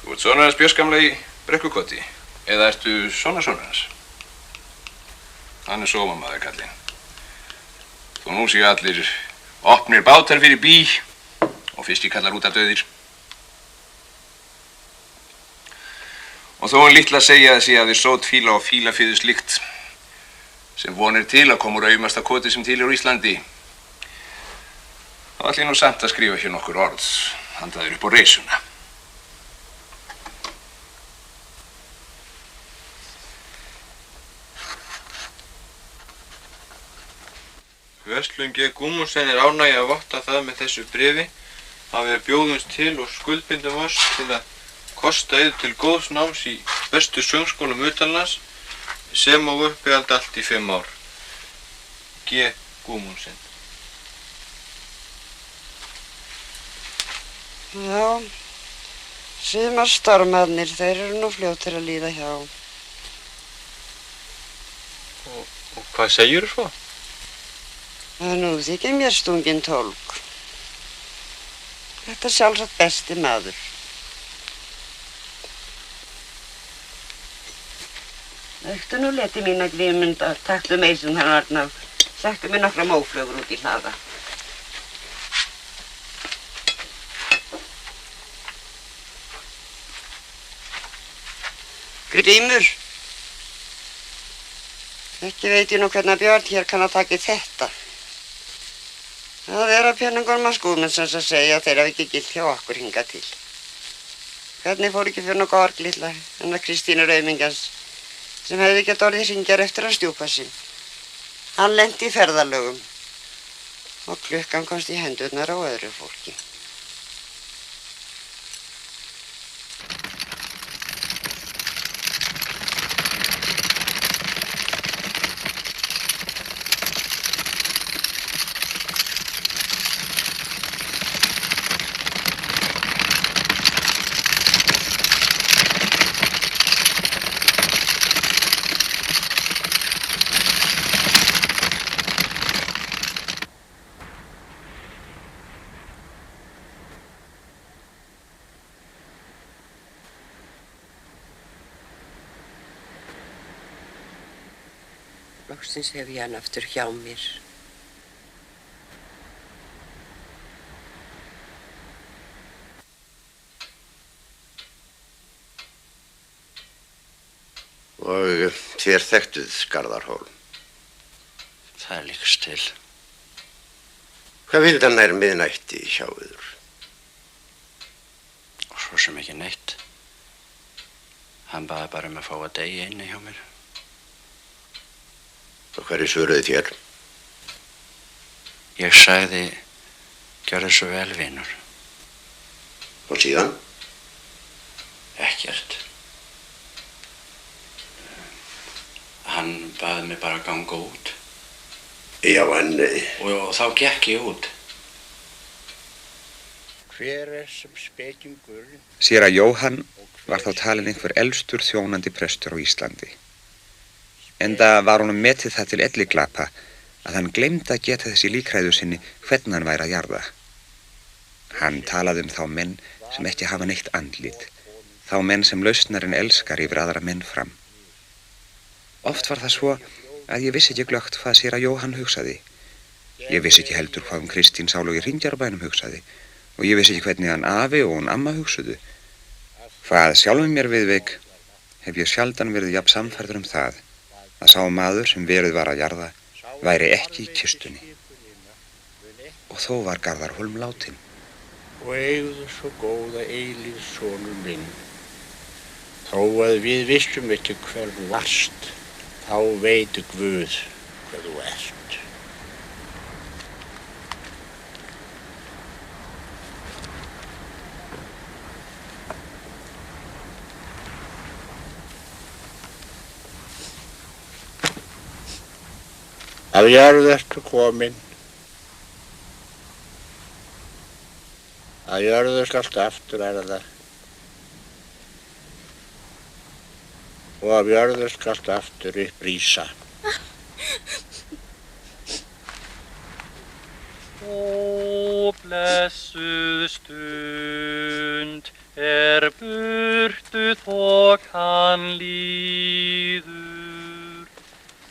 Þú ert sonur hans Björnsgamla í Brekkukoti. Eða ertu sonur hans? Hann er sómamaður kallinn. Þó nú séu allir opnir bátar fyrir bí og fiskikallar út af dauðir. Og þó hann litla segja að sé að þið sót fíla og fílafyðu slíkt sem vonir til að koma úr aumasta koti sem til er á Íslandi. Þá ætla ég nú samt að skrifa hér nokkur orð handaður upp á reisuna. Verslun G. Gúmundsen er ánægja að votta það með þessu bréfi að við bjóðumst til og skuldbindum oss til að kosta yður til góðs náms í bestu söngskólum utanlands sem og uppihald allt í 5 ár. G. Gúmundsen. Já, sumarstormarnir, þeir eru nú fljótir að líða hjá. Og hvað segirðu svo? Nú þykir mér stungin tólk. Þetta er sjálfsagt besti maður. Öktu nú leti mín að Grímunda, taktu meisun hann Arnaf, settu mér nokkra móflögur út í hlaða. Grímur, ekki veit ég nú hvernig Björn hér kann að taka þetta. Það er að Pjörningur Maskúmensons að segja að þeir hafi ekki gilt hjá okkur hingað til. Hvernig fór ekki fyrir nokkuð org litla hennar Kristínu Raumingans sem hefði ekki orðið hringjar eftir að stjúpa sinn. Hann lenti í ferðalögum og klukkan komst í hendurnar á öðru fólki. Loksins hef ég hann aftur hjá mér. Og þér þekktuð Garðar Hólm? Það líkst til. Hvað vildi hann nær miðnætti hjá yður? Svo sem ekki neitt. Hann baði bara að fá að deyja inni hjá mér. Og hverju svöruði þér? Ég sagði, gjörðu svo vel, vinur. Og síðan? Ekkert. Hann baði mig bara að ganga út. Já, en... Og þá gekk ég út. Hver sem spekingur? Séra Jóhann var þá talinn einhver elstur þjónandi prestur á Íslandi. Enda var honum metið það til elliglapa að hann gleymdi að geta þessi líkræðu sinni hvernig hann væri að jarða. Hann talaði þá menn sem ekki hafa neitt andlit, þá menn sem lausnarinn elskar yfir aðra menn fram. Oft var það svo að ég vissi ekki glöggt hvað séra Jóhann hugsaði. Ég vissi ekki heldur hvað Kristín Sálugi Hringjarbænum hugsaði og ég vissi ekki hvernig hann afi og hún amma hugsuðu. Hvað sjálfum mér viðveik hef ég sjaldan verið jafn samfærður það að sá maður sem verið var að jarða væri ekki í kistunni. Og þó var Garðar Hólm látinn. Og eigðu svo góða eilíð sonur minn. Þó að við vissum ekki hver þú varst, þá veitu Guð hver þú ert. Að jörðu ertu komin. Að jörðu skalt aftur erða. Og af jörðu skalt aftur upprísa. Ó, blessuð stund burtu þokan líður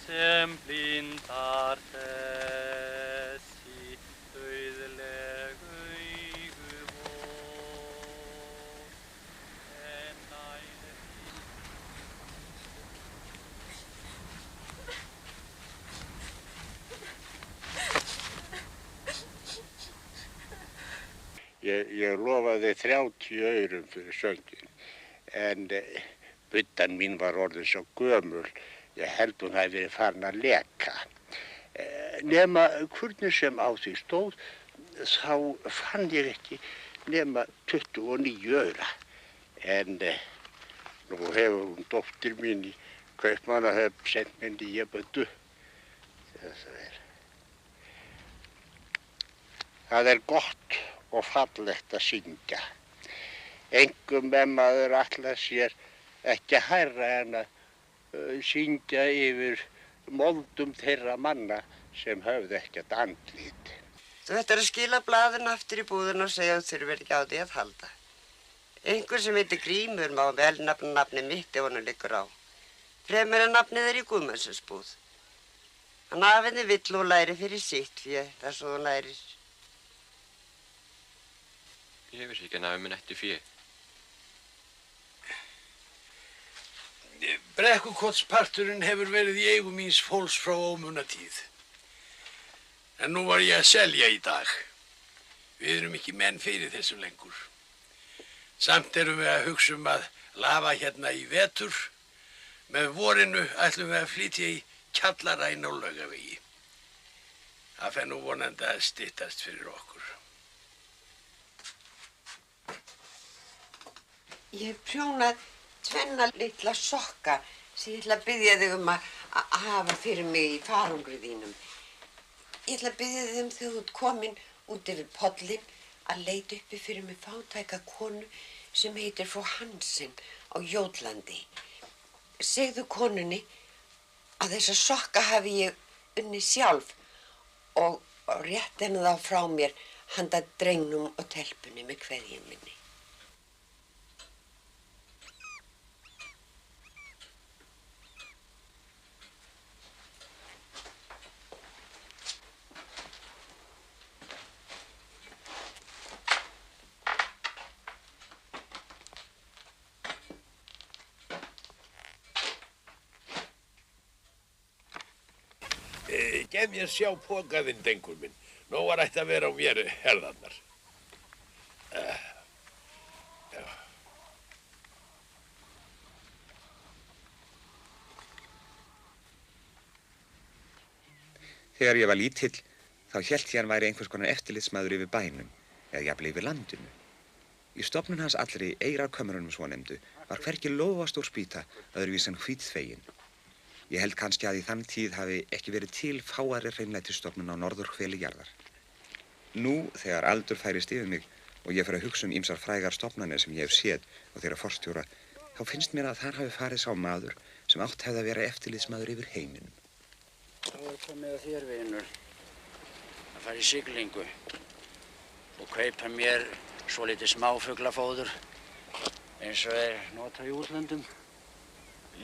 sem blindar þessi dauðleg augu vor en nælir Ég lofaði 30 aurum fyrir söngin, en buddan mín var orðin svo gömul, ég held hún hafi verið farin að leka. Nema hvernig sem á því stóð, þá fann ég ekki nema 29 aura. En nú hefur hún dóttir mín í Kaupmannahöfn sent mér nýja buddu. Það er gott og fallegt að syngja. Engum maður ætlar sér ekki hærra en að syngja yfir moldum þeirra manna sem höfðu ekkert andlit. Þú ættir að skila blaðinu aftur í búðinu og segja að þú þurfir ekki á því að halda. Einhver sem heitir Grímur má vel nafna nafni mitt ef honum liggur á. Fremur en nafnið er í Guðmundssons búð. Hann afinni vill og læri fyrir sitt fyrir það svo hún lærir. Ég vissi ekki að afi minn ætti fé. Brekkukotsparturinn hefur verið í eigu míns fólks frá ómunatíð. En nú var ég að selja í dag. Við erum ekki menn fyrir þessu lengur. Samt erum við að hugsa að lafa hérna í vetur. Með vorinu ætlum við að flytja í kjallara inn á Laugavegi. Það fer nú vonandi að styttast fyrir okkur. Ég hef prjónað tvenna litla sokka sem ég ætla að biðja þig að hafa fyrir mig í farangri þínum. Ég ætla að biðja þig þegar þú ert komin út yfir pollin að leita uppi fyrir mig fátæka konu sem heitir frú Hansen á Jótlandi. Segðu konunni að þessa sokka hafi ég unni sjálf og rétt henni þá frá mér handa drengnum og telpunni með kveðju minni. Gef mér sjá pokaðinn, drengur minn. Nógar ætti að vera á mér herðarnar. Þegar ég var lítill, þá hélt ég hann væri einhvers konar eftirlitsmaður yfir bænum, eða jafnvel yfir landinu. Í stofnun hans allri eyrarkömrunum svonefndu var hvergi lófastór spýta öðruvís en hvítþvegin. Ég held kannski að í þann tíð hafi ekki verið til fáari hreinlætisstofnun á norðurhveli jarðar. Nú, þegar aldur færist yfir mig og ég fer að hugsa ýmsar frægar stofnanir sem ég hef séð og þeirra forstjóra, þá finnst mér að þar hafi farið sá maður sem átt hefði að vera eftirlitsmaður yfir heiminum. Þá komið að þér, vinur, að fara í siglingu og kaupa mér svolítið smáfuglafóður eins og notað í útlöndum.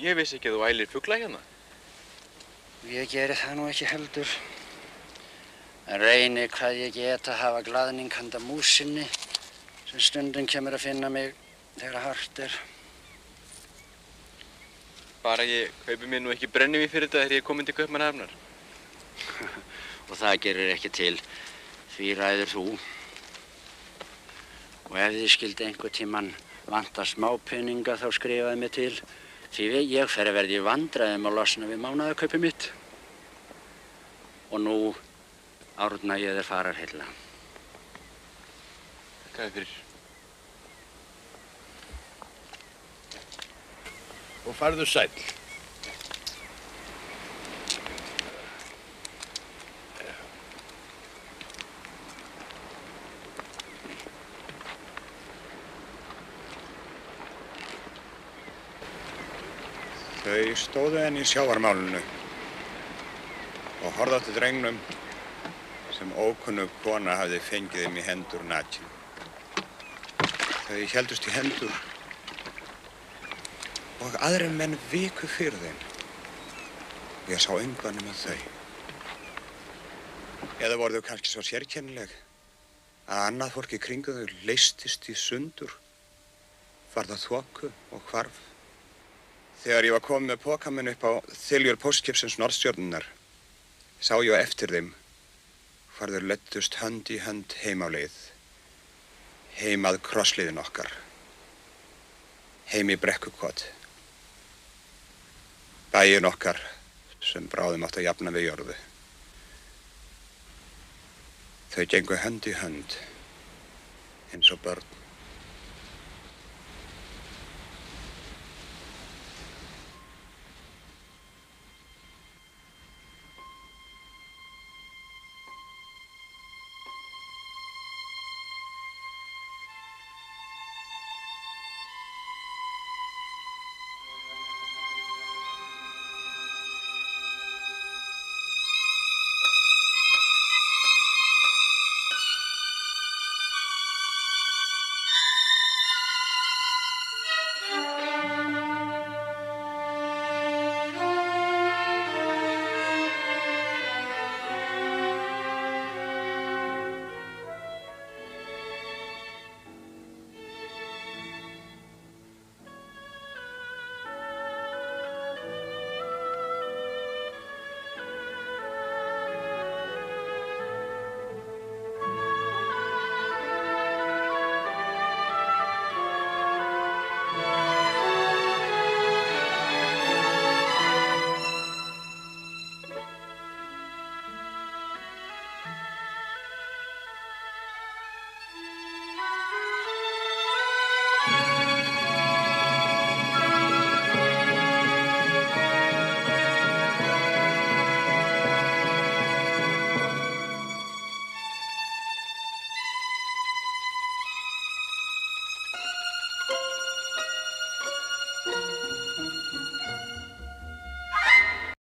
Ég vissi ekki að þú ælir fugla hérna. Ég geri það nú ekki heldur. En reyni hvað ég get að hafa glaðning handa músinni sem stundum kemur að finna mig þegar hart er. Bara ég kaupi mér nú ekki brennivín fyrir þetta þegar ég er komin til Kaupmannahafnar. Og það gerir ekki til, því ræður þú. Og ef þið skildi einhver tímann vanta smápeninga þá skrifaði mig til, því ég fer að verða í vandræðum að losna við mánaðarkaupið mitt. Og nú árna ég þér fararheilla. Þakka þér fyrir. Og farðu sæll. Þau stóðu enn í sjávarmálinu og horfðu eftir drengnum sem ókunnug kona hafði fengið þeim í hendur nakin. Þau héldust í hendur og aðrir menn viku fyrir þeim. Ég sá engan nema þau. Eða voru þau kannski svo sérkennileg að annað fólk í kringu þau leystist í sundur, varð að þoku og hvarf. Þegar ég var kominn með poka minn upp á þyljur póstskipsins Norðstjörnunnar, sá ég á eftir þeim hvar þau leddust hönd í hönd heim á leið, heim að krossliðin okkar, heim í Brekkukot, bæin okkar sem bráðum átt að jafna við jörðu. Þau gengu hönd í hönd eins og börn.